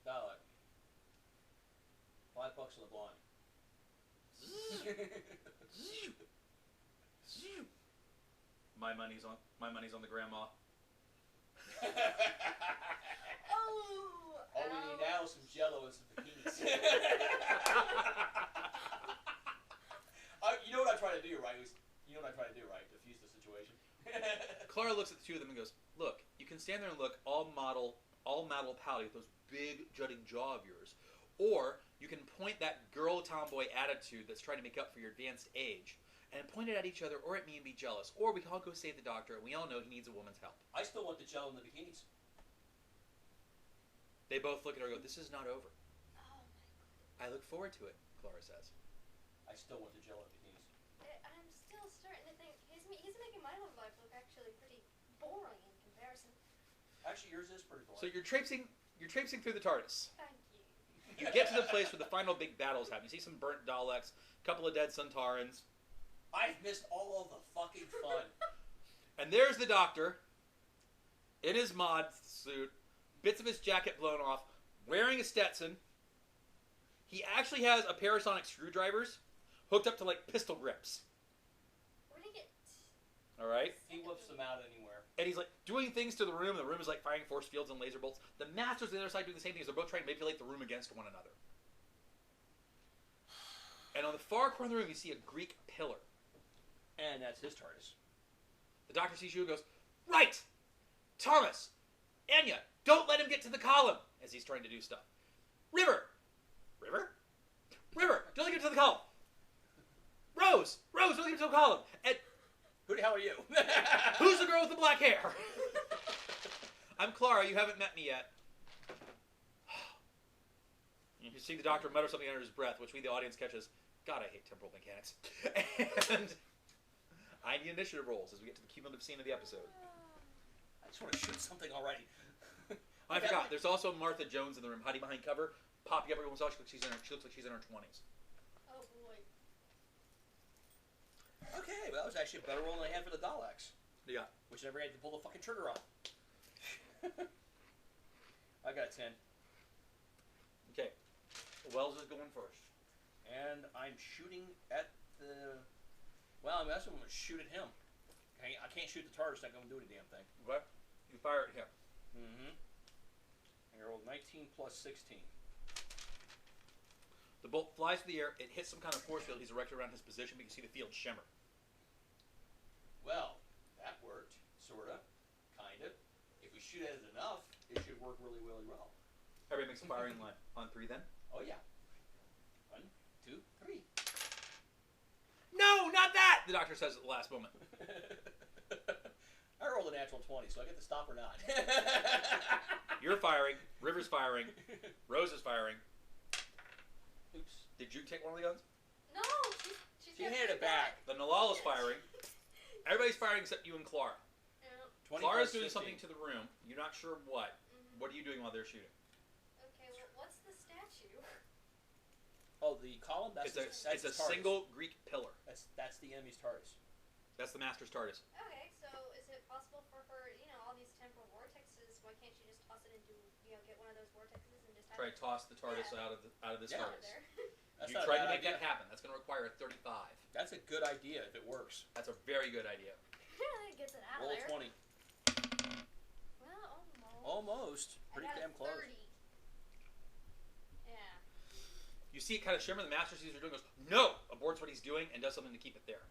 S4: Dalek. $5 on the blonde.
S1: My money's on the grandma.
S2: Oh.
S4: All we need now is some Jello and some bikinis. You know what I'm trying to do, right? Diffuse the situation.
S1: Clara looks at the two of them and goes, look, you can stand there and look all model pouty with those big jutting jaw of yours. Or you can point that girl tomboy attitude that's trying to make up for your advanced age and point it at each other or at me and be jealous. Or we can all go save the doctor and we all know he needs a woman's help.
S4: I still want the Jello and the bikinis.
S1: They both look at her and go, this is not over.
S2: Oh my.
S1: I look forward to it, Clara says.
S4: I still want the Jello and bikinis.
S2: I'm still starting to think he's making my love life look actually pretty boring in comparison.
S4: Actually, yours is pretty boring.
S1: So you're traipsing through the TARDIS.
S2: Thank you.
S1: You get to the place where the final big battles happen. You see some burnt Daleks, a couple of dead Suntarans,
S4: I've missed all of the fucking fun.
S1: and there's the doctor in his mod suit, bits of his jacket blown off, wearing a Stetson. He actually has a pair of sonic screwdrivers hooked up to like pistol grips.
S2: Where'd he get?
S1: All right,
S4: He whips them out anywhere.
S1: and he's like doing things to the room. The room is like firing force fields and laser bolts. The masters on the other side doing the same things. They're both trying to manipulate the room against one another. And on the far corner of the room, you see a Greek pillar.
S4: And that's his TARDIS.
S1: The doctor sees you and goes, right! Thomas! Anya! Don't let him get to the column! As he's trying to do stuff. River! River? River! Don't let him get to the column! Rose! Rose! Don't let him get to the column! And
S4: Who the hell are you?
S1: who's the girl with the black hair? I'm Clara. You haven't met me yet. You see the doctor mutter something under his breath, which we, the audience, catches. God, I hate temporal mechanics. And I need initiative rolls as we get to the cumulative scene of the episode.
S4: I just want to shoot something already.
S1: I forgot. There's also Martha Jones in the room, hiding behind cover, popping up every once in a while. She looks like she's in her 20s.
S2: Oh boy.
S4: Okay, well, that was actually a better roll than I had for the Daleks.
S3: Yeah.
S4: Which never had to pull the fucking trigger off. I got a 10.
S3: Okay. Wells is going first.
S4: And I'm shooting at the... Well, I mean, that's what I'm going to shoot at him. Okay, I can't shoot the TARDIS, not going to do any damn thing.
S3: What? You fire at him.
S4: Mm-hmm. I rolled 19 plus 16.
S3: The bolt flies through the air. It hits some kind of force field he's erected around his position, but you can see the field shimmer.
S4: Well, that worked. Sorta. Kinda. If we shoot at it enough, it should work really, really well.
S3: Everybody makes a firing line. On 3 then?
S4: Oh, yeah. 1, 2, 3.
S3: No, not that! The doctor says at the last moment.
S4: I rolled a natural 20, so I get to stop or not.
S3: You're firing. River's firing. Rose is firing.
S4: Oops.
S3: Did you take one of the guns?
S2: No,
S4: She handed it back.
S3: The Nalal is firing. Everybody's firing except you and Clara.
S2: Yeah.
S4: 20
S3: Clara's
S4: plus
S3: doing
S4: 15.
S3: something to the room. You're not sure what. What are you doing while they're shooting?
S2: Okay, well, what's the statue?
S4: Oh, the column? That's
S3: It's
S4: that's
S3: a
S4: the TARDIS.
S3: single Greek pillar.
S4: That's the enemy's TARDIS.
S3: That's the Master's TARDIS.
S2: Okay, so is it possible for her, all these temporal vortexes, why can't she just toss it into, get one of those vortexes and just have
S3: Try
S2: it
S3: to toss the TARDIS
S2: Yeah.
S3: out of this
S4: Yeah.
S2: out of
S3: TARDIS.
S2: there?
S4: That's
S3: You
S4: not a
S3: tried to
S4: bad
S3: make
S4: idea.
S3: that happen. That's going to require a 35.
S4: That's a good idea if it works.
S3: That's a very good idea.
S2: It gets it out
S4: Roll
S2: of there.
S4: 20.
S2: Well, almost.
S4: Almost. Pretty
S2: I got
S4: damn
S2: a
S4: close.
S2: 30. Yeah.
S3: You see it kind of shimmer. The Master sees what you're doing, goes, no! Aborts what he's doing and does something to keep it there.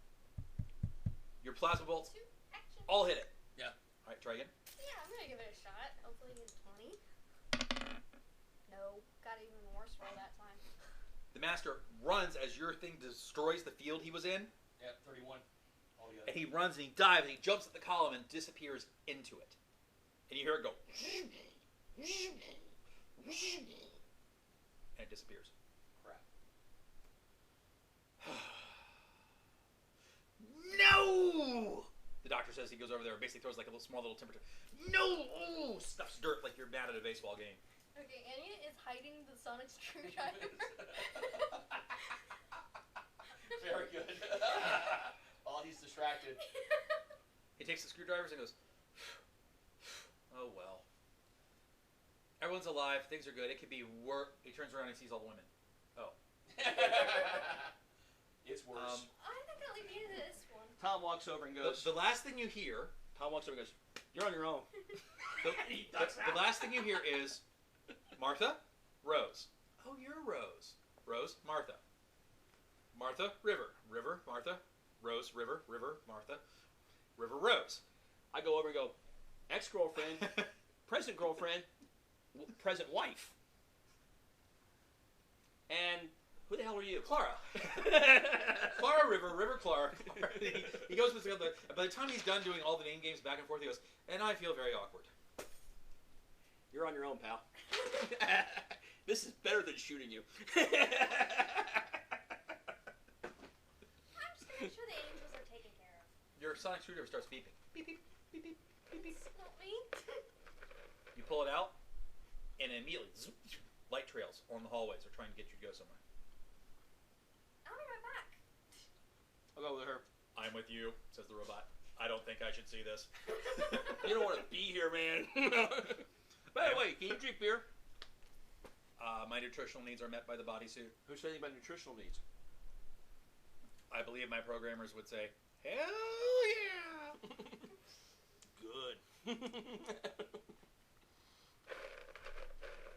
S3: Your plasma bolts
S2: 2 action.
S3: all hit it.
S4: Yeah.
S3: All right, try again.
S2: Yeah, I'm gonna give it a shot. Hopefully get a 20. No, got even worse roll that time.
S3: The Master runs as your thing destroys the field he was in,
S4: Yeah, 31 altogether.
S3: and he runs and he dives and he jumps at the column and disappears into it. And you hear it go, and it disappears.
S4: Crap.
S3: No! The doctor says he goes over there and basically throws like a little small little temperature. No! Ooh! Stuffs dirt like you're mad at a baseball game.
S2: Okay, Anya is hiding the sonic screwdriver.
S4: Very good. While he's distracted.
S3: He takes the screwdrivers and goes, oh well. Everyone's alive, things are good, it could be work. He turns around and sees all the women. Oh.
S4: It's worse.
S2: I think I'll leave you to this one.
S4: Tom walks over and goes.
S3: The last thing you hear,
S4: Tom walks over and goes, "You're on your own."
S3: the last thing you hear is, Martha, Rose. Oh, you're Rose. Rose, Martha. Martha, River. River, Martha. Rose, River. River, Martha. River, Rose.
S4: I go over and go, ex-girlfriend, present girlfriend, present wife. And who the hell are you?
S3: Clara. Clara, River, River, Clara. He goes with the other. By the time he's done doing all the name games back and forth, he goes, and I feel very awkward.
S4: You're on your own, pal. This is better than shooting you.
S2: I'm just gonna make sure the angels are taken care of.
S3: Your sonic screwdriver starts beeping. Beep, beep, beep, beep, beep, beep.
S2: It's not me.
S3: You pull it out, and immediately, zoom, light trails on the hallways are trying to get you to go somewhere.
S2: I'll be right back.
S4: I'll go with her.
S3: I'm with you, says the robot. I don't think I should see this.
S4: You don't want to be here, man. By the way, can you drink beer?
S3: My nutritional needs are met by the bodysuit.
S4: Who said anything about nutritional needs?
S3: I believe my programmers would say, hell yeah!
S4: Good.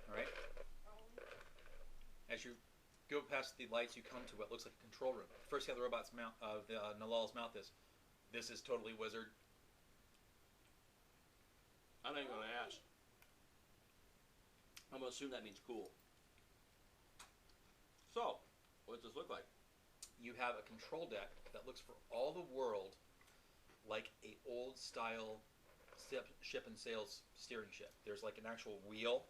S3: All right. As you go past the lights, you come to what looks like a control room. The first thing the robot's mouth, Nalal's mouth is, "This is totally wizard."
S4: I'm not even going to ask. I'm going to assume that means cool. So, what does this look like?
S3: You have a control deck that looks for all the world like a old style ship and sails steering ship. There's like an actual wheel.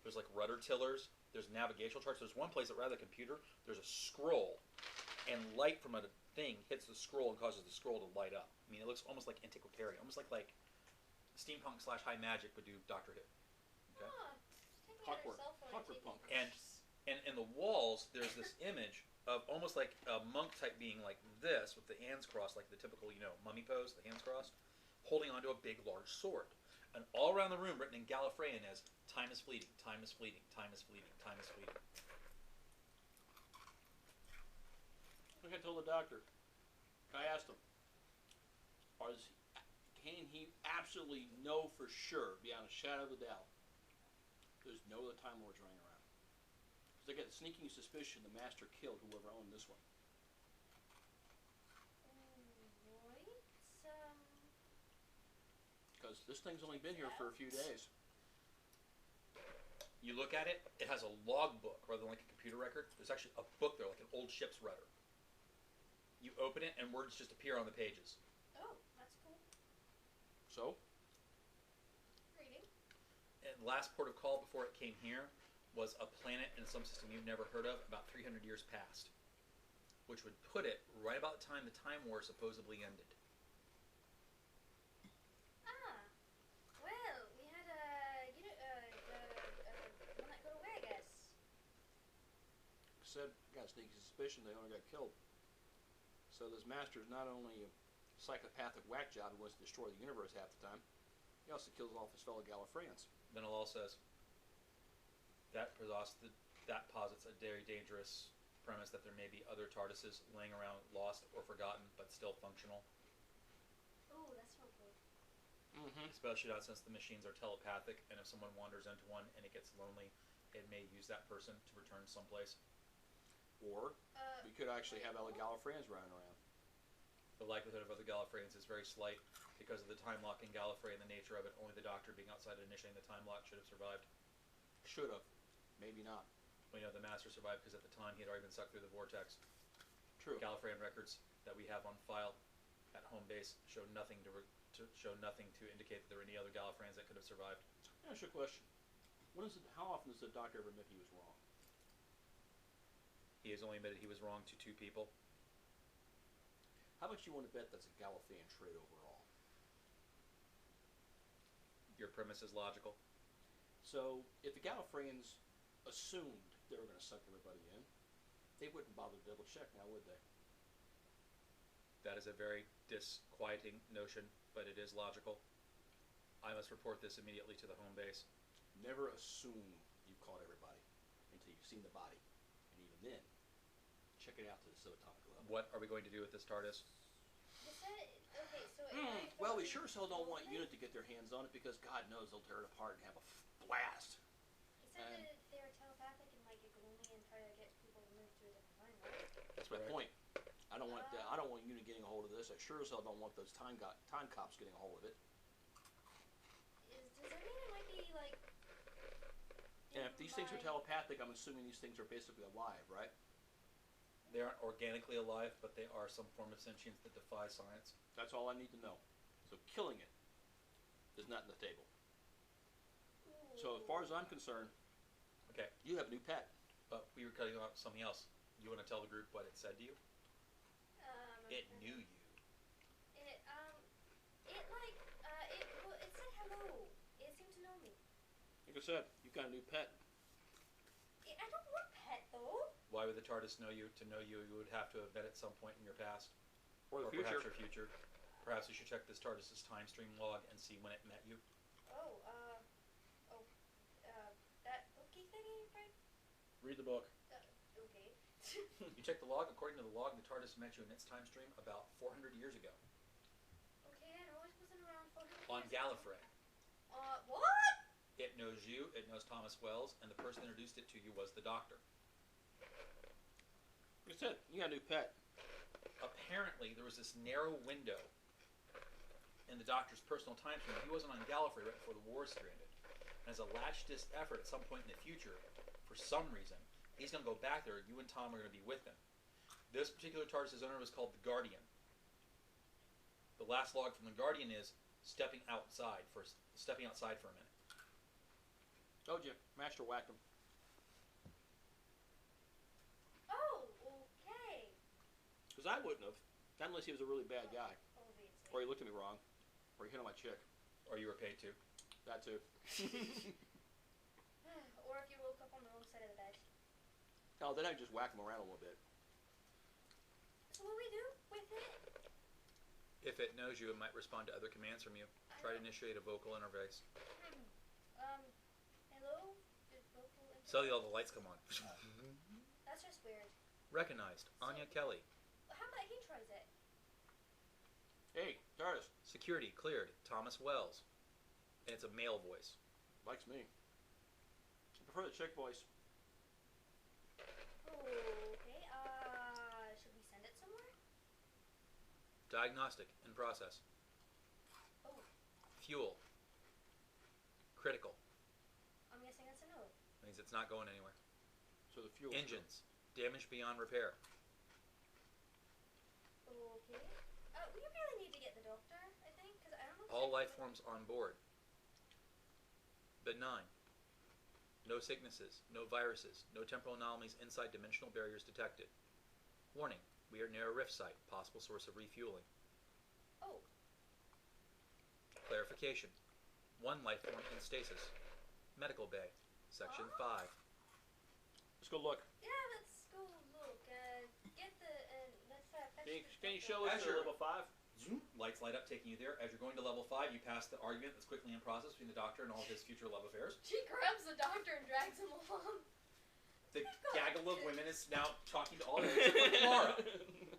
S3: There's like rudder tillers. There's navigational charts. There's one place that rather than a computer, there's a scroll, and light from a thing hits the scroll and causes the scroll to light up. I mean, it looks almost like antiquarian, almost like steampunk / high magic would do Doctor Who. Okay?
S2: Oh, just taking out her
S4: Clockwork.
S2: cell phone and
S4: Clockwork
S2: taking
S4: punk.
S3: And
S1: And in the walls, there's this image of almost like a monk type being like this, with the hands crossed, like the typical, mummy pose, the hands crossed, holding onto a big, large sword. And all around the room, written in Gallifreyan, is "Time is fleeting, time is fleeting, time is fleeting, time is fleeting."
S3: Like I told the doctor, I asked him, can he absolutely know for sure, beyond a shadow of a doubt, there's no other Time Lords running around? Because I get a sneaking suspicion the Master killed whoever owned this one.
S2: Right.
S3: Because this thing's only been here for a few days.
S1: You look at it, it has a log book rather than like a computer record. There's actually a book there, like an old ship's rudder. You open it, and words just appear on the pages.
S2: Oh, that's cool.
S3: So?
S2: Reading.
S1: And last port of call before it came here was a planet in some system you've never heard of, about 300 years past, which would put it right about the time the Time War supposedly ended.
S2: Ah. Well, we had the one that got away, I guess.
S3: Said, got a sneaky suspicion they only got killed. So this Master's not only a psychopathic whack job who wants to destroy the universe half the time, he also kills off his fellow Gallifreyans.
S1: Then Alal says, that posits a very dangerous premise that there may be other TARDISes laying around lost or forgotten, but still functional.
S2: Ooh, that's not good.
S3: Mm-hmm.
S1: Especially not since the machines are telepathic, and if someone wanders into one and it gets lonely, it may use that person to return someplace.
S3: Or we could actually have other Gallifreyans running around.
S1: The likelihood of other Gallifreyans is very slight because of the time lock in Gallifrey and the nature of it. Only the Doctor being outside and initiating the time lock should have survived.
S3: Should have. Maybe not.
S1: We know the Master survived because at the time he had already been sucked through the vortex.
S3: True.
S1: Gallifreyan records that we have on file at home base show nothing to indicate that there were any other Gallifreyans that could have survived.
S3: Let me ask you a question. How often does the Doctor ever admit he was wrong?
S1: He has only admitted he was wrong to 2 people.
S3: How much do you want to bet that's a Gallifreyan trait overall?
S1: Your premise is logical.
S3: So, if the Gallifreyans assumed they were going to suck everybody in, they wouldn't bother to double check now, would they?
S1: That is a very disquieting notion, but it is logical. I must report this immediately to the home base.
S3: Never assume you've caught everybody until you've seen the body. And even then, check it out to the subatomic level.
S1: What are we going to do with this TARDIS?
S2: Okay, so
S3: Well, we sure as hell don't want UNIT to get their hands on it because God knows they'll tear it apart and have a blast.
S2: He said that they're telepathic and might get gloomy and try to get people to move to a different time, right?
S3: That's my point. I don't want UNIT getting a hold of this. I sure as hell don't want those time cops getting a hold of it.
S2: Does that mean it might be like?
S3: And if these things are telepathic, I'm assuming these things are basically alive, right?
S1: They aren't organically alive, but they are some form of sentience that defies science.
S3: That's all I need to know. So killing it is not in the table. So as far as I'm concerned,
S1: Okay,
S3: you have a new pet.
S1: but we were cutting off something else. You want to tell the group what it said to you? It knew you.
S2: It said hello. It seemed to know me.
S3: Like I said, you've got a new pet.
S2: I don't want pet though.
S1: Why would the TARDIS know you? To know you, you would have to have met at some point in your past.
S3: Or the
S1: perhaps
S3: future.
S1: your future. Perhaps you should check this TARDIS's time stream log and see when it met you.
S2: That bookie thingy, right?
S3: Read the book.
S2: Okay.
S1: You check the log. According to the log, the TARDIS met you in its time stream about 400 years ago.
S2: Okay, I know it wasn't around 400
S1: On
S2: years
S1: Gallifrey.
S2: What?
S1: It knows you, it knows Thomas Wells, and the person that introduced it to you was the Doctor.
S3: Like I said, you got a new pet.
S1: Apparently, there was this narrow window in the Doctor's personal time stream. He wasn't on Gallifrey right before the war stranded. And as a latch-disc effort at some point in the future, for some reason, he's going to go back there. You and Tom are going to be with him. This particular TARDIS's owner was called the Guardian. The last log from the Guardian is stepping outside for a minute.
S3: Told you, Master whacked him.
S2: Oh, okay.
S3: Because I wouldn't have. Not unless he was a really bad guy.
S2: Obviously.
S3: Or he looked at me wrong. Or he hit on my chick.
S1: Or you were paid to.
S3: That too.
S2: Or if you woke up on the wrong side of the bed.
S3: Oh, then I just whack them around a little bit.
S2: So what do we do with it?
S1: If it knows you, it might respond to other commands from you. Try to initiate a vocal interface.
S2: Hello? Did vocal
S1: So all the lights come on.
S2: That's just weird.
S1: Recognized. Anya Kelly.
S2: How about he tries it?
S3: Hey, TARDIS.
S1: Security cleared. Thomas Wells. And it's a male voice.
S3: Likes me. I prefer the chick voice.
S2: Okay, should we send it somewhere?
S1: Diagnostic. In process.
S2: Oh,
S1: Fuel. Critical.
S2: I'm guessing that's a no.
S1: Means it's not going anywhere.
S3: So the fuel.
S1: Engines. Damaged beyond repair.
S2: Okay. We really need to get the doctor, I think, because I don't know.
S1: All life forms on board. Benign. No sicknesses, no viruses, no temporal anomalies inside dimensional barriers detected. Warning, we are near a rift site, possible source of refueling.
S2: Oh.
S1: Clarification. One life form in stasis. Medical bay. Section 5.
S3: Let's go look.
S2: Yeah, let's go look. Get the, let's fetch
S3: Can you
S2: the
S3: show
S2: doctor.
S3: us
S1: Azure.
S3: level 5?
S1: Zoom. Lights light up, taking you there. As you're going to level 5, you pass the argument that's quickly in process between the doctor and all of his future love affairs.
S2: She grabs the doctor and drags him along.
S1: The gaggle of women is now talking to all of you except for Clara.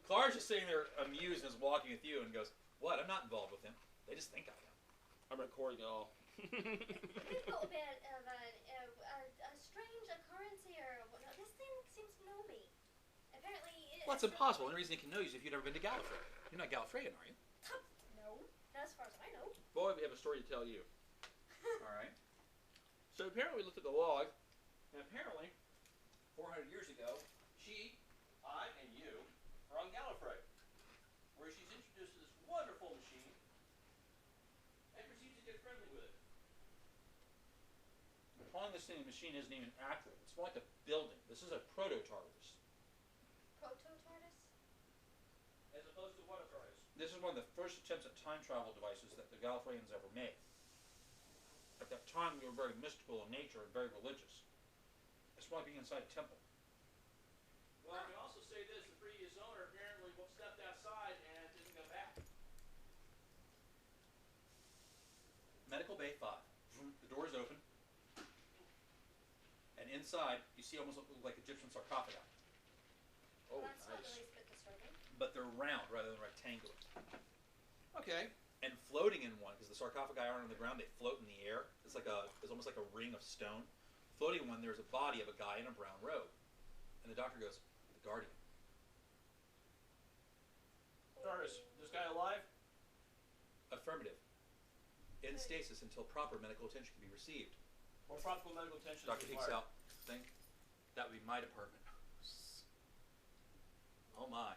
S1: Clara's just sitting there amused and is walking with you and goes, "What? I'm not involved with him. They just think I am."
S3: I'm recording it all.
S2: We've got a bit of a strange occurrence here. This thing seems to know me. Apparently,
S1: Well, that's impossible. The only reason he can know you is if you've ever been to Gallifrey. You're not Gallifreyan, are you?
S2: No, not as far as I know.
S3: Boy, we have a story to tell you.
S1: All right.
S3: So apparently we looked at the log, and apparently, 400 years ago, she, I, and you are on Gallifrey, where she's introduced to this wonderful machine, and proceeds to get friendly with it.
S1: Calling this thing a machine isn't even accurate. It's more like a building. This is a proto-TARDIS.
S2: Proto-TARDIS?
S3: As opposed to what a TARDIS?
S1: This is one of the first attempts at time travel devices that the Gallifreyans ever made. At that time, we were very mystical in nature and very religious. It's more like being inside a temple.
S3: Well, I can also say this, the previous owner apparently stepped outside and didn't come back.
S1: Medical Bay 5. The door is open. And inside, you see almost look like Egyptian sarcophagi.
S3: Oh,
S2: That's not
S3: nice.
S2: the least bit disturbing.
S1: But they're round rather than rectangular.
S3: Okay.
S1: And floating in one, because the sarcophagi aren't on the ground, they float in the air. It's almost like a ring of stone. Floating in one, there's a body of a guy in a brown robe. And the doctor goes, "The Guardian."
S3: TARDIS, this guy alive?
S1: Affirmative. In stasis until proper medical attention can be received.
S3: More proper medical attention
S1: Doctor
S3: is
S1: takes
S3: required.
S1: out thing. That would be my department. Oh my.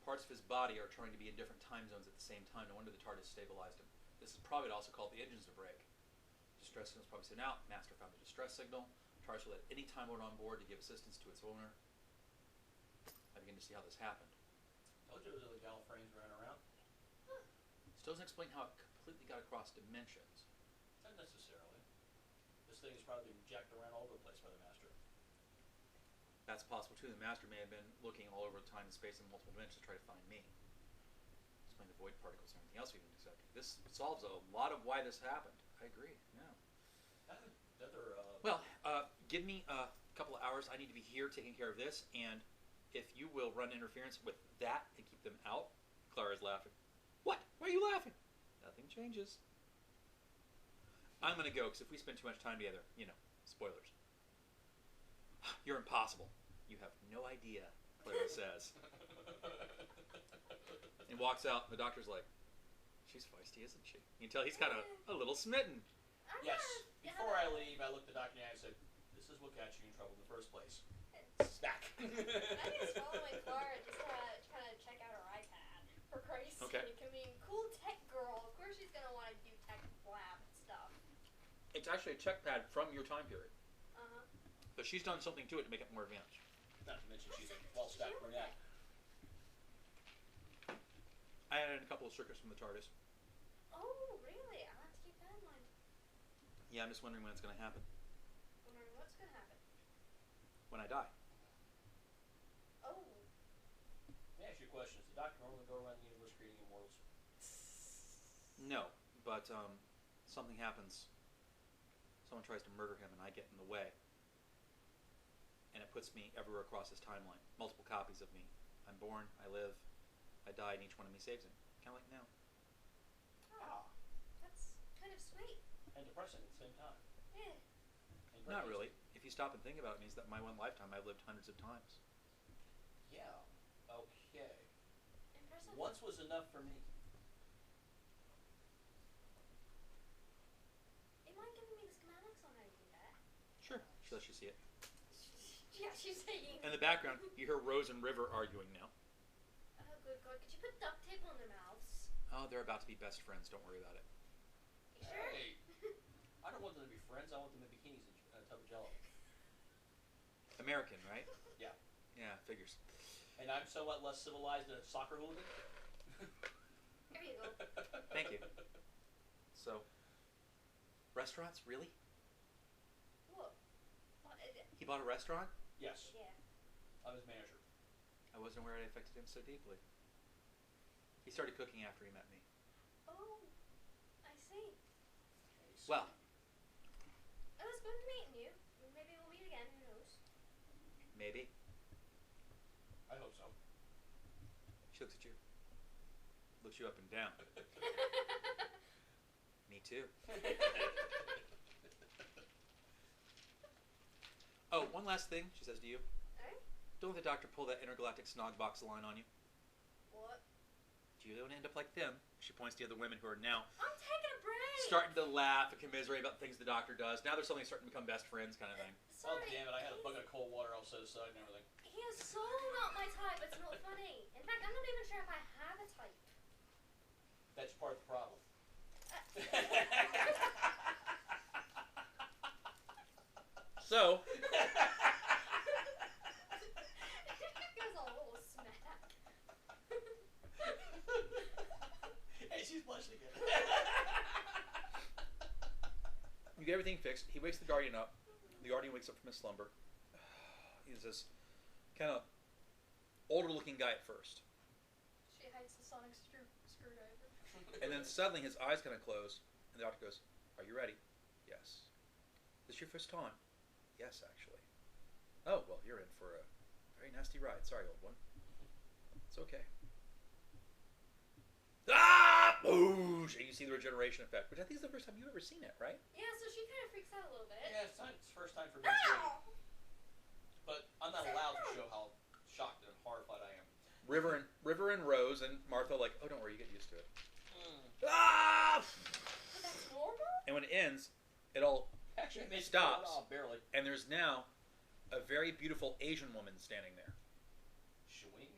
S1: Parts of his body are trying to be in different time zones at the same time. No wonder the TARDIS stabilized him. This is probably also called the engines to break. Distress signals probably sent out. Master found the distress signal. TARDIS will at any time order on board to give assistance to its owner. I begin to see how this happened.
S3: Told you there was other Gallifreyans running around.
S1: Still doesn't explain how it completely got across dimensions.
S3: Not necessarily. This thing is probably being jacked around all over the place by the Master.
S1: That's possible too. The Master may have been looking all over time and space in multiple dimensions to try to find me. Explain the void particles and everything else we didn't accept. This solves a lot of why this happened. I agree. Yeah. Well, give me a couple of hours. I need to be here taking care of this, and if you will run interference with that and keep them out. Clara's laughing. What? Why are you laughing? Nothing changes. I'm gonna go because if we spend too much time together, spoilers. You're impossible. You have no idea, Clara says. And walks out, and the doctor's like, "She's feisty, isn't she?" You can tell he's kind of a little smitten.
S3: Yes. Before I leave, I looked at Dr. and I said, "This is what got you in trouble in the first place." Smack.
S2: I think it's following Clara just to kind of check out her iPad. For Christ's
S1: Okay.
S2: sake. I mean, cool tech girl. Of course she's going to want to do tech lab stuff.
S1: It's actually a check pad from your time period.
S2: Uh-huh.
S1: But she's done something to it to make it more advanced.
S3: Not to mention she's a well-stacked brunette.
S1: I added a couple of circuits from the TARDIS.
S2: Oh, really? I'll have to keep that in mind.
S1: Yeah, I'm just wondering when it's going to happen.
S2: Wondering what's going to happen.
S1: when I die.
S2: Oh.
S4: Let me ask you a question. Does the Doctor normally go around the universe creating immortals?
S1: No, but something happens. Someone tries to murder him, and I get in the way. And it puts me everywhere across his timeline. Multiple copies of me. I'm born, I live, I die, and each one of me saves him. Kind of like now.
S2: Oh. That's kind of sweet.
S4: And depressing at the same time.
S2: Yeah.
S4: And
S1: Not
S4: very
S1: really. If you stop and think about it, it means that my one lifetime I've lived hundreds of times.
S4: Yeah. Okay.
S2: Impressive.
S4: Once was enough for me.
S2: You mind giving me the schematics on how you do that?
S1: Sure. She lets you see it.
S2: Yeah, she's saying.
S1: In the background, you hear Rose and River arguing now.
S2: Oh, good God. Could you put duct tape on their mouths?
S1: Oh, they're about to be best friends. Don't worry about it.
S2: You sure?
S4: Hey. I don't want them to be friends. I want them in bikinis and a tub of Jello.
S1: American, right?
S4: Yeah.
S1: Yeah, figures.
S4: And I'm somewhat less civilized than a soccer hooligan.
S2: There you go.
S1: Thank you. So, restaurants, really?
S2: What?
S1: He bought a restaurant?
S4: Yes.
S2: Yeah.
S4: I'm his manager.
S1: I wasn't aware it affected him so deeply. He started cooking after he met me.
S2: Oh, I see.
S1: Well,
S2: It was good meeting you. Maybe we'll meet again. Who knows?
S1: maybe.
S4: I hope so.
S1: She looks at you. Looks you up and down. Me too. Oh, one last thing, she says to you.
S2: Eh?
S1: Don't let the Doctor pull that intergalactic snog box line on you.
S2: What?
S1: You don't end up like them. She points to the other women who are now
S2: I'm taking a break.
S1: starting to laugh and commiserate about things the Doctor does. Now they're suddenly starting to become best friends kind of thing.
S4: Oh,
S2: Sorry.
S4: damn it. I had a bucket of cold water all set aside and everything.
S2: He is so not my type. It's not funny. In fact, I'm not even sure if I have a type.
S4: That's part of the problem.
S1: So,
S2: Gives a little smack.
S4: Hey, she's blushing again.
S1: you get everything fixed. He wakes the Guardian up. The Guardian wakes up from his slumber. He's this kind of older-looking guy at first.
S2: She hates the sonic screwdriver.
S1: And then suddenly his eyes kind of close, and the Doctor goes, "Are you ready?" "Yes." "This your first time?" "Yes, actually." "Oh, well, you're in for a very nasty ride. Sorry, old one." "It's okay." Ah! Boosh! And you see the regeneration effect, which I think is the first time you've ever seen it, right?
S2: Yeah, so she kind of freaks out a little bit.
S4: Yeah, it's the first time for me too. But I'm not allowed to show how shocked and horrified I am.
S1: River and Rose and Martha like, "Oh, don't worry, you get used to it." Ah!
S2: But that's normal?
S1: And when it ends, it all
S4: Actually, it makes
S1: stops.
S4: Oh, barely.
S1: And there's now a very beautiful Asian woman standing there.
S4: Shwing.